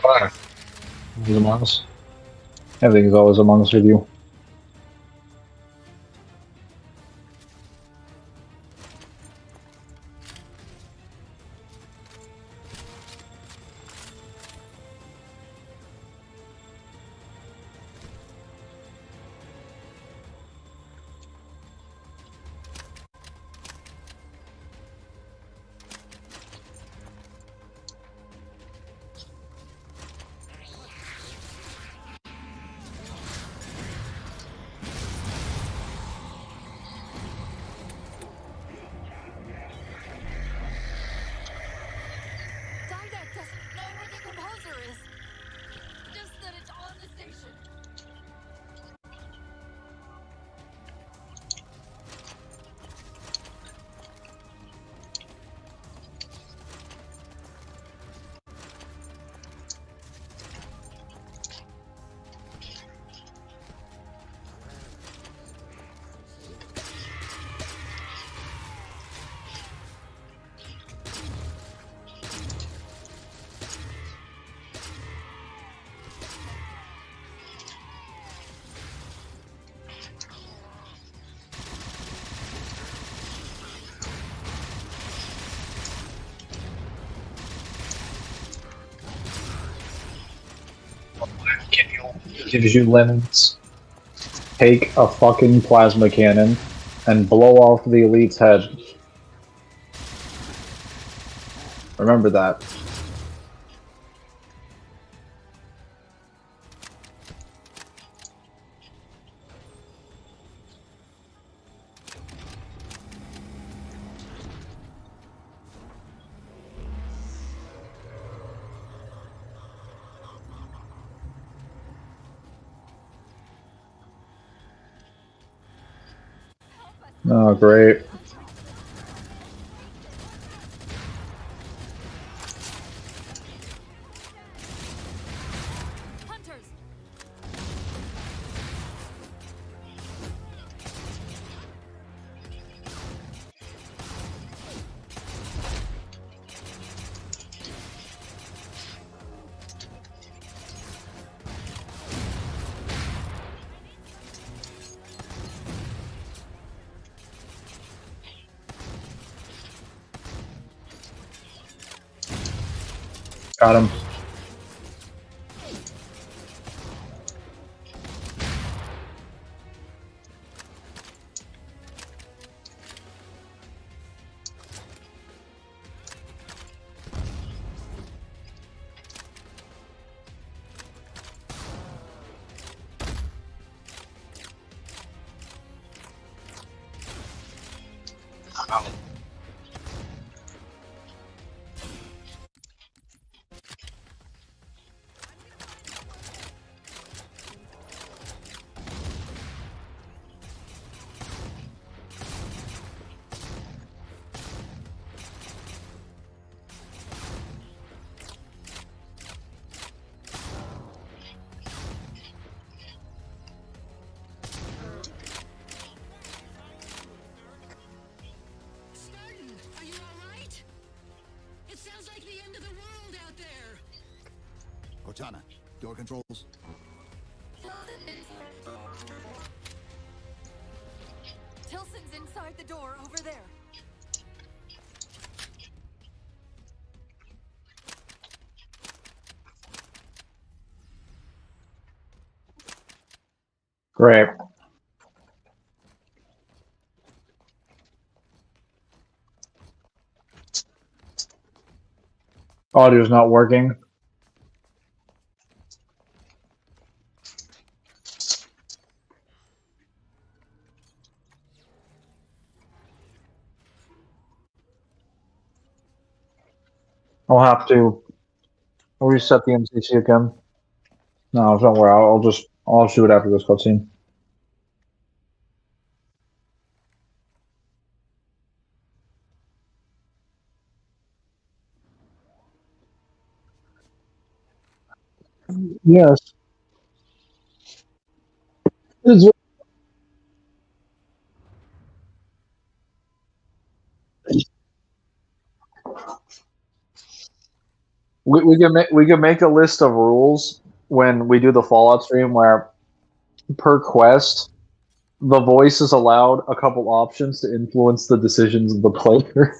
Fire. He's among us. Everything is always among us with you. gives you lemons. Take a fucking plasma cannon and blow off the elite's head. Remember that. Oh, great. Hunters! Got him. Spartan, are you alright? It sounds like the end of the world out there. Cortana, door controls. Tilson's inside the door over there. Great. Audio's not working. I'll have to reset the MCC again. No, don't worry. I'll do it after this cutscene. Yes. We can make a list of rules when we do the Fallout stream where per quest the voice is allowed a couple options to influence the decisions of the player.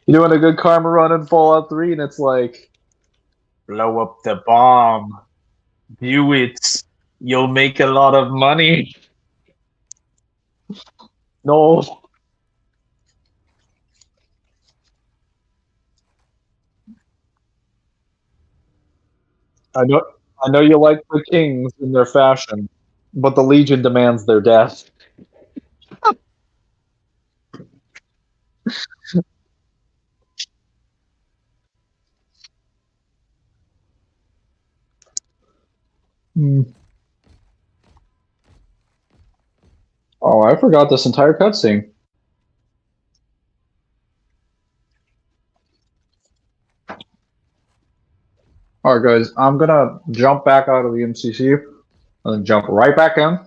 You're doing a good karma run in Fallout 3 and it's like blow up the bomb. Do it. You'll make a lot of money. No. I know you like the kings in their fashion, but the Legion demands their death. Hmm. Oh, I forgot this entire cutscene. Alright guys, I'm gonna jump back out of the MCC and then jump right back in.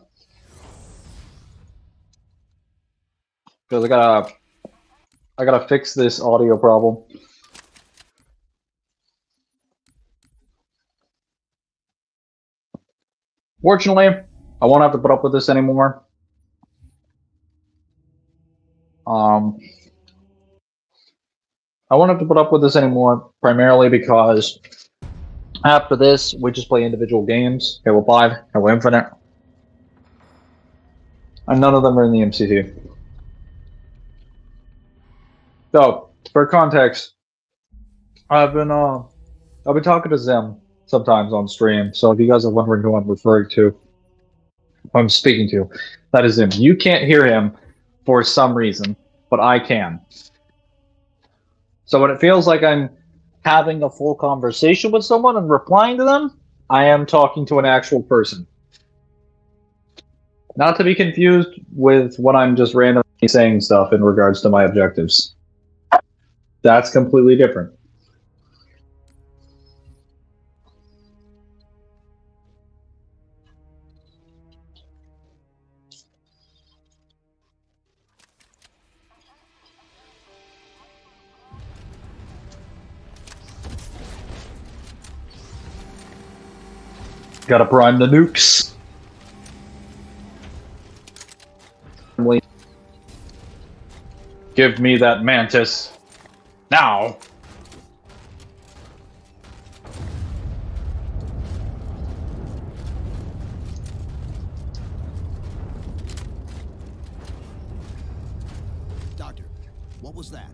Because I gotta fix this audio problem. Fortunately, I won't have to put up with this anymore. I won't have to put up with this anymore, primarily because after this, we just play individual games. Halo 5, Halo Infinite. And none of them are in the MCT. So, for context, I've been talking to Zim sometimes on stream. So if you guys are wondering who I'm referring to, who I'm speaking to, that is him. You can't hear him for some reason, but I can. So when it feels like I'm having a full conversation with someone and replying to them, I am talking to an actual person. Not to be confused with when I'm just randomly saying stuff in regards to my objectives. That's completely different. Gotta prime the nukes. Give me that mantis. Now! Doctor, what was that?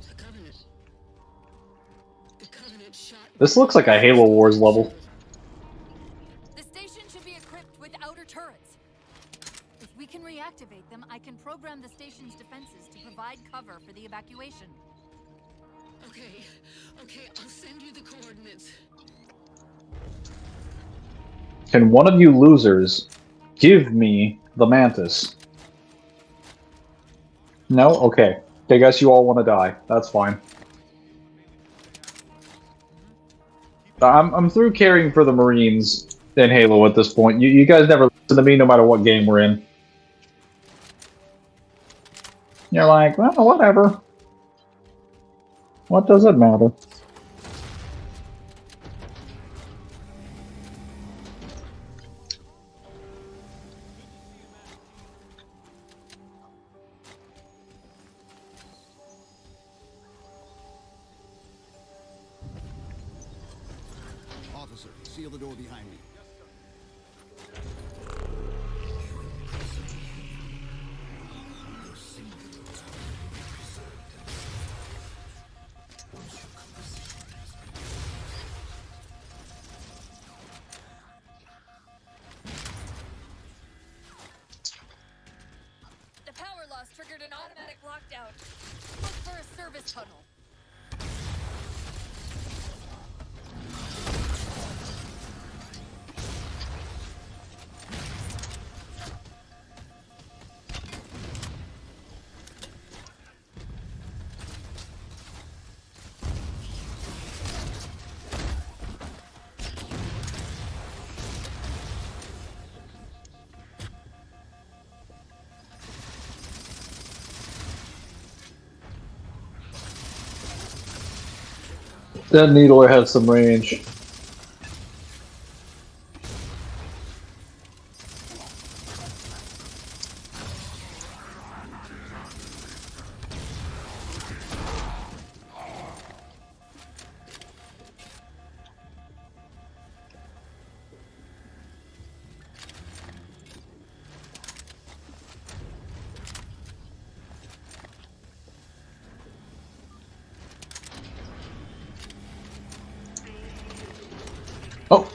The Covenant. The Covenant shot. This looks like a Halo Wars level. The station should be equipped with outer turrets. If we can reactivate them, I can program the station's defenses to provide cover for the evacuation. Okay, I'll send you the coordinates. Can one of you losers give me the mantis? No? Okay. I guess you all want to die. That's fine. I'm through caring for the Marines in Halo at this point. You guys never listen to me no matter what game we're in. You're like, well, whatever. What does it matter? Officer, seal the door behind me. The power loss triggered an automatic lockdown. Look for a service tunnel. That needler has some range. Oh!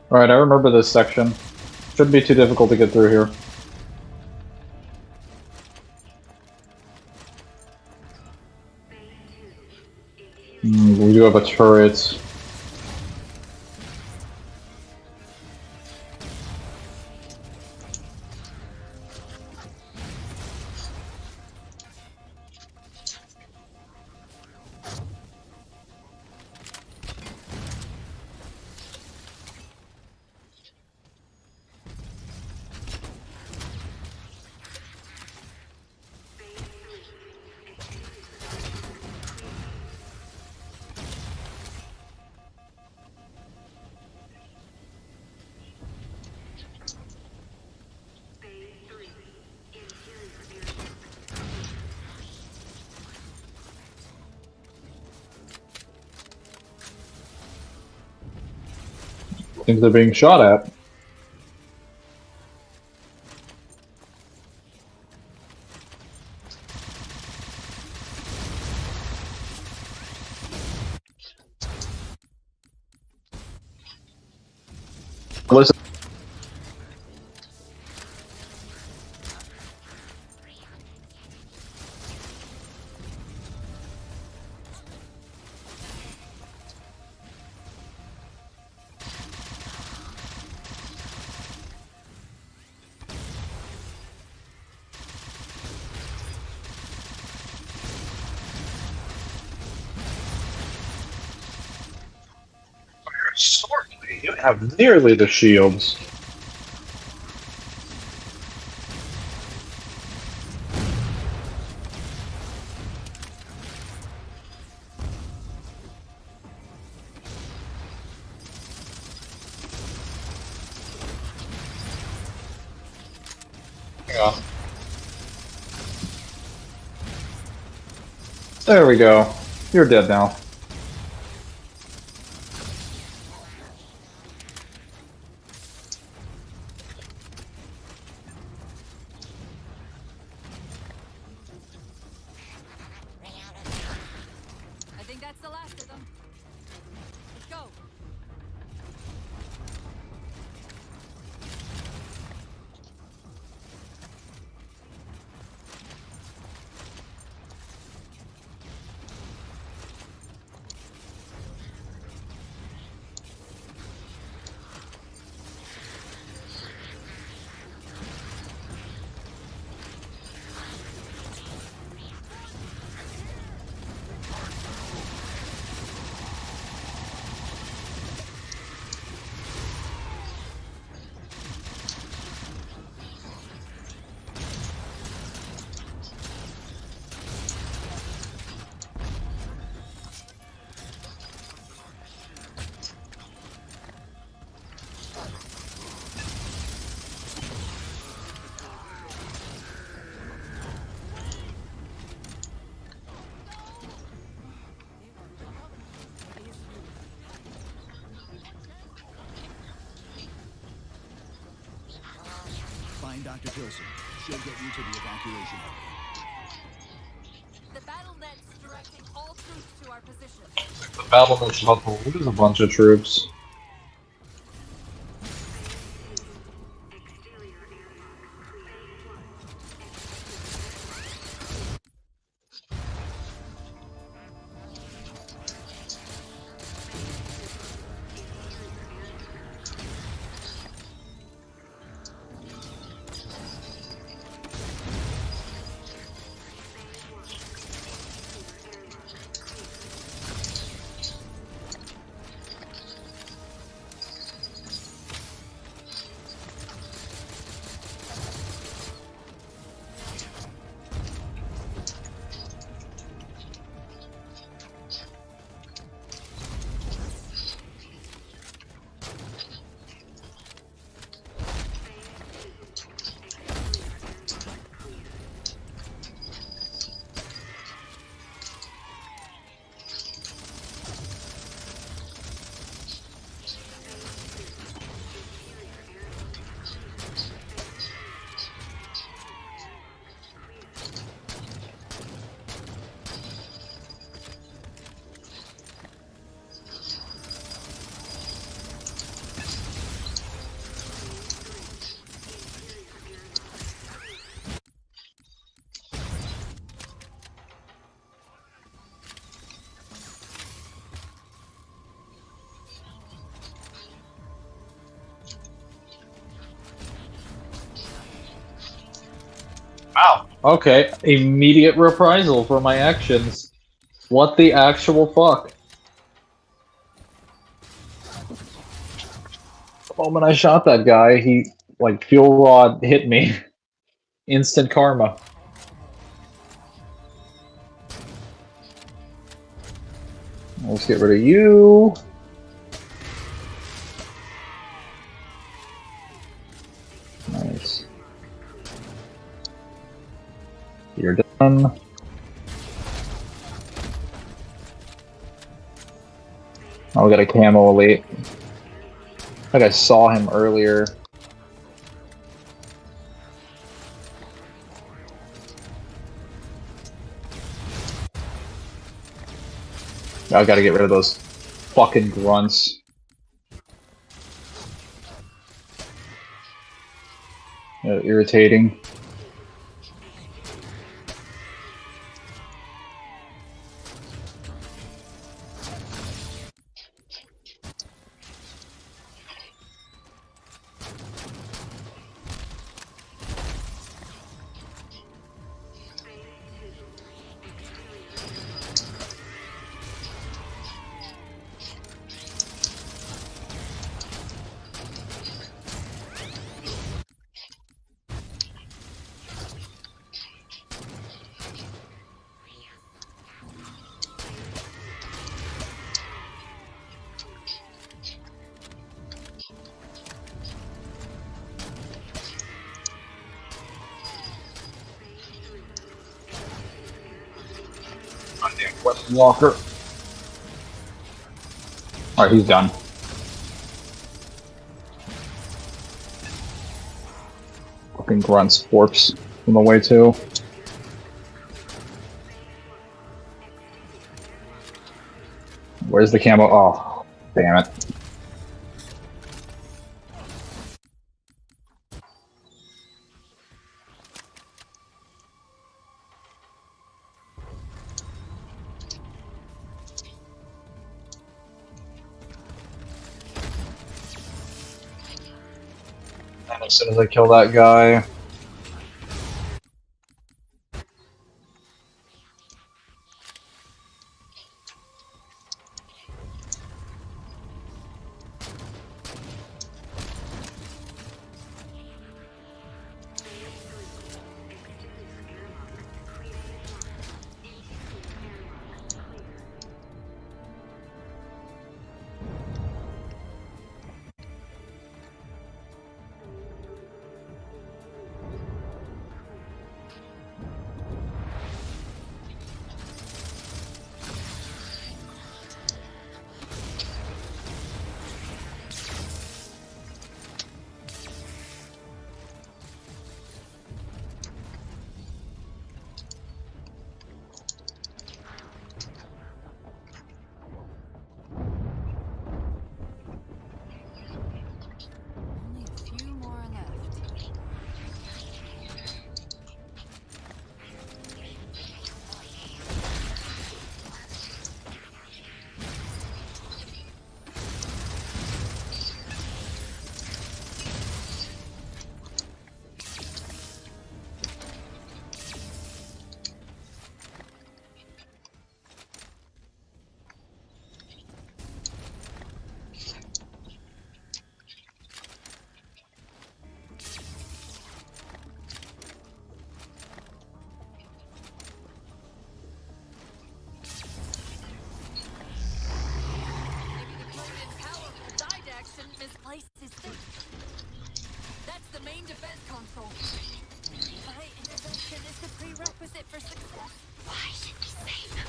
Alright, I remember this section. Shouldn't be too difficult to get through here. We do have a turret. Seems they're being shot at. Listen. Sorely, you have nearly the shields. Yeah. There we go. You're dead now. I think that's the last of them. Let's go. Find Dr. Tilson. She'll get you to the evacuation area. The battle net's directing all troops to our position. The battlement's about to lose a bunch of troops. Wow. Okay. Immediate reprisal for my actions. What the actual fuck? The moment I shot that guy, he, like, fuel rod hit me. Instant karma. Let's get rid of you. Nice. You're done. Oh, we got a camo elite. I think I saw him earlier. I gotta get rid of those fucking grunts. Irritating. West Walker. Alright, he's done. Fucking Grunt's corpse on the way too. Where's the camo? Oh, damn it. And as soon as I kill that guy, Only a few more left. Misplaced his thing. That's the main defense console. My intervention is the prerequisite for success. Why should we save him?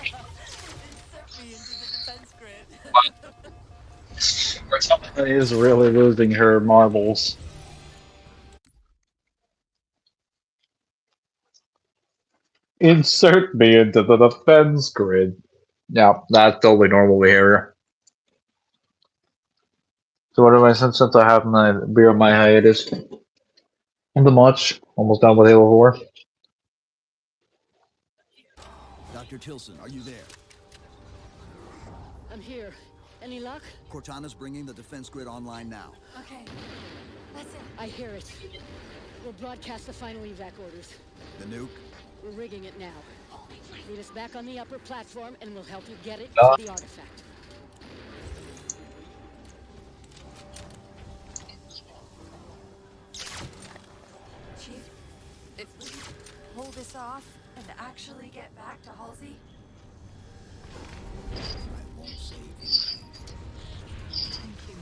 Insert me into the defense grid. He is really losing her marbles. Insert me into the defense grid. Yeah, that's totally normal behavior. So what have I since I have my beer on my hiatus? Not much. Almost done with Halo 4. Dr. Tilson, are you there? I'm here. Any luck? Cortana's bringing the defense grid online now. Okay, that's it. I hear it. We'll broadcast the final evac orders. The nuke? We're rigging it now. Meet us back on the upper platform and we'll help you get it Uh. to the artifact. Chief, if we pull this off and actually get back to Halsey, I won't say anything. thank you.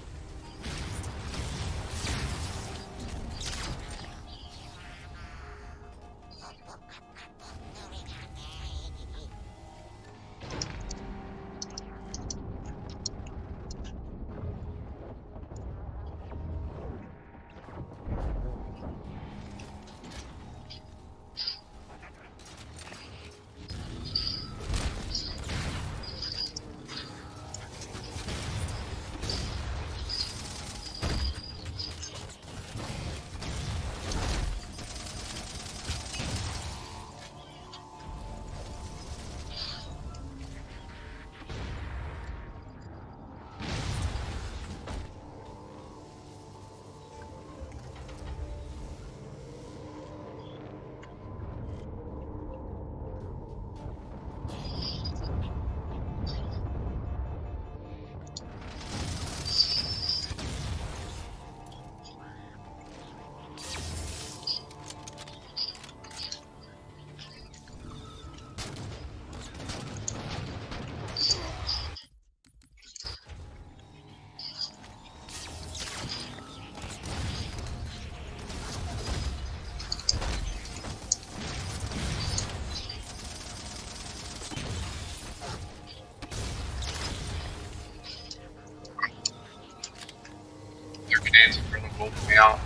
out.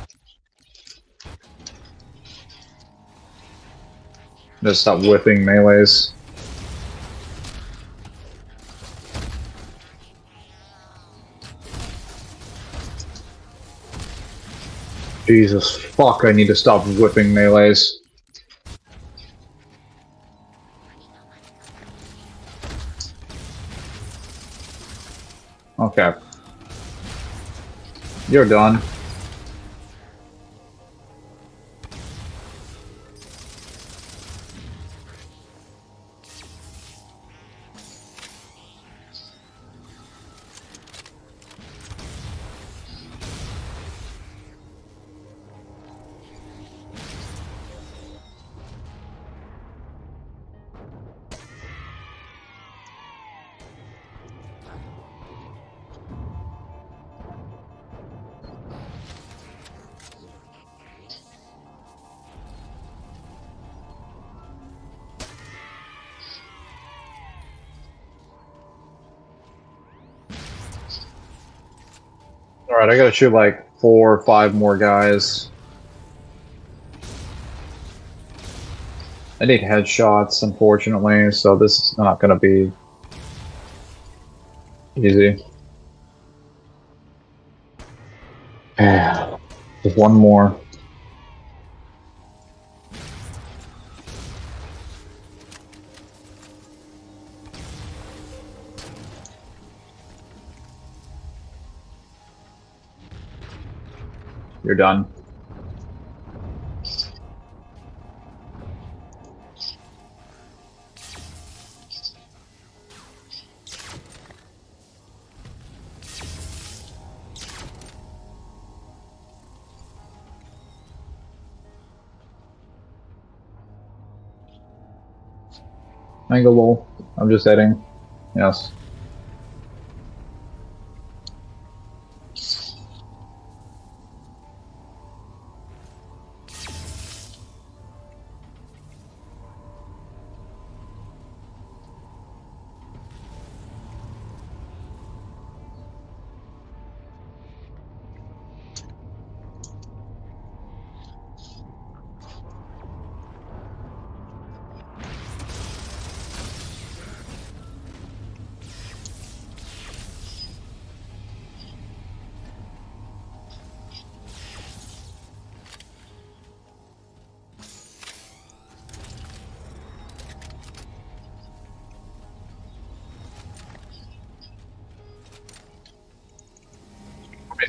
Just stop whipping melees. Jesus fuck, I need to stop whipping melees. Okay. You're done. Alright, I gotta shoot like 4 or 5 more guys. I need headshots, unfortunately, so this is not gonna be easy. Just one more. You're done. Mangler, I'm just heading. Yes.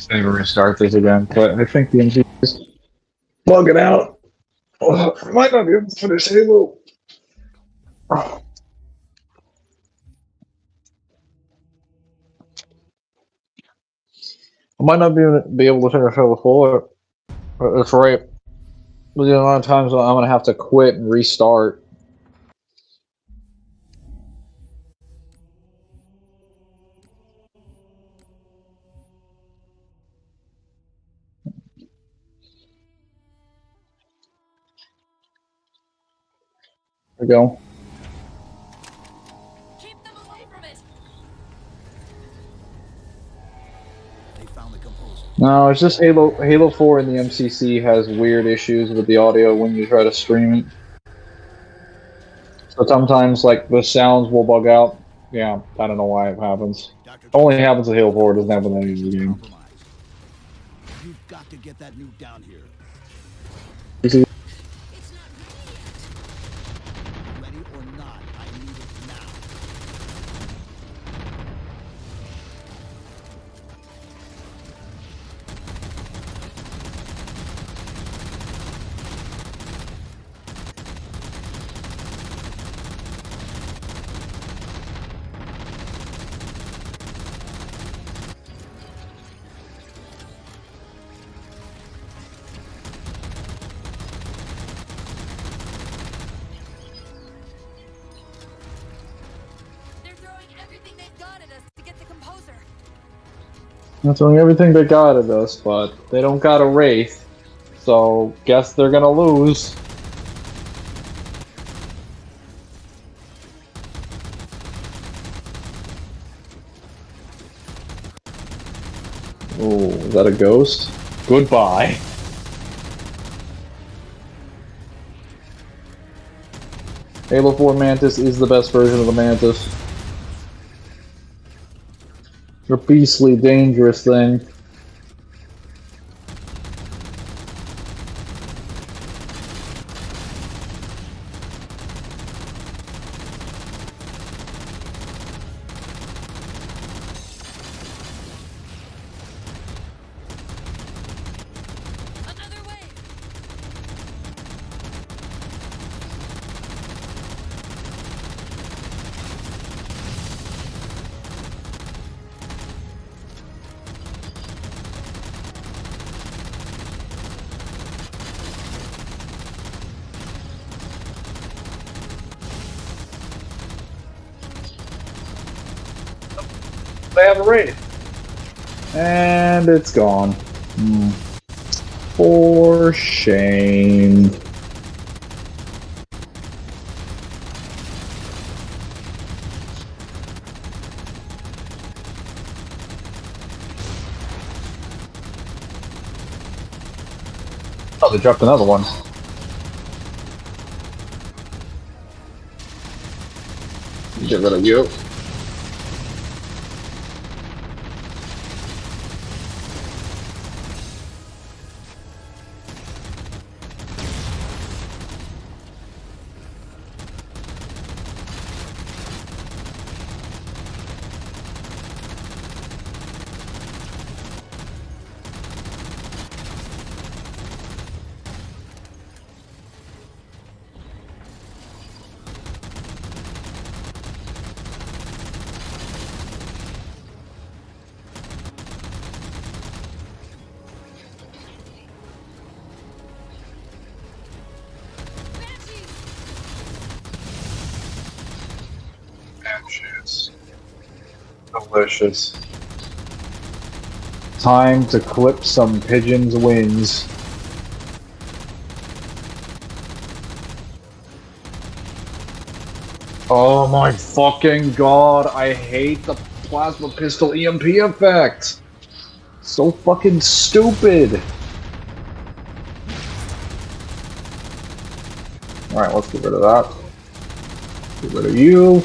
Maybe we're gonna start this again, but I think the MG is bugging out. Oh, I might not be able to finish Halo. Oh. I might not be able to finish Halo 4. That's right. But the amount of times I'm gonna have to quit and restart. There we go. Keep them away from it. They found the composer. No, it's just Halo 4 in the MCC has weird issues with the audio when you try to stream it. So sometimes, like, the sounds will bug out. Yeah, I don't know why it happens. It only happens with Halo 4, it doesn't happen in any other game. You've got to get that nuke down here. It's not ready yet. Ready or not, I need it now. They're throwing everything they've got at us to get the composer. That's doing everything they got at us, but they don't got a Wraith. So, guess they're gonna lose. Oh, is that a ghost? Goodbye. Halo 4 Mantis is the best version of the Mantis. You're a beastly, dangerous thing. Another way. They have a raid. And it's gone. For shame. Oh, they dropped another one. Get rid of you. Delicious. Time to clip some pigeons' wings. Oh my fucking god, I hate the plasma pistol EMP effect! So fucking stupid! Alright, let's get rid of that. Get rid of you.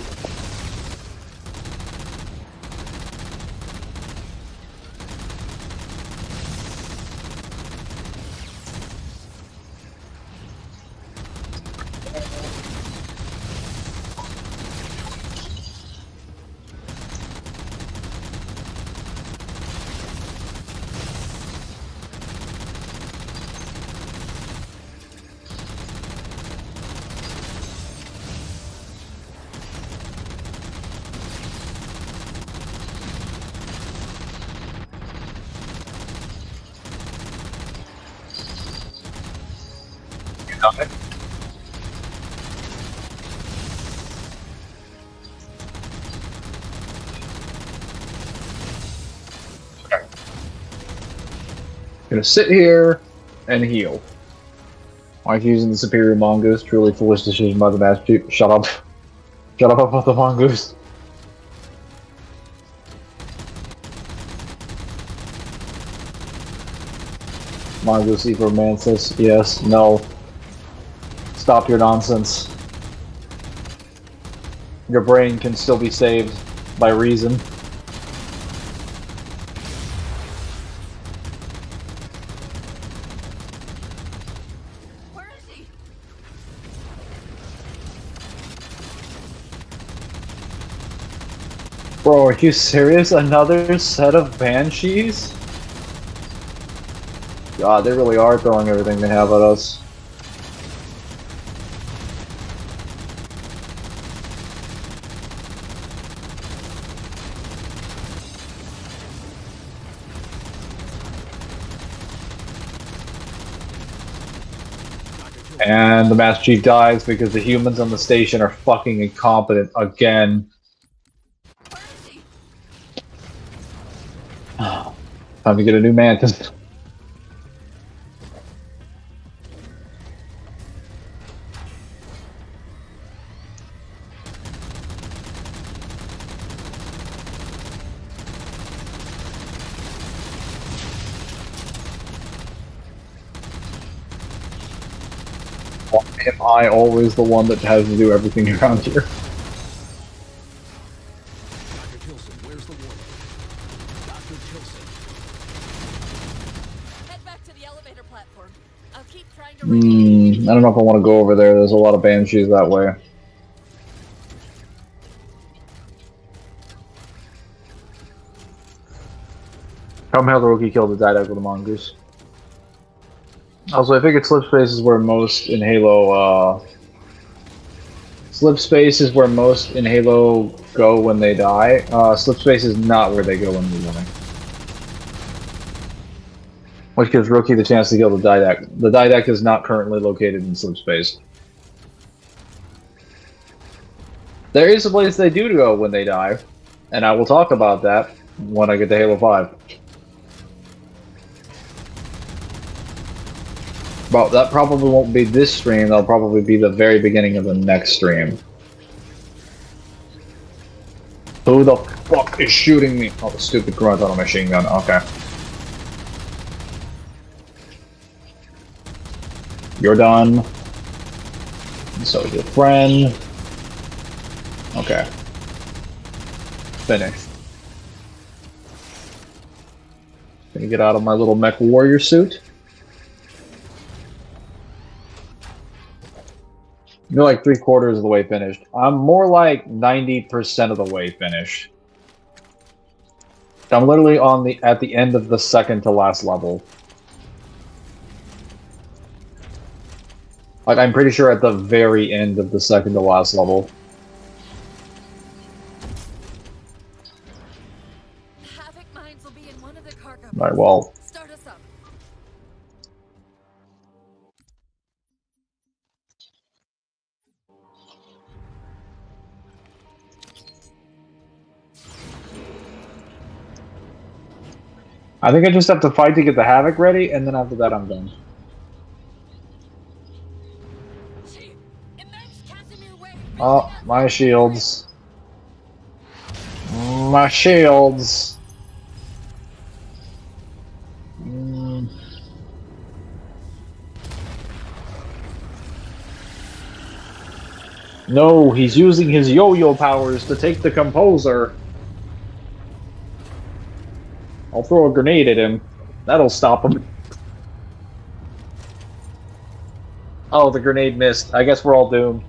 Gonna sit here and heal. Like using the superior mongoose, truly foolish decision by the Master Chief. Shut up. Shut up about the mongoose. Mongoose Evo Mantis, yes, no. Stop your nonsense. Your brain can still be saved by reason. Bro, are you serious? Another set of banshees? God, they really are throwing everything they have at us. And the Master Chief dies because the humans on the station are fucking incompetent again. Time to get a new Mantis. Am I always the one that has to do everything around here? Dr. Tilson, where's the warning? Dr. Tilson. Head back to the elevator platform. I'll keep trying to I don't know if I want to go over there. There's a lot of banshees that way. Somehow the rookie killed the Didact with a mongoose. Also, I figured slip space is where most in Halo, slip space is where most in Halo go when they die. Slip space is not where they go when they're living. Which gives Rookie the chance to kill the Didact. The Didact is not currently located in slip space. There is a place they do go when they die, and I will talk about that when I get to Halo 5. Well, that probably won't be this stream, that'll probably be the very beginning of the next stream. Who the fuck is shooting me? Oh, the stupid grunt on a machine gun, okay. You're done. And so is your friend. Okay. Finished. Gonna get out of my little mech warrior suit. You're like 3/4 of the way finished. I'm more like 90% of the way finished. I'm literally at the end of the second to last level. Like, I'm pretty sure at the very end of the second to last level. Havoc mines will be in one of the cargo. Alright, well. Start us up. I think I just have to fight to get the Havoc ready, and then after that I'm done. Oh, my shields. My shields. No, he's using his yo-yo powers to take the composer. I'll throw a grenade at him. That'll stop him. Oh, the grenade missed. I guess we're all doomed.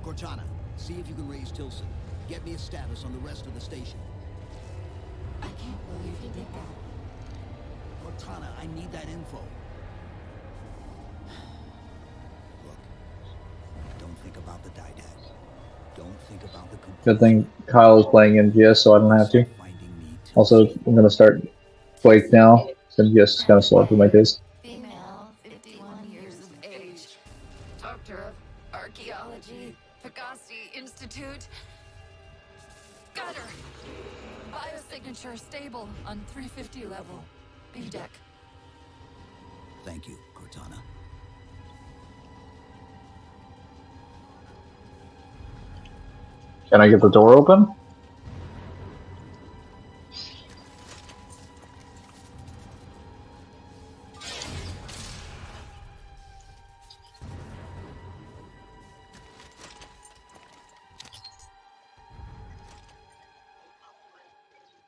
Cortana, see if you can raise Tilson. Get me a status on the rest of the station. I can't believe you did that. Cortana, I need that info. Look, don't think about the Didact. Don't think about the Good thing Kyle is playing MGS, so I don't have to. Also, I'm gonna start Quake now. MGS is kind of slow for my taste. Female, 51 years of age. Doctor of Archaeology, Pegasi Institute. Got her! Biosignature stable on 350 level. B deck. Thank you, Cortana. Can I get the door open?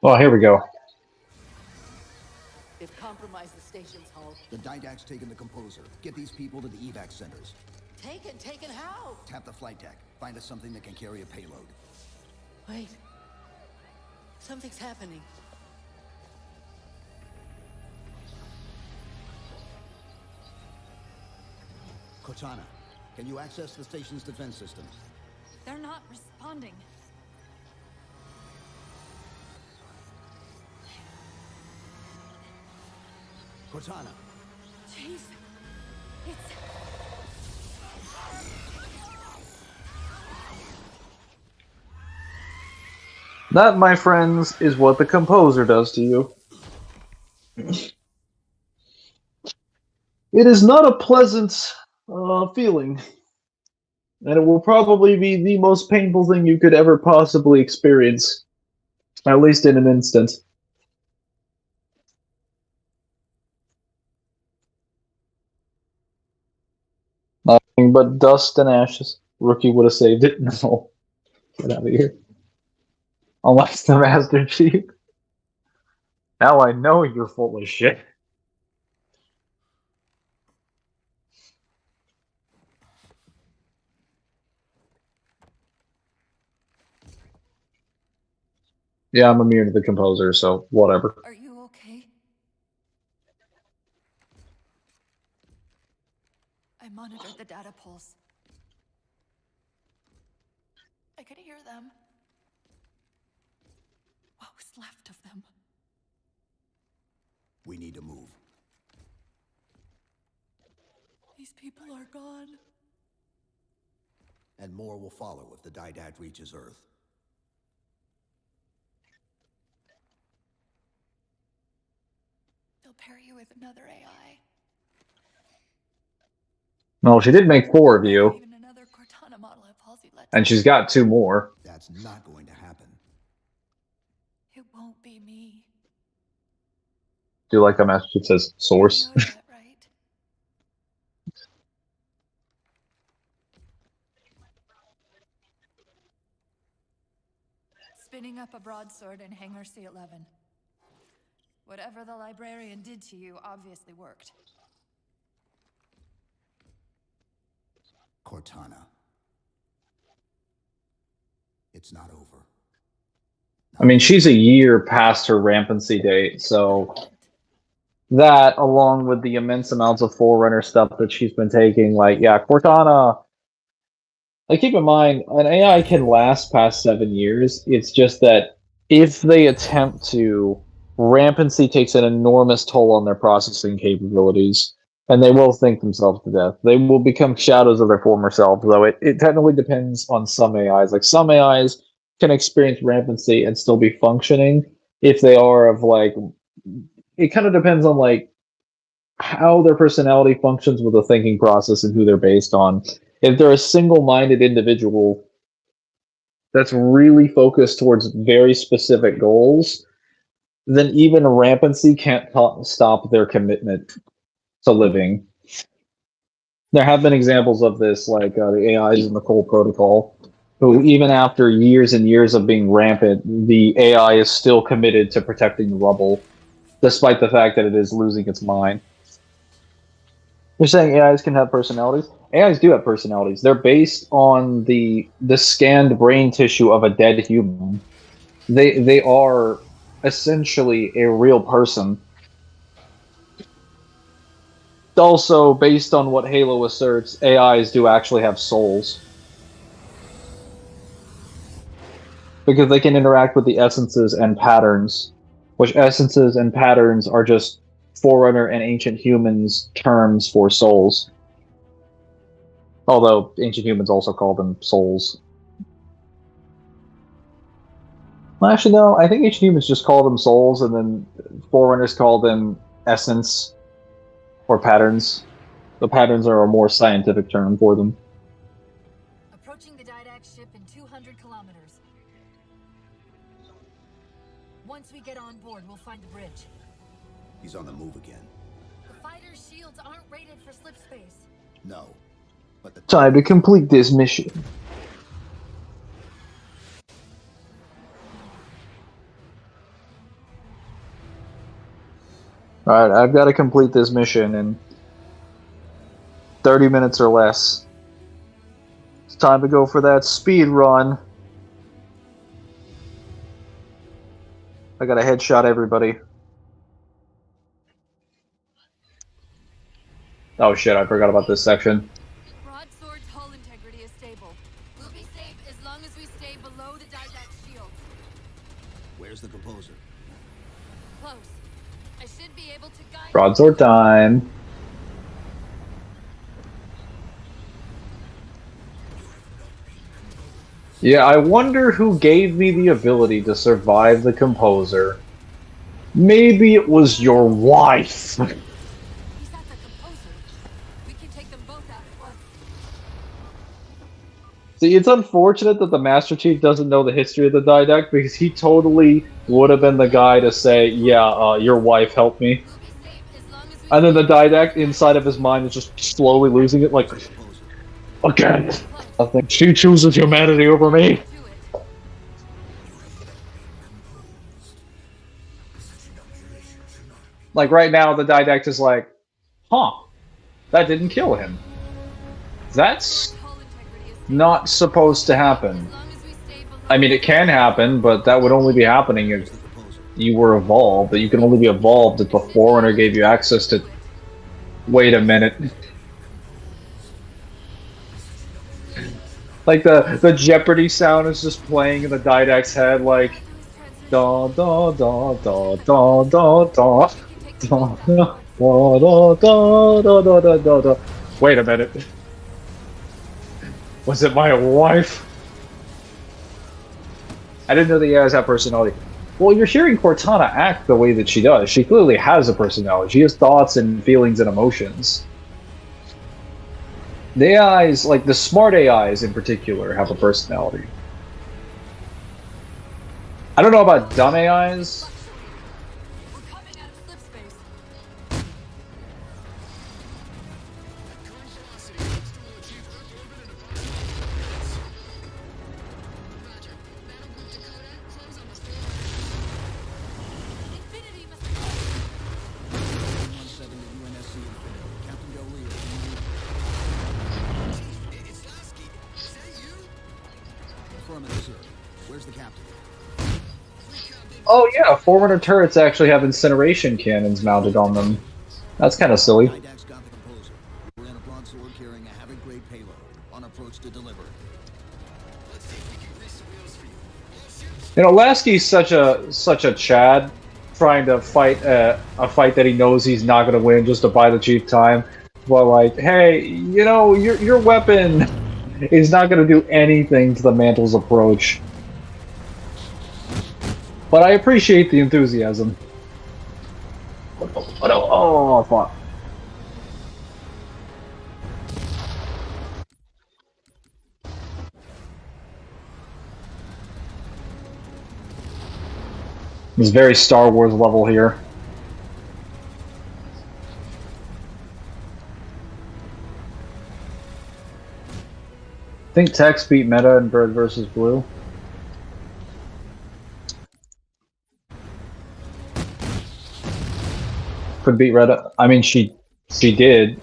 Oh, here we go. They've compromised the station's hull. The Didact's taken the composer. Get these people to the evac centers. Taken how? Tap the flight deck. Find us something that can carry a payload. Wait. Something's happening. Cortana, can you access the station's defense systems? They're not responding. Cortana. Jeez. It's... That, my friends, is what the composer does to you. It is not a pleasant feeling. And it will probably be the most painful thing you could ever possibly experience. At least in an instant. But dust and ashes. Rookie would have saved it. No. Get out of here. Unless the Master Chief. Now I know you're full of shit. Yeah, I'm immune to the composer, so whatever. Are you okay? I monitored the data pulse. I could hear them. What was left of them? We need to move. These people are gone. And more will follow if the Didact reaches Earth. They'll pair you with another AI. No, she did make 4 of you. Even another Cortana model if Halsey lets And she's got 2 more. That's not going to happen. It won't be me. Do you like how Master Chief says source? You know that, right? Spinning up a broadsword in Hangar C-11. Whatever the librarian did to you obviously worked. Cortana. It's not over. I mean, she's a year past her rampancy date, so that, along with the immense amounts of Forerunner stuff that she's been taking, like, yeah, Cortana. Like, keep in mind, an AI can last past 7 years. It's just that if they attempt to, rampancy takes an enormous toll on their processing capabilities, and they will think themselves to death. They will become shadows of their former selves, though it technically depends on some AIs. Like, some AIs can experience rampancy and still be functioning if they are of, like, it kind of depends on, like, how their personality functions with the thinking process and who they're based on. If they're a single-minded individual that's really focused towards very specific goals, then even rampancy can't stop their commitment to living. There have been examples of this, like the AIs in the Cole Protocol, who even after years and years of being rampant, the AI is still committed to protecting the rubble, despite the fact that it is losing its mind. You're saying AIs can have personalities? AIs do have personalities. They're based on the scanned brain tissue of a dead human. They are essentially a real person. Also, based on what Halo asserts, AIs do actually have souls. Because they can interact with the essences and patterns, which essences and patterns are just Forerunner and Ancient Humans terms for souls. Although Ancient Humans also call them souls. Well, actually, no, I think Ancient Humans just call them souls, and then Forerunners call them essence or patterns. The patterns are a more scientific term for them. Approaching the Didact ship in 200 kilometers. Once we get on board, we'll find the bridge. He's on the move again. The fighter's shields aren't rated for slip space. No. But the Time to complete this mission. Alright, I've got to complete this mission in 30 minutes or less. It's time to go for that speed run. I gotta headshot everybody. Oh shit, I forgot about this section. Broadsword's hull integrity is stable. We'll be safe as long as we stay below the Didact shield. Where's the composer? Close. I should be able to guide. Broadsword time. Yeah, I wonder who gave me the ability to survive the composer. Maybe it was your wife. He's at the composer. We can take them both out at once. See, it's unfortunate that the Master Chief doesn't know the history of the Didact, because he totally would have been the guy to say, yeah, your wife helped me. We'll be safe as long as we And then the Didact inside of his mind is just slowly losing it, like, Again, I think she chooses humanity over me. Like right now, the Didact is like, huh, that didn't kill him. That's not supposed to happen. I mean, it can happen, but that would only be happening if you were evolved. But you can only be evolved if the Forerunner gave you access to... Wait a minute. Like the Jeopardy sound is just playing in the Didact's head, like da da da da da da da da da da da da da da da. Wait a minute. Was it my wife? I didn't know the AIs have personality. Well, you're hearing Cortana act the way that she does. She clearly has a personality. She has thoughts and feelings and emotions. The AIs, like the smart AIs in particular, have a personality. I don't know about dumb AIs. Oh yeah, Forerunner turrets actually have incineration cannons mounted on them. That's kind of silly. You know, Lasky's such a Chad, trying to fight a fight that he knows he's not going to win just to buy the cheap time. But like, hey, you know, your weapon is not going to do anything to the Mantle's approach. But I appreciate the enthusiasm. Oh, fuck. It's very Star Wars level here. I think Tex beat Meta in Bird vs. Blue. Could beat Red. I mean, she did.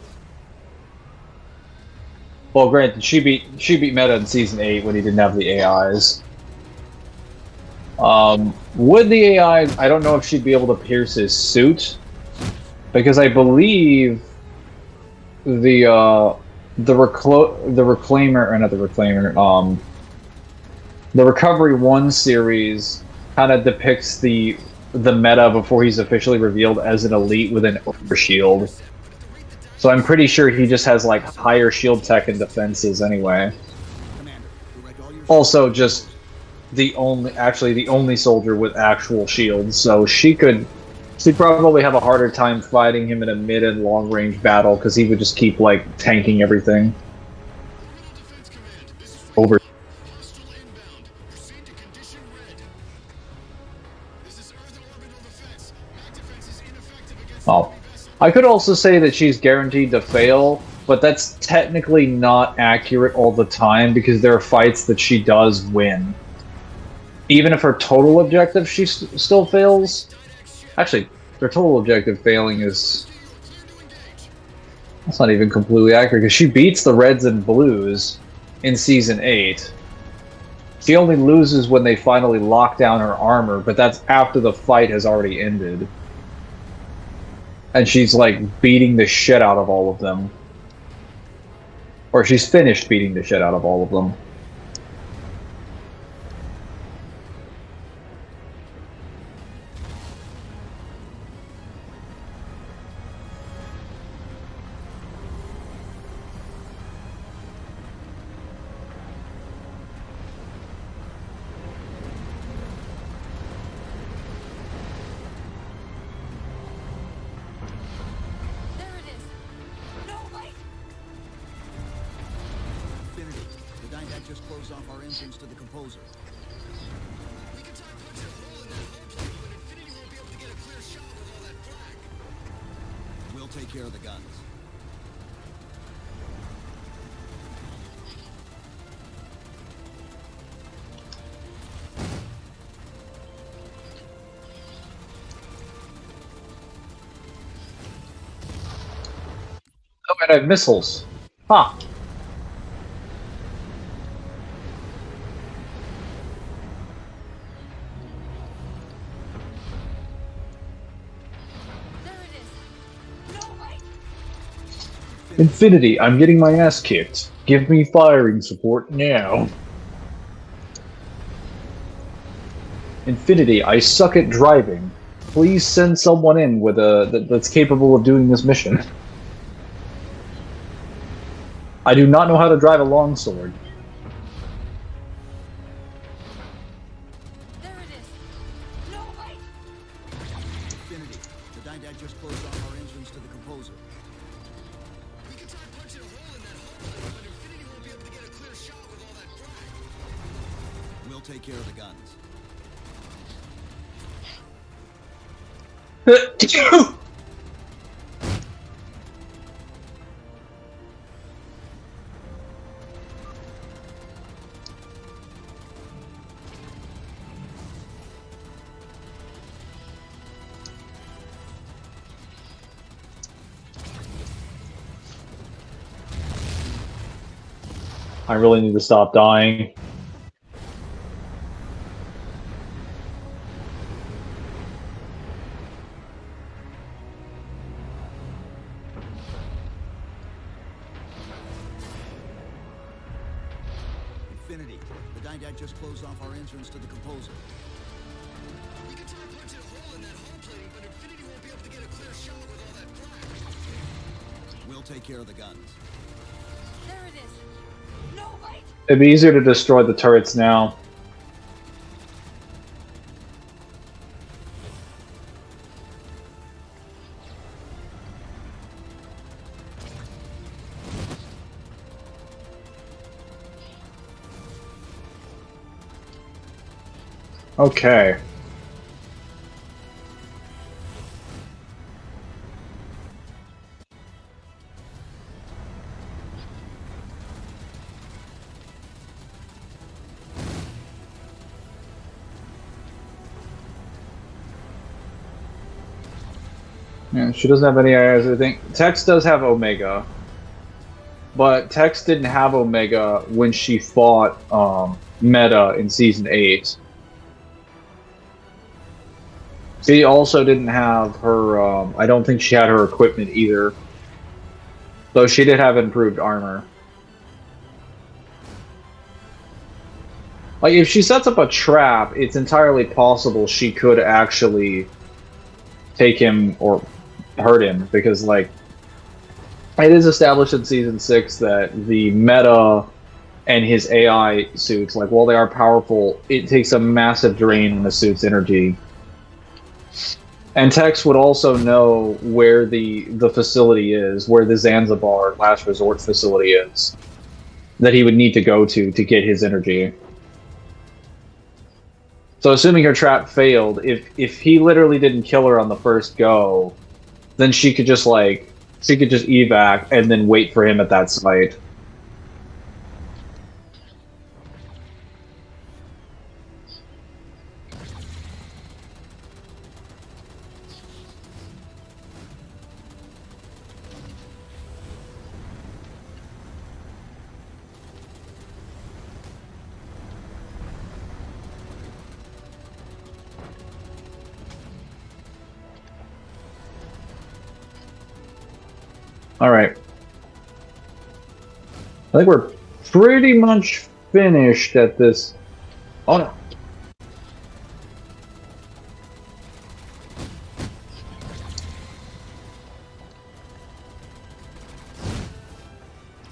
Well, granted, she beat Meta in Season 8 when he didn't have the AIs. Would the AI... I don't know if she'd be able to pierce his suit, because I believe the Reclaimer, or not the Reclaimer, the Recovery 1 series kind of depicts the meta before he's officially revealed as an elite with an overshield. So I'm pretty sure he just has like higher shield tech and defenses anyway. Also, just the only soldier with actual shields, so she'd probably have a harder time fighting him in a mid and long range battle because he would just keep like tanking everything. Over. Oh. I could also say that she's guaranteed to fail, but that's technically not accurate all the time because there are fights that she does win. Even if her total objective she still fails. Actually, her total objective failing is... That's not even completely accurate because she beats the Reds and Blues in Season 8. She only loses when they finally lock down her armor, but that's after the fight has already ended. And she's like beating the shit out of all of them. Or she's finished beating the shit out of all of them. might have missiles. Huh. There it is. No, wait. Infinity, I'm getting my ass kicked. Give me firing support now. Infinity, I suck at driving. Please send someone in with that's capable of doing this mission. I do not know how to drive a longsword. There it is. No, wait. Infinity, the Dynad just closed off our entrance to the composer. We can try punching a hole in that hull plate, but Infinity won't be able to get a clear shot with all that drag. We'll take care of the guns. I really need to stop dying. Infinity, the Dynad just closed off our entrance to the composer. We can try punching a hole in that hull plate, but Infinity won't be able to get a clear shot with all that drag. We'll take care of the guns. There it is. No, wait. It'd be easier to destroy the turrets now. Okay. Yeah, she doesn't have any eyes, I think. Tex does have Omega. But Tex didn't have Omega when she fought Meta in Season 8. She also didn't have her, I don't think she had her equipment either. Though she did have improved armor. Like, if she sets up a trap, it's entirely possible she could actually take him or hurt him, because, like, it is established in Season 6 that the Meta and his AI suits, like, while they are powerful, it takes a massive drain on the suit's energy. And Tex would also know where the facility is, where the Zanzibar Last Resort facility is, that he would need to go to get his energy. So assuming her trap failed, if he literally didn't kill her on the first go, then she could just evac and then wait for him at that site. Alright. I think we're pretty much finished at this. Oh no.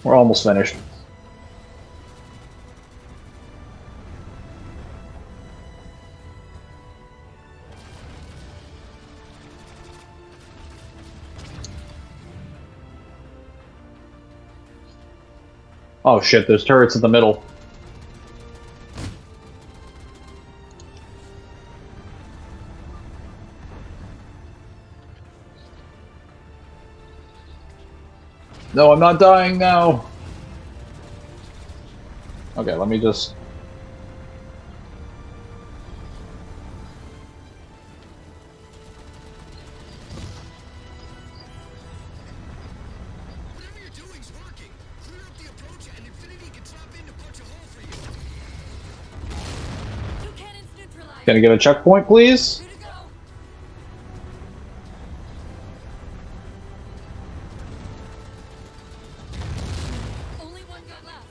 We're almost finished. Oh shit, there's turrets in the middle. No, I'm not dying now. Okay, let me just... Whatever you're Can I get a checkpoint, please? Good to go. Only one gun left.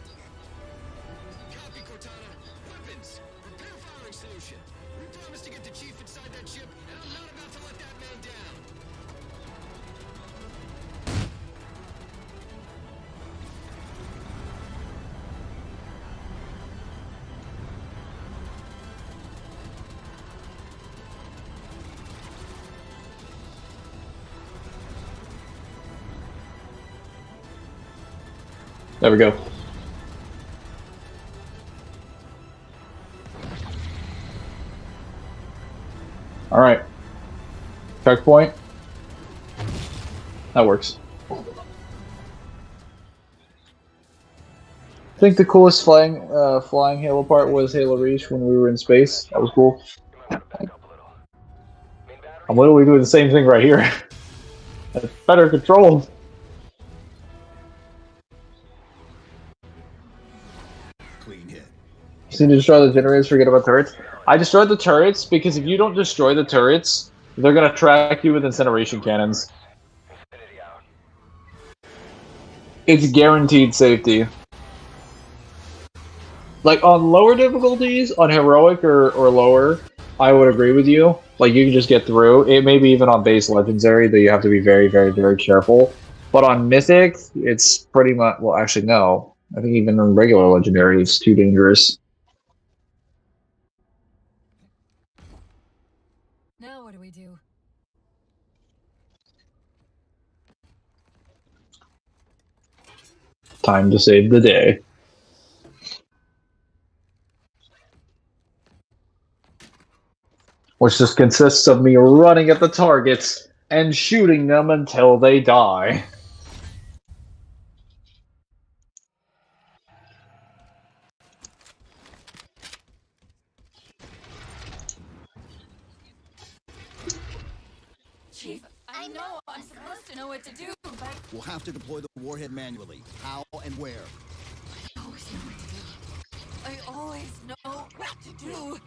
Copy, Cortana. Weapons. Prepare firing solution. We promised to get the chief inside that ship, and I'm not about to let that man down. There we go. All right. Checkpoint. That works. I think the coolest flying Halo part was Halo Reach when we were in space. That was cool. I'm literally doing the same thing right here. It's better controlled. Clean hit. So you destroy the generators, forget about turrets. I destroyed the turrets because if you don't destroy the turrets, they're gonna track you with incineration cannons. It's guaranteed safety. Like on lower difficulties, on heroic or lower, I would agree with you. Like you can just get through. It may be even on base legendary that you have to be very, very, very careful. But on mythic, it's pretty much, well, actually no. I think even on regular legendary, it's too dangerous. Now what do we do? Time to save the day. Which just consists of me running at the targets and shooting them until they die. Chief, I know I'm supposed to know what to do, but We'll have to deploy the warhead manually. How and where? I always know what to do. I always know what to do.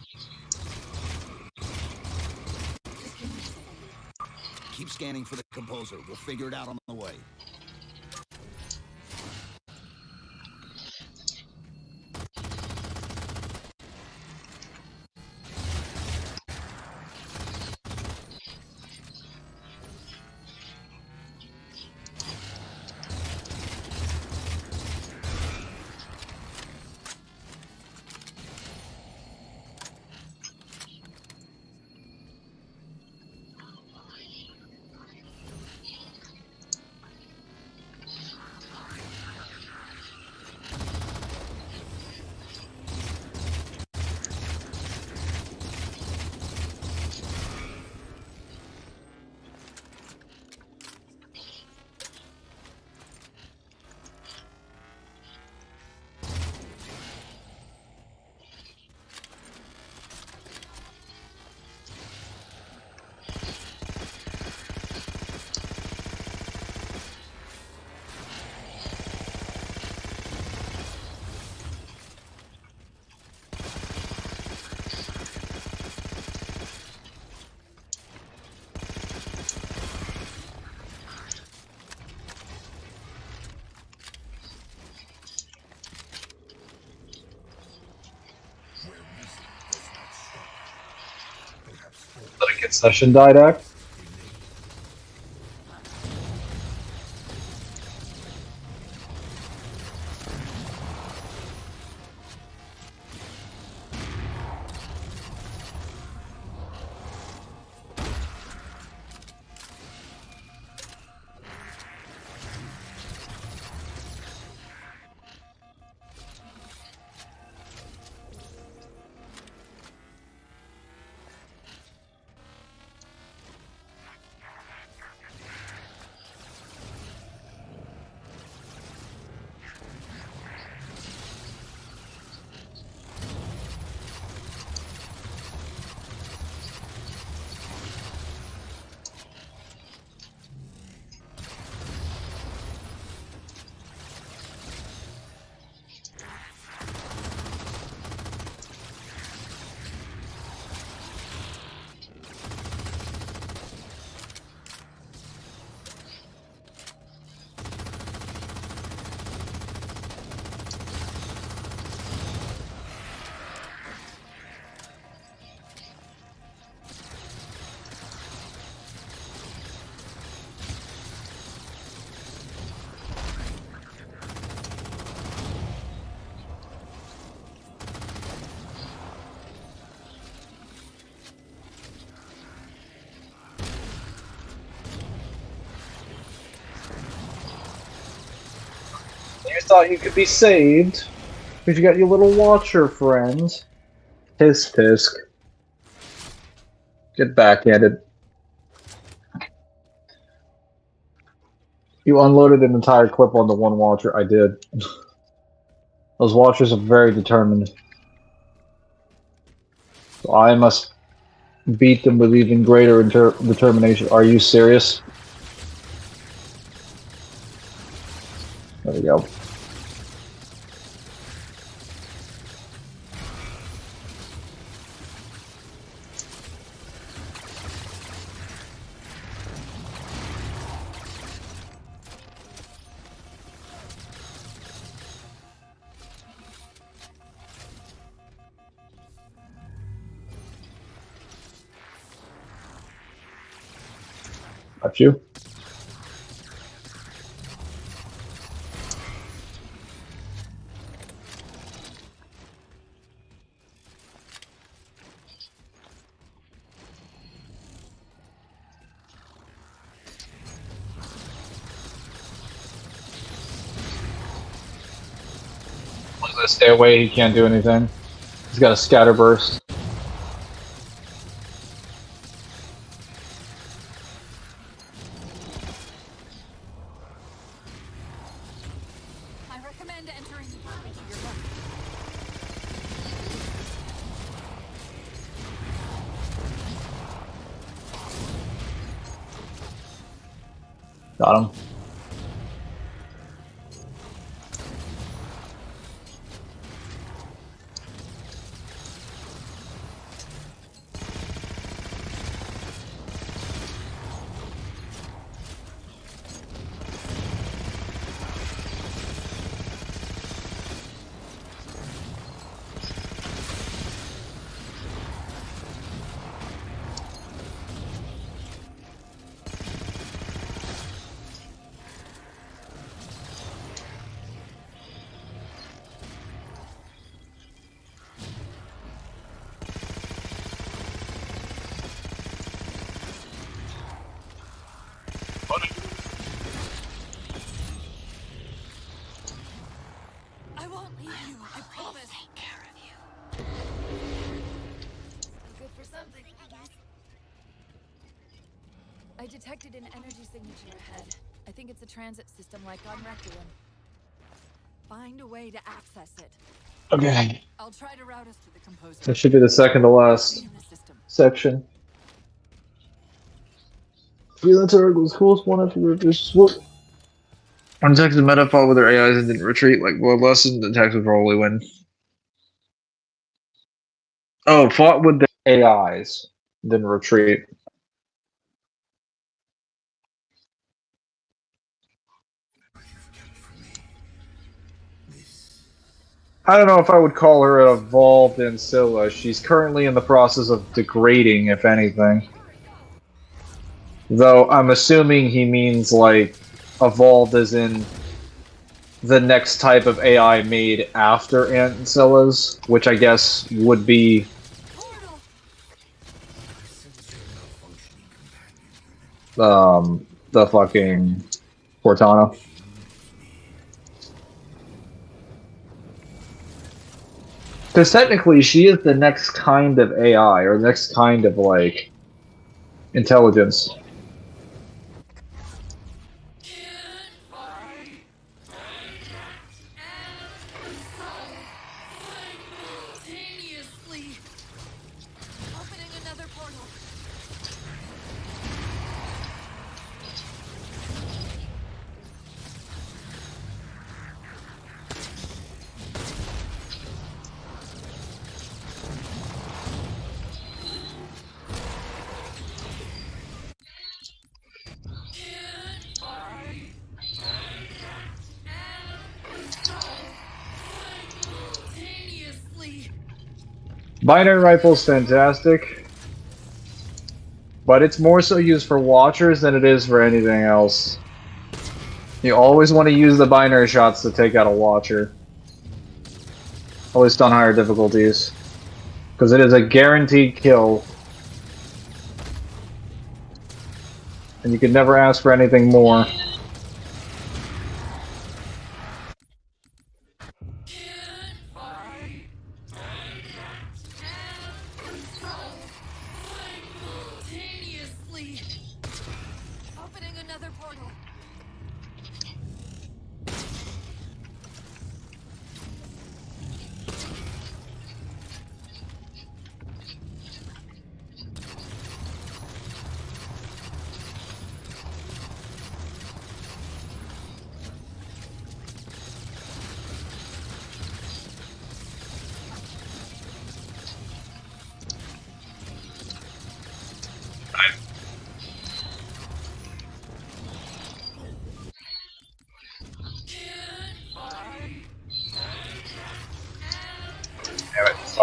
Just give me a second. Keep scanning for the composer. We'll figure it out on the way. Let a concession didact. thought you could be saved. Because you got your little watcher friend. Tisk tisk. Get backhanded. You unloaded an entire clip on the one watcher. I did. Those watchers are very determined. So I must beat them with even greater determination. Are you serious? There we go. Got you. Stay away, he can't do anything. He's got a scatter burst. I recommend entering the door to your left. Got him. I won't leave you, I promise. Take care of you. Good for something, I guess. I detected an energy signature ahead. I think it's a transit system like on Requiem. Find a way to access it. Okay. I'll try to route us to the composer. That should be the second to last section. Feeling Turtle's coolest one after reduced swoop. When Texas meta fought with their AIs and didn't retreat like Blood Lesson, the Texas would probably win. Oh, fought with the AIs, didn't retreat. I don't know if I would call her an evolved Ancilla. She's currently in the process of degrading, if anything. Though I'm assuming he means like evolved as in the next type of AI made after Ancillas, which I guess would be the fucking Cortana. Because technically, she is the next kind of AI, or the next kind of, like, intelligence. Simultaneously. Opening another portal. Binary rifle's fantastic, but it's more so used for watchers than it is for anything else. You always want to use the binary shots to take out a watcher. At least on higher difficulties. Because it is a guaranteed kill. And you can never ask for anything more.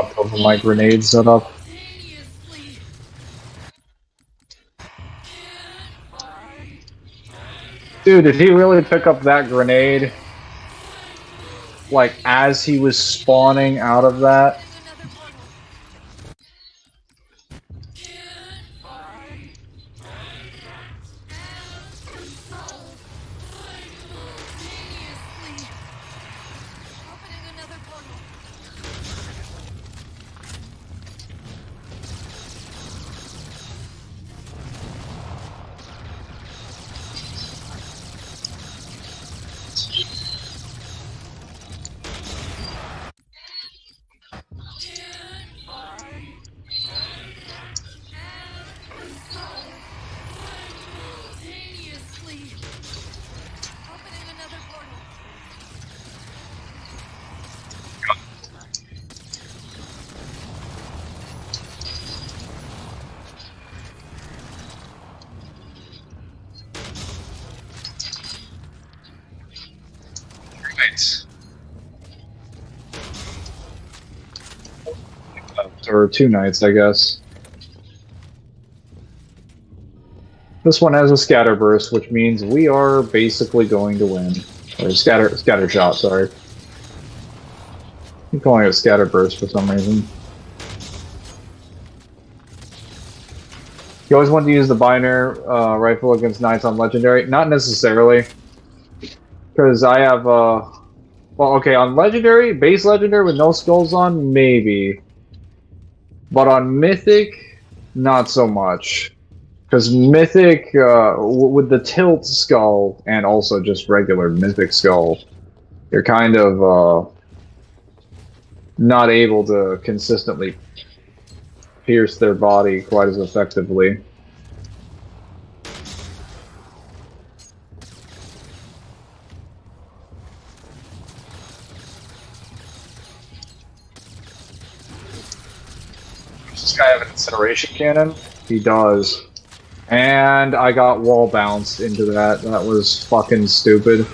Up over my grenade setup. Dude, did he really pick up that grenade? Like, as he was spawning out of that? Or 2 nights, I guess. This one has a scatter burst, which means we are basically going to win. Or scatter shot, sorry. I'm calling it scatter burst for some reason. You always want to use the binary rifle against knights on legendary? Not necessarily. Because I have, well, okay, on legendary, base legendary with no skulls on, maybe. But on mythic, not so much. Because mythic, with the tilt skull, and also just regular mythic skull, you're kind of, not able to consistently pierce their body quite as effectively. Does this guy have an incineration cannon? He does. And I got wall bounced into that. That was fucking stupid.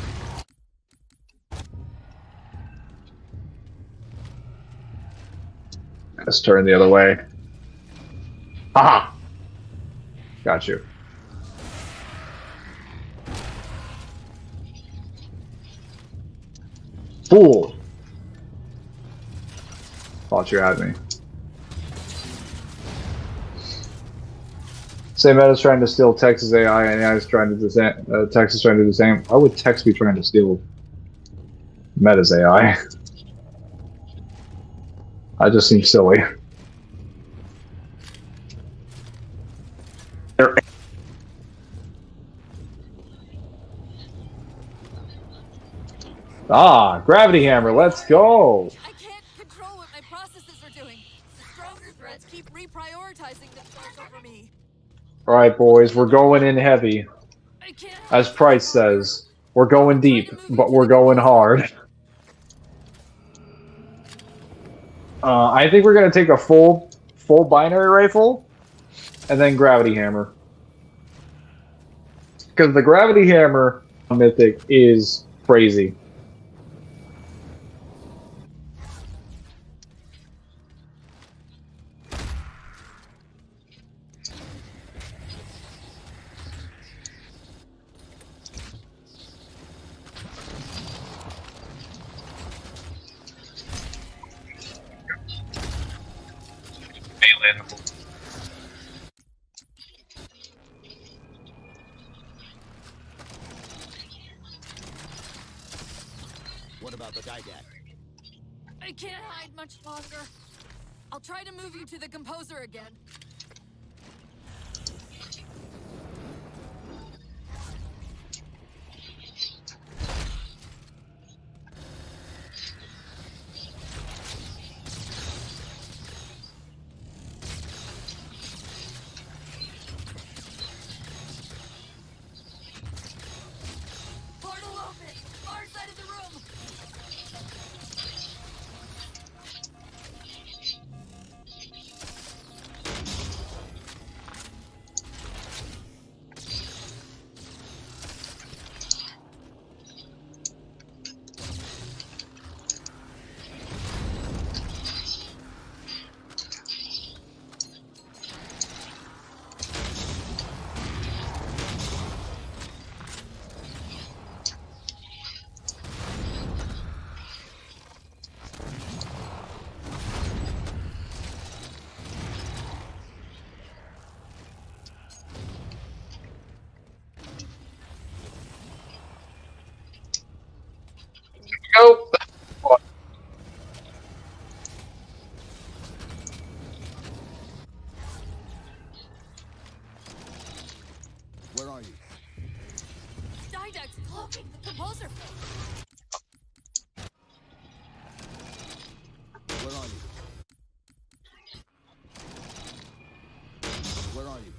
Let's turn the other way. Haha! Got you. Fool! Thought you had me. Same meta's trying to steal Texas AI, and AI is trying to do the same. Tex is trying to do the same. Why would Tex be trying to steal Meta's AI? That just seems silly. Ah, gravity hammer, let's go! I can't control what my processes are doing. Stronger threats keep reprioritizing themselves over me. Alright, boys, we're going in heavy. As Price says, we're going deep, but we're going hard. I think we're gonna take a full binary rifle, and then gravity hammer. Because the gravity hammer mythic is crazy. What about the Didac? I can't hide much longer. I'll try to move you to the composer again. Portal open! Far side of the room! cloaking the composer for me. Where are you? Where are you?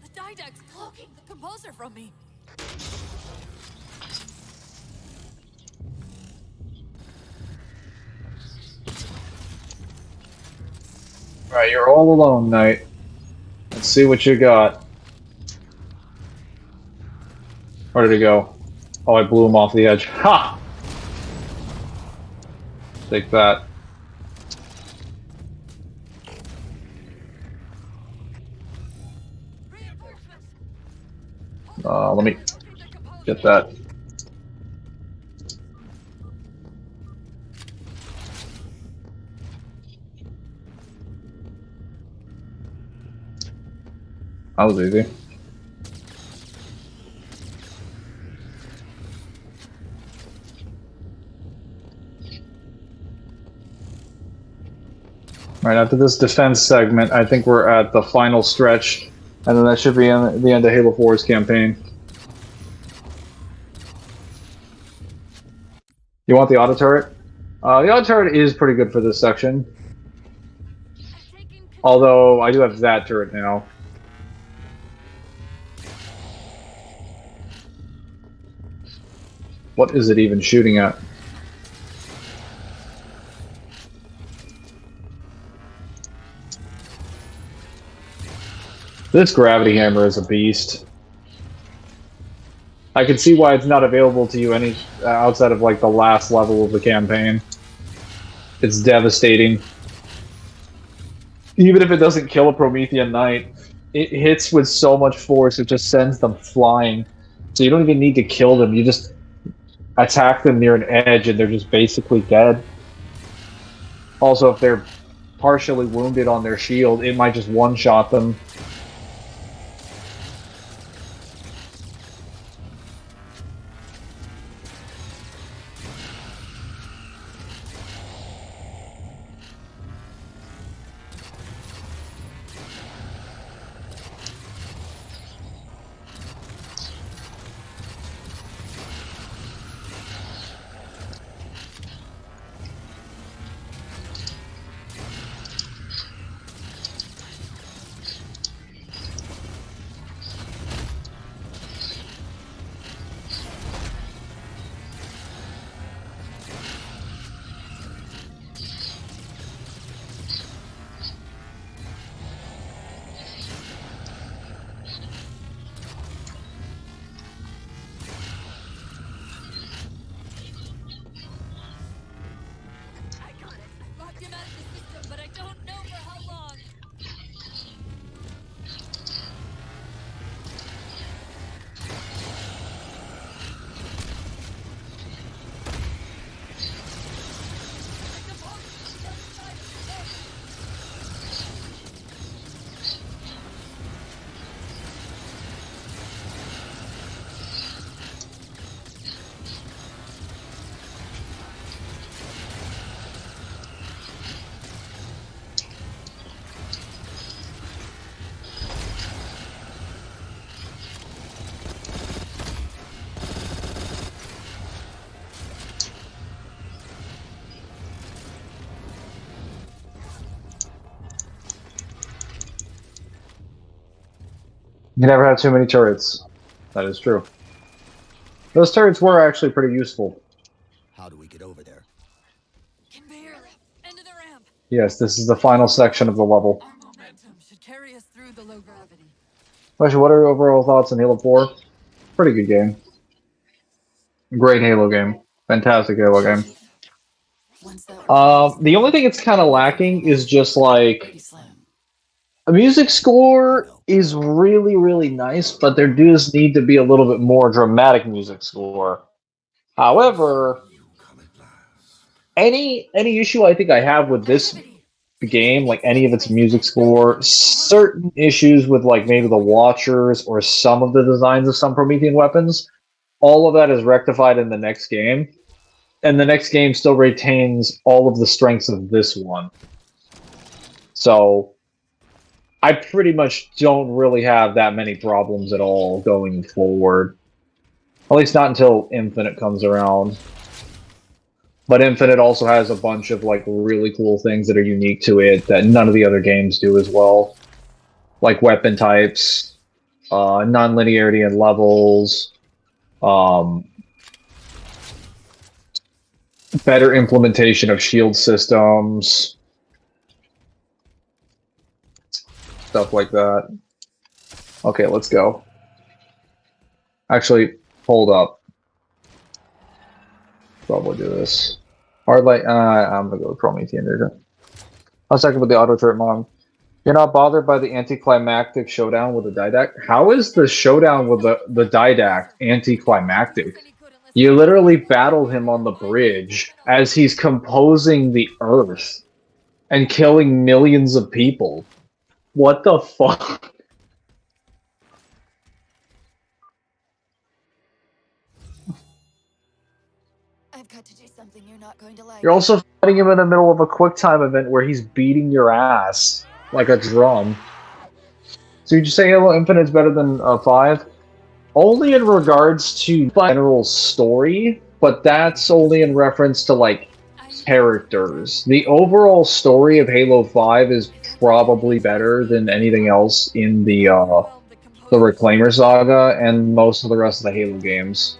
The Didact's cloaking the composer from me. Alright, you're all alone, Knight. Let's see what you got. Where did he go? Oh, I blew him off the edge. Ha! Take that. Let me get that. That was easy. Right after this defense segment, I think we're at the final stretch, and then that should be the end of Halo 4's campaign. You want the auto turret? The auto turret is pretty good for this section. Although, I do have that turret now. What is it even shooting at? This gravity hammer is a beast. I can see why it's not available to you any outside of like the last level of the campaign. It's devastating. Even if it doesn't kill a Promethean Knight, it hits with so much force it just sends them flying. So you don't even need to kill them, you just attack them near an edge and they're just basically dead. Also, if they're partially wounded on their shield, it might just one-shot them. You never have too many turrets. That is true. Those turrets were actually pretty useful. How do we get over there? Conveyor lift. End of the ramp. Yes, this is the final section of the level. Our momentum should carry us through the low gravity. Actually, what are your overall thoughts on Halo 4? Pretty good game. Great Halo game. Fantastic Halo game. The only thing it's kind of lacking is just like a music score is really, really nice, but there does need to be a little bit more dramatic music score. However, any issue I think I have with this game, like any of its music score, certain issues with like maybe the Watchers or some of the designs of some Promethean weapons, all of that is rectified in the next game. And the next game still retains all of the strengths of this one. So I pretty much don't really have that many problems at all going forward. At least not until Infinite comes around. But Infinite also has a bunch of like really cool things that are unique to it that none of the other games do as well. Like weapon types, non-linearity in levels, better implementation of shield systems, stuff like that. Okay, let's go. Actually, hold up. Probably do this. Hard light. I'm gonna go with Promethean. I'll second with the auto turret mom. You're not bothered by the anticlimactic showdown with the Didact? How is the showdown with the Didact anticlimactic? You literally battle him on the bridge as he's composing the Earth and killing millions of people. What the fuck? I've got to do something you're not going to like. You're also fighting him in the middle of a QuickTime event where he's beating your ass like a drum. So you just say Halo Infinite's better than 5? Only in regards to general story, but that's only in reference to like characters. The overall story of Halo 5 is probably better than anything else in the Reclaimer saga and most of the rest of the Halo games.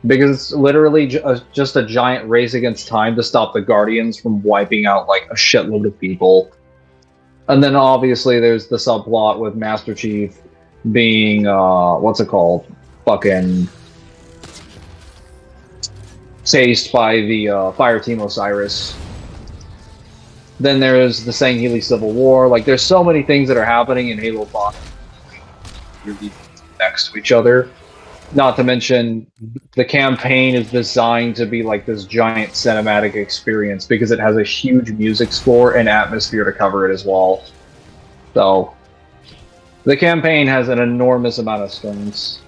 Because it's literally just a giant race against time to stop the Guardians from wiping out like a shitload of people. And then obviously there's the subplot with Master Chief being, what's it called? Fucking chased by the Fire Team Osiris. Then there's the Sangheili Civil War. Like, there's so many things that are happening in Halo 5 really next to each other. Not to mention, the campaign is designed to be like this giant cinematic experience because it has a huge music score and atmosphere to cover it as well. So, the campaign has an enormous amount of strings.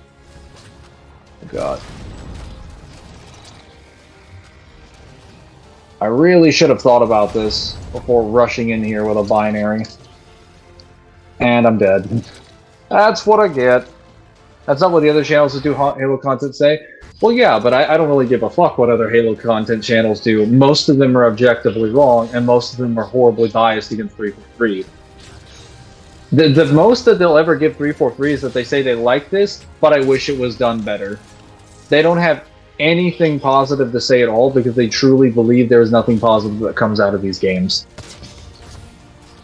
Oh god. I really should have thought about this before rushing in here with a binary. And I'm dead. That's what I get. That's not what the other channels that do Halo content say. Well, yeah, but I don't really give a fuck what other Halo content channels do. Most of them are objectively wrong, and most of them are horribly biased against 343. The most that they'll ever give 343 is that they say they like this, but I wish it was done better. They don't have anything positive to say at all because they truly believe there is nothing positive that comes out of these games.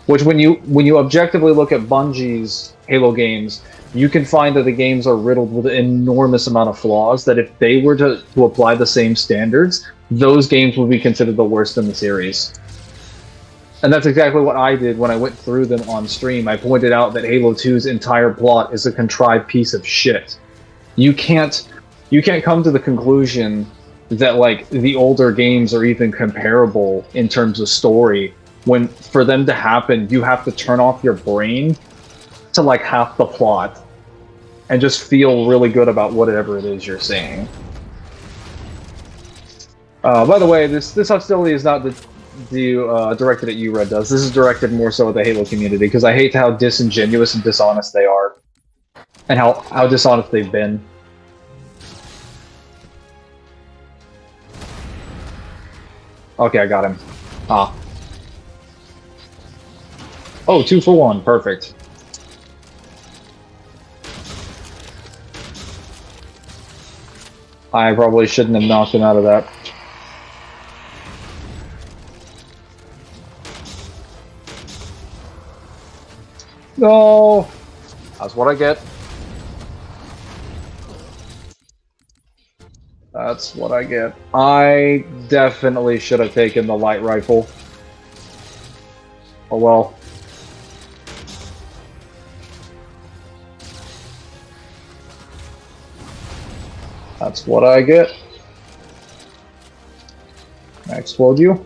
Which, when you objectively look at Bungie's Halo games, you can find that the games are riddled with an enormous amount of flaws that if they were to apply the same standards, those games would be considered the worst in the series. And that's exactly what I did when I went through them on stream. I pointed out that Halo 2's entire plot is a contrived piece of shit. You can't come to the conclusion that like the older games are even comparable in terms of story when for them to happen you have to turn off your brain to like half the plot and just feel really good about whatever it is you're seeing. By the way, this hostility is not directed at you, Red Does. This is directed more so at the Halo community because I hate how disingenuous and dishonest they are, and how dishonest they've been. Okay, I got him. Ah. Oh, 2 for 1. Perfect. I probably shouldn't have knocked him out of that. No! That's what I get. That's what I get. I definitely should have taken the light rifle. Oh well. That's what I get. I explode you.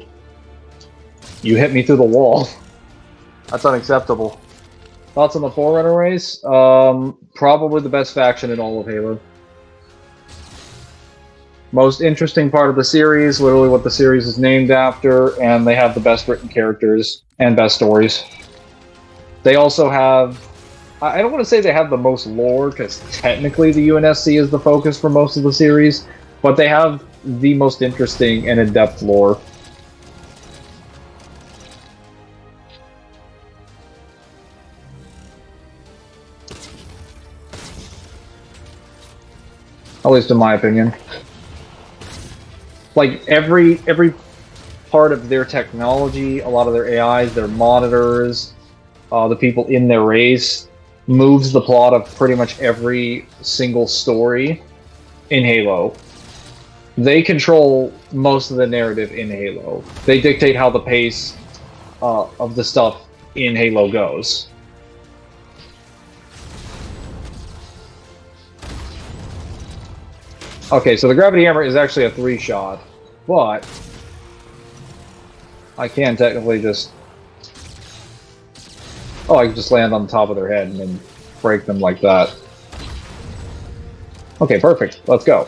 You hit me through the wall. That's unacceptable. Thoughts on the Forerunner race? Probably the best faction in all of Halo. Most interesting part of the series, literally what the series is named after, and they have the best written characters and best stories. They also have I don't want to say they have the most lore, because technically the UNSC is the focus for most of the series, but they have the most interesting and in-depth lore. At least in my opinion. Like, every part of their technology, a lot of their AIs, their monitors, the people in their race, moves the plot of pretty much every single story in Halo. They control most of the narrative in Halo. They dictate how the pace of the stuff in Halo goes. Okay, so the Gravity Hammer is actually a 3-shot, but I can technically just... Oh, I can just land on the top of their head and then break them like that. Okay, perfect. Let's go.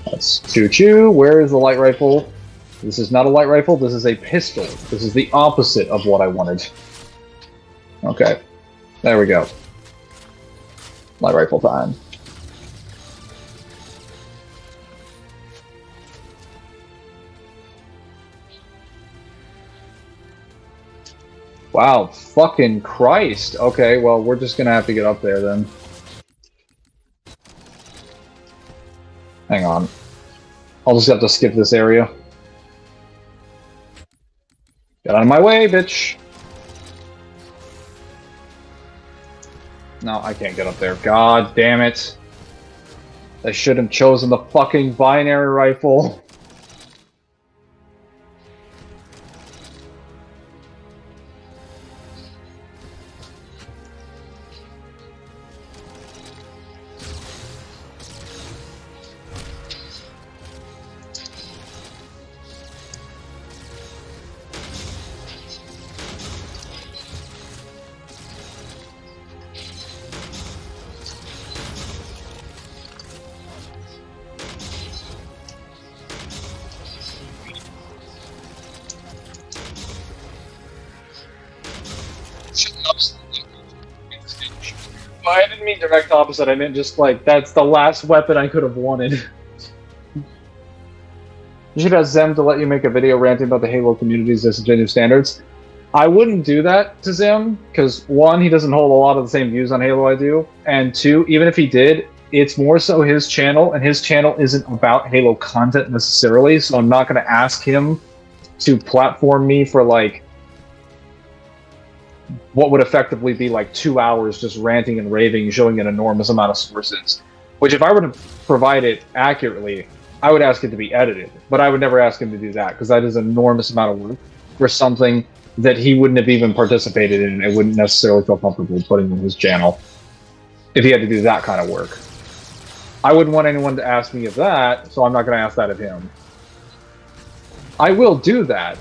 Let's choo-choo. Where is the light rifle? This is not a light rifle, this is a pistol. This is the opposite of what I wanted. Okay. There we go. Light rifle time. Wow, fucking Christ. Okay, well, we're just gonna have to get up there then. Hang on. I'll just have to skip this area. Get out of my way, bitch! No, I can't get up there. God damn it. I should have chosen the fucking binary rifle. I didn't mean direct opposite, I meant just like, that's the last weapon I could have wanted. You should ask Zem to let you make a video ranting about the Halo community's disingenuous standards. I wouldn't do that to Zem, because one, he doesn't hold a lot of the same views on Halo I do, and two, even if he did, it's more so his channel, and his channel isn't about Halo content necessarily, so I'm not going to ask him to platform me for, like, what would effectively be like 2 hours just ranting and raving, showing an enormous amount of sources. Which, if I were to provide it accurately, I would ask it to be edited. But I would never ask him to do that, because that is an enormous amount of work for something that he wouldn't have even participated in and wouldn't necessarily feel comfortable putting in his channel if he had to do that kind of work. I wouldn't want anyone to ask me of that, so I'm not going to ask that of him. I will do that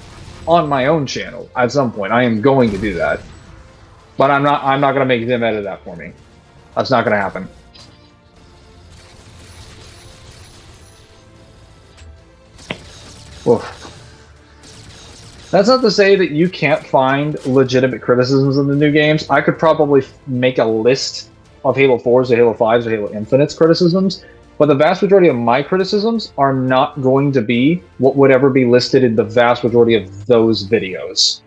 on my own channel at some point. I am going to do that. But I'm not going to make them edit that for me. That's not going to happen. Oof. That's not to say that you can't find legitimate criticisms in the new games. I could probably make a list of Halo 4's or Halo 5's or Halo Infinite's criticisms, but the vast majority of my criticisms are not going to be what would ever be listed in the vast majority of those videos.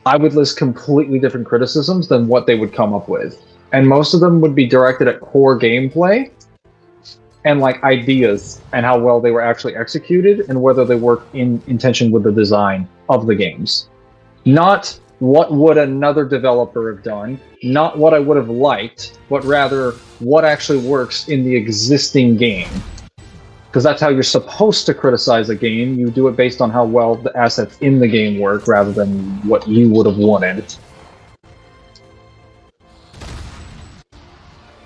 I would list completely different criticisms than what they would come up with. And most of them would be directed at core gameplay and like ideas and how well they were actually executed and whether they work in intention with the design of the games. Not what would another developer have done, not what I would have liked, but rather what actually works in the existing game. Because that's how you're supposed to criticize a game. You do it based on how well the assets in the game work, rather than what you would have wanted.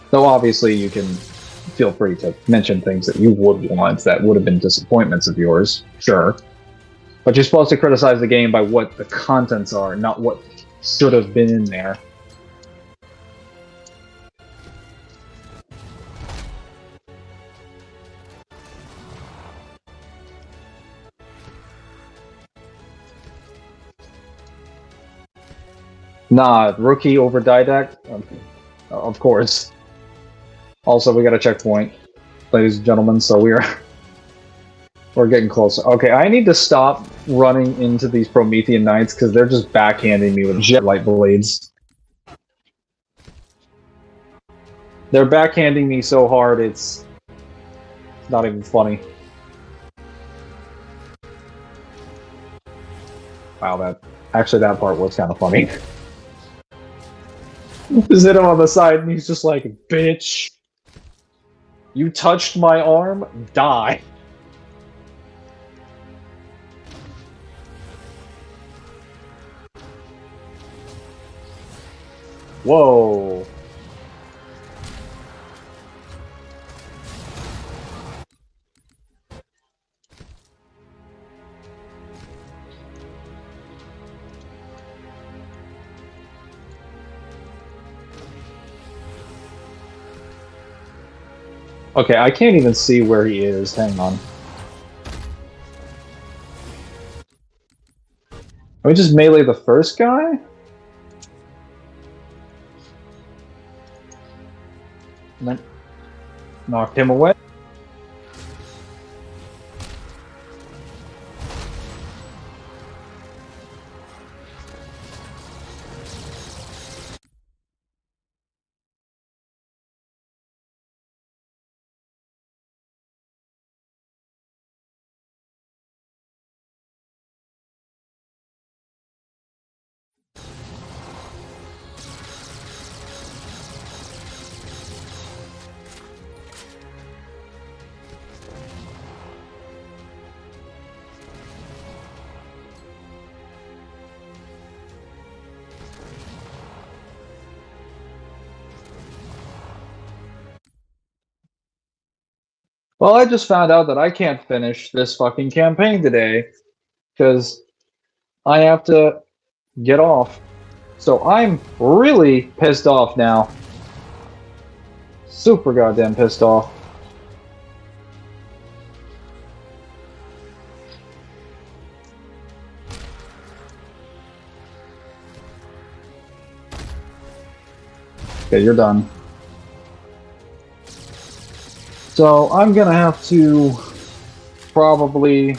Though obviously you can feel free to mention things that you would want that would have been disappointments of yours, sure. But you're supposed to criticize the game by what the contents are, not what should have been in there. Nah, rookie over Didact? Of course. Also, we got a checkpoint, ladies and gentlemen, so we're getting closer. Okay, I need to stop running into these Promethean Knights because they're just backhanding me with jet light blades. They're backhanding me so hard, it's not even funny. Wow, that part was kind of funny. Zit him on the side, and he's just like, "Bitch, you touched my arm, die." Whoa. Okay, I can't even see where he is. Hang on. Can we just melee the first guy? And then knock him away. Well, I just found out that I can't finish this fucking campaign today because I have to get off. So I'm really pissed off now. Super goddamn pissed off. Okay, you're done. So I'm gonna have to probably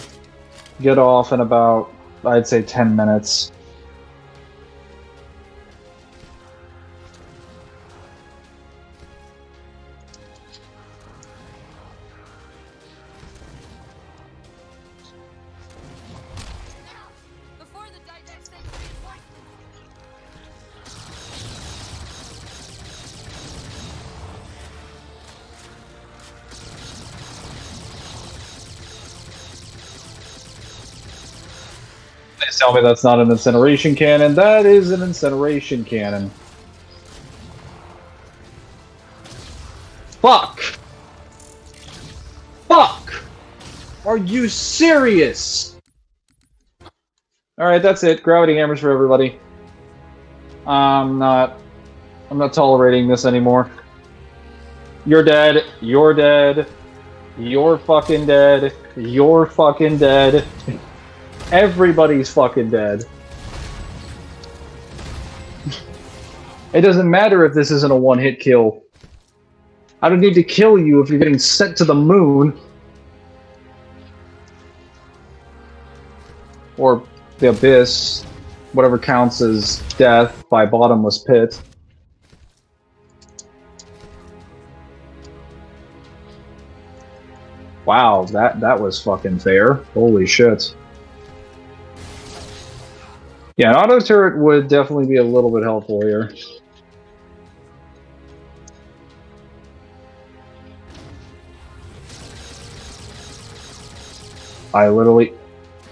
get off in about, I'd say, 10 minutes. Before the Didact sent reinforcements. Please tell me that's not an incineration cannon. That is an incineration cannon. Fuck! Fuck! Are you serious? Alright, that's it. Gravity hammers for everybody. I'm not tolerating this anymore. You're dead. You're dead. You're fucking dead. You're fucking dead. Everybody's fucking dead. It doesn't matter if this isn't a one-hit kill. I don't need to kill you if you're getting sent to the moon. Or the abyss. Whatever counts as death by bottomless pit. Wow, that was fucking fair. Holy shit. Yeah, an auto turret would definitely be a little bit helpful here. I literally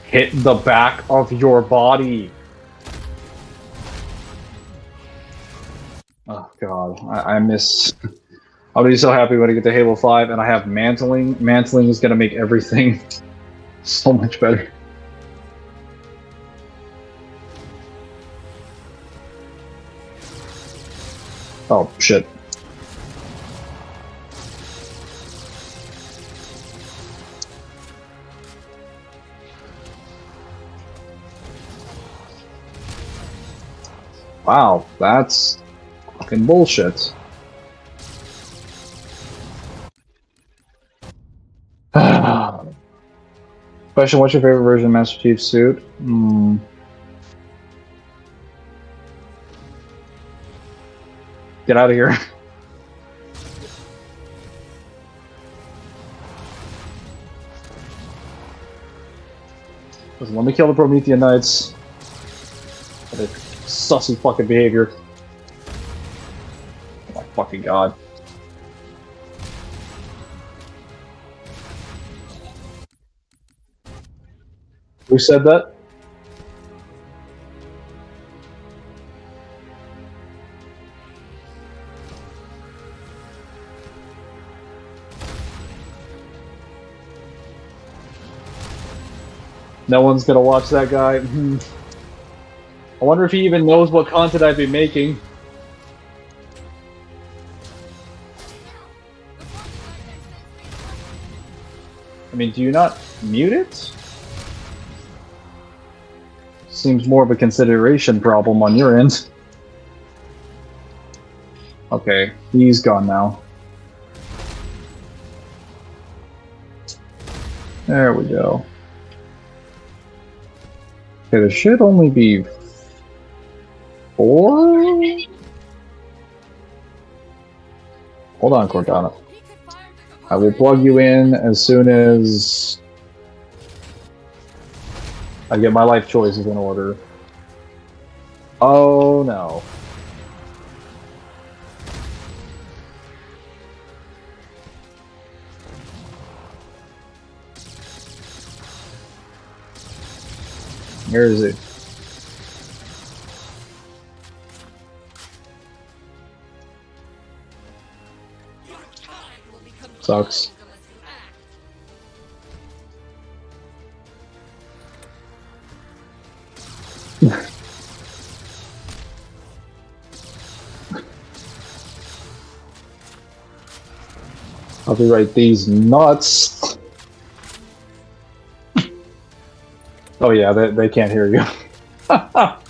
hit the back of your body. Oh god, I miss... I'll be so happy when I get to Halo 5 and I have mantling. Mantling is gonna make everything so much better. Oh, shit. Wow, that's fucking bullshit. Question, what's your favorite version of Master Chief's suit? Get out of here. Listen, let me kill the Promethean Knights. For their sussy fucking behavior. Oh my fucking god. Who said that? No one's gonna watch that guy. I wonder if he even knows what content I've been making. I mean, do you not mute it? Seems more of a consideration problem on your end. Okay, he's gone now. There we go. Okay, there should only be 4? Hold on, Cortana. I will plug you in as soon as I get my life choices in order. Oh no. Where is it? Sucks. Copyright these nuts. Oh yeah, they can't hear you. At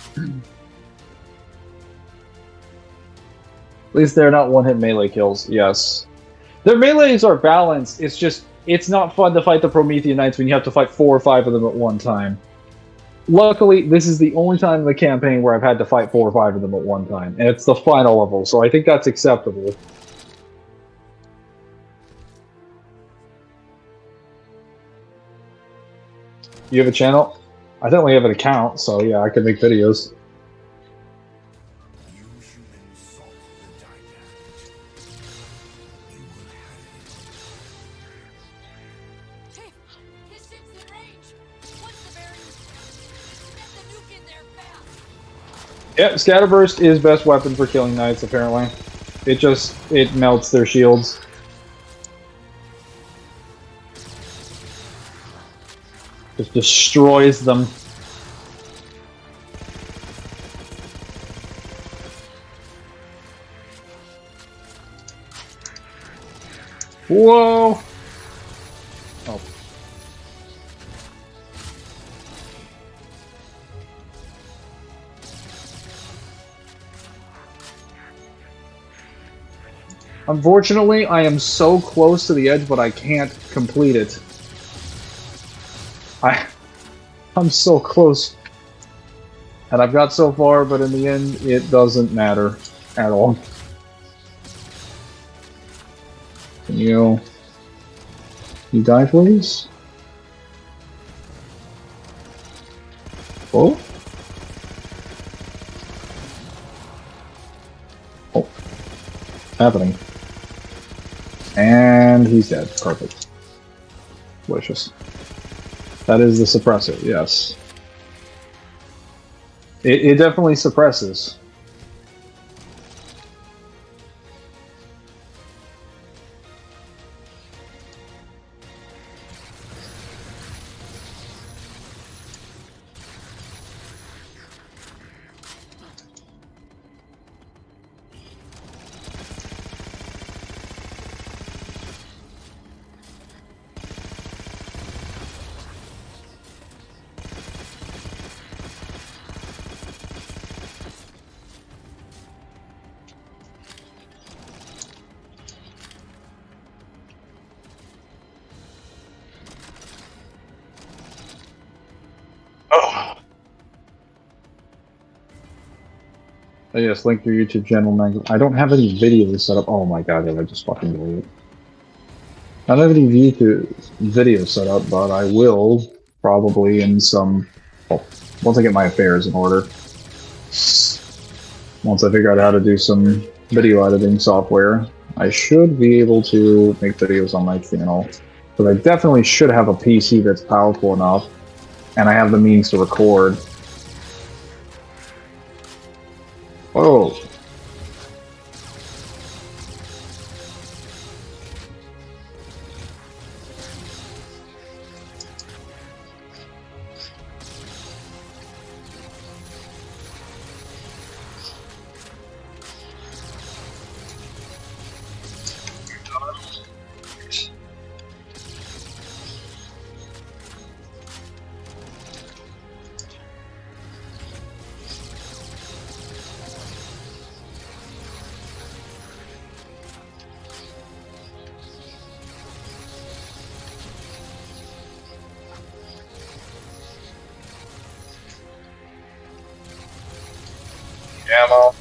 least they're not one-hit melee kills, yes. Their melees are balanced, it's just, it's not fun to fight the Promethean Knights when you have to fight 4 or 5 of them at one time. Luckily, this is the only time in the campaign where I've had to fight 4 or 5 of them at one time, and it's the final level, so I think that's acceptable. You have a channel? I don't really have an account, so yeah, I can make videos. You humans sought the dynamite. You will have it. Chief, his ship's in range. What's the bearing? Get the nuke in there fast. Yep, Scatterburst is best weapon for killing knights, apparently. It melts their shields. Just destroys them. Whoa! Oh. Unfortunately, I am so close to the edge, but I can't complete it. I'm so close. And I've got so far, but in the end, it doesn't matter at all. Can you die, please? Oh? Oh. Happening. And he's dead. Perfect. Delicious. That is the suppressor, yes. It definitely suppresses. Yes, link your YouTube channel, Mangler. I don't have any videos set up. Oh my god, did I just fucking do it? I don't have any videos set up, but I will probably in some. Well, once I get my affairs in order. Once I figure out how to do some video editing software, I should be able to make videos on my channel. But I definitely should have a PC that's powerful enough, and I have the means to record. Oh. Ammo.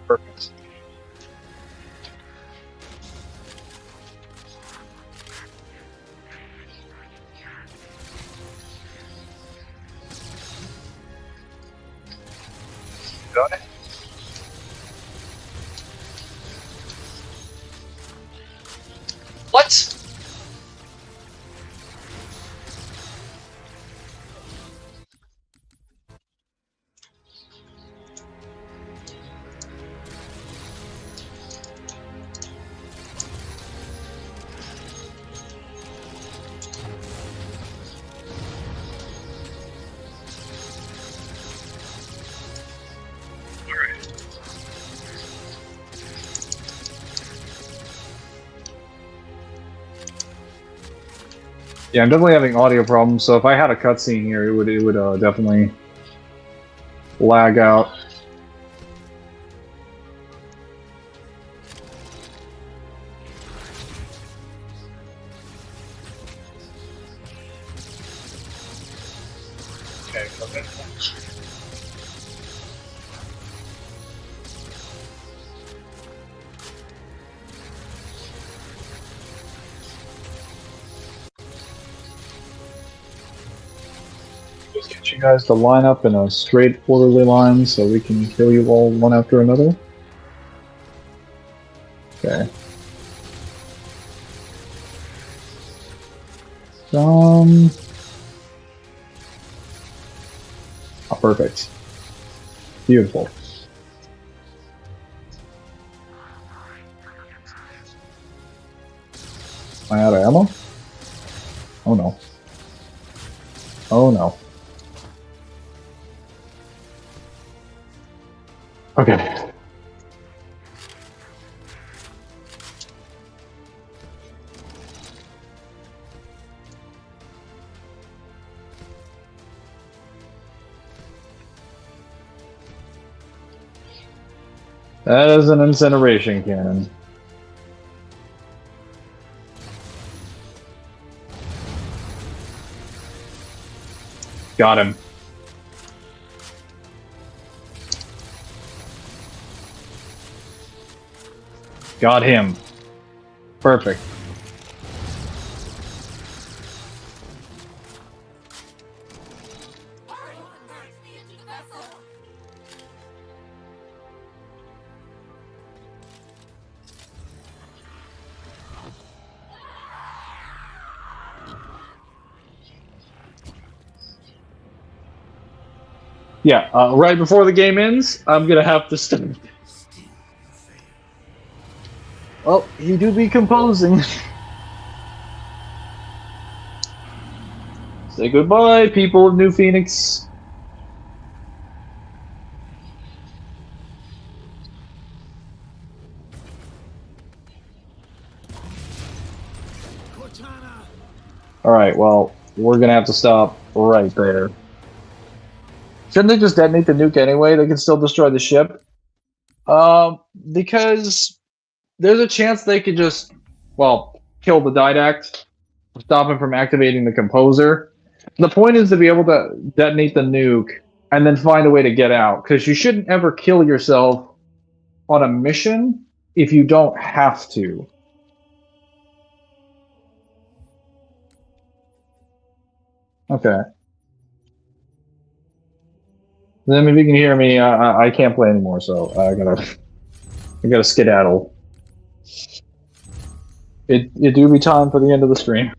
Perfect. Got it. What? Yeah, I'm definitely having audio problems, so if I had a cutscene here, it would definitely lag out. Okay, come in. Just get you guys to line up in a straight orderly line so we can kill you all one after another. Okay. Oh, perfect. Beautiful. Am I out of ammo? Oh no. Oh no. Okay. That is an incineration cannon. Got him. Got him. Perfect. Yeah, right before the game ends, I'm gonna have to stop. Well, he do be composing. Say goodbye, people of New Phoenix. Alright, well, we're gonna have to stop right there. Shouldn't they just detonate the nuke anyway? They can still destroy the ship. Because there's a chance they could just, well, kill the Didact, stop him from activating the composer. The point is to be able to detonate the nuke and then find a way to get out. Because you shouldn't ever kill yourself on a mission if you don't have to. Okay. Then if you can hear me, I can't play anymore, so I gotta skedaddle. It do be time for the end of the stream.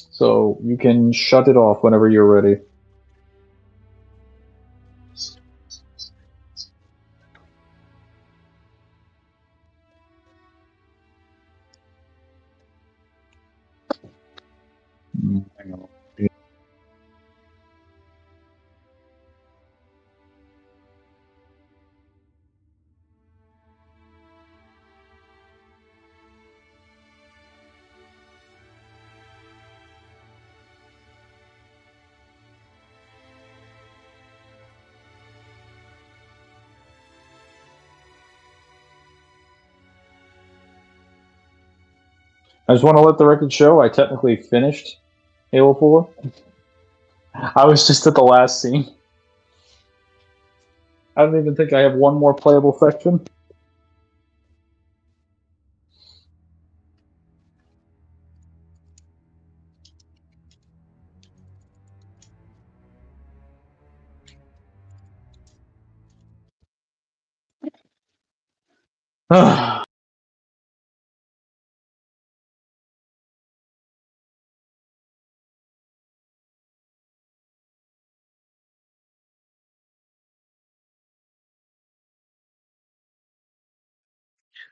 So you can shut it off whenever you're ready. Hang on. I just want to let the record show I technically finished Halo 4. I was just at the last scene. I don't even think I have one more playable section.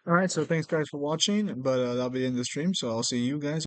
All right, so thanks guys for watching, but that'll be the end of the stream. So I'll see you guys.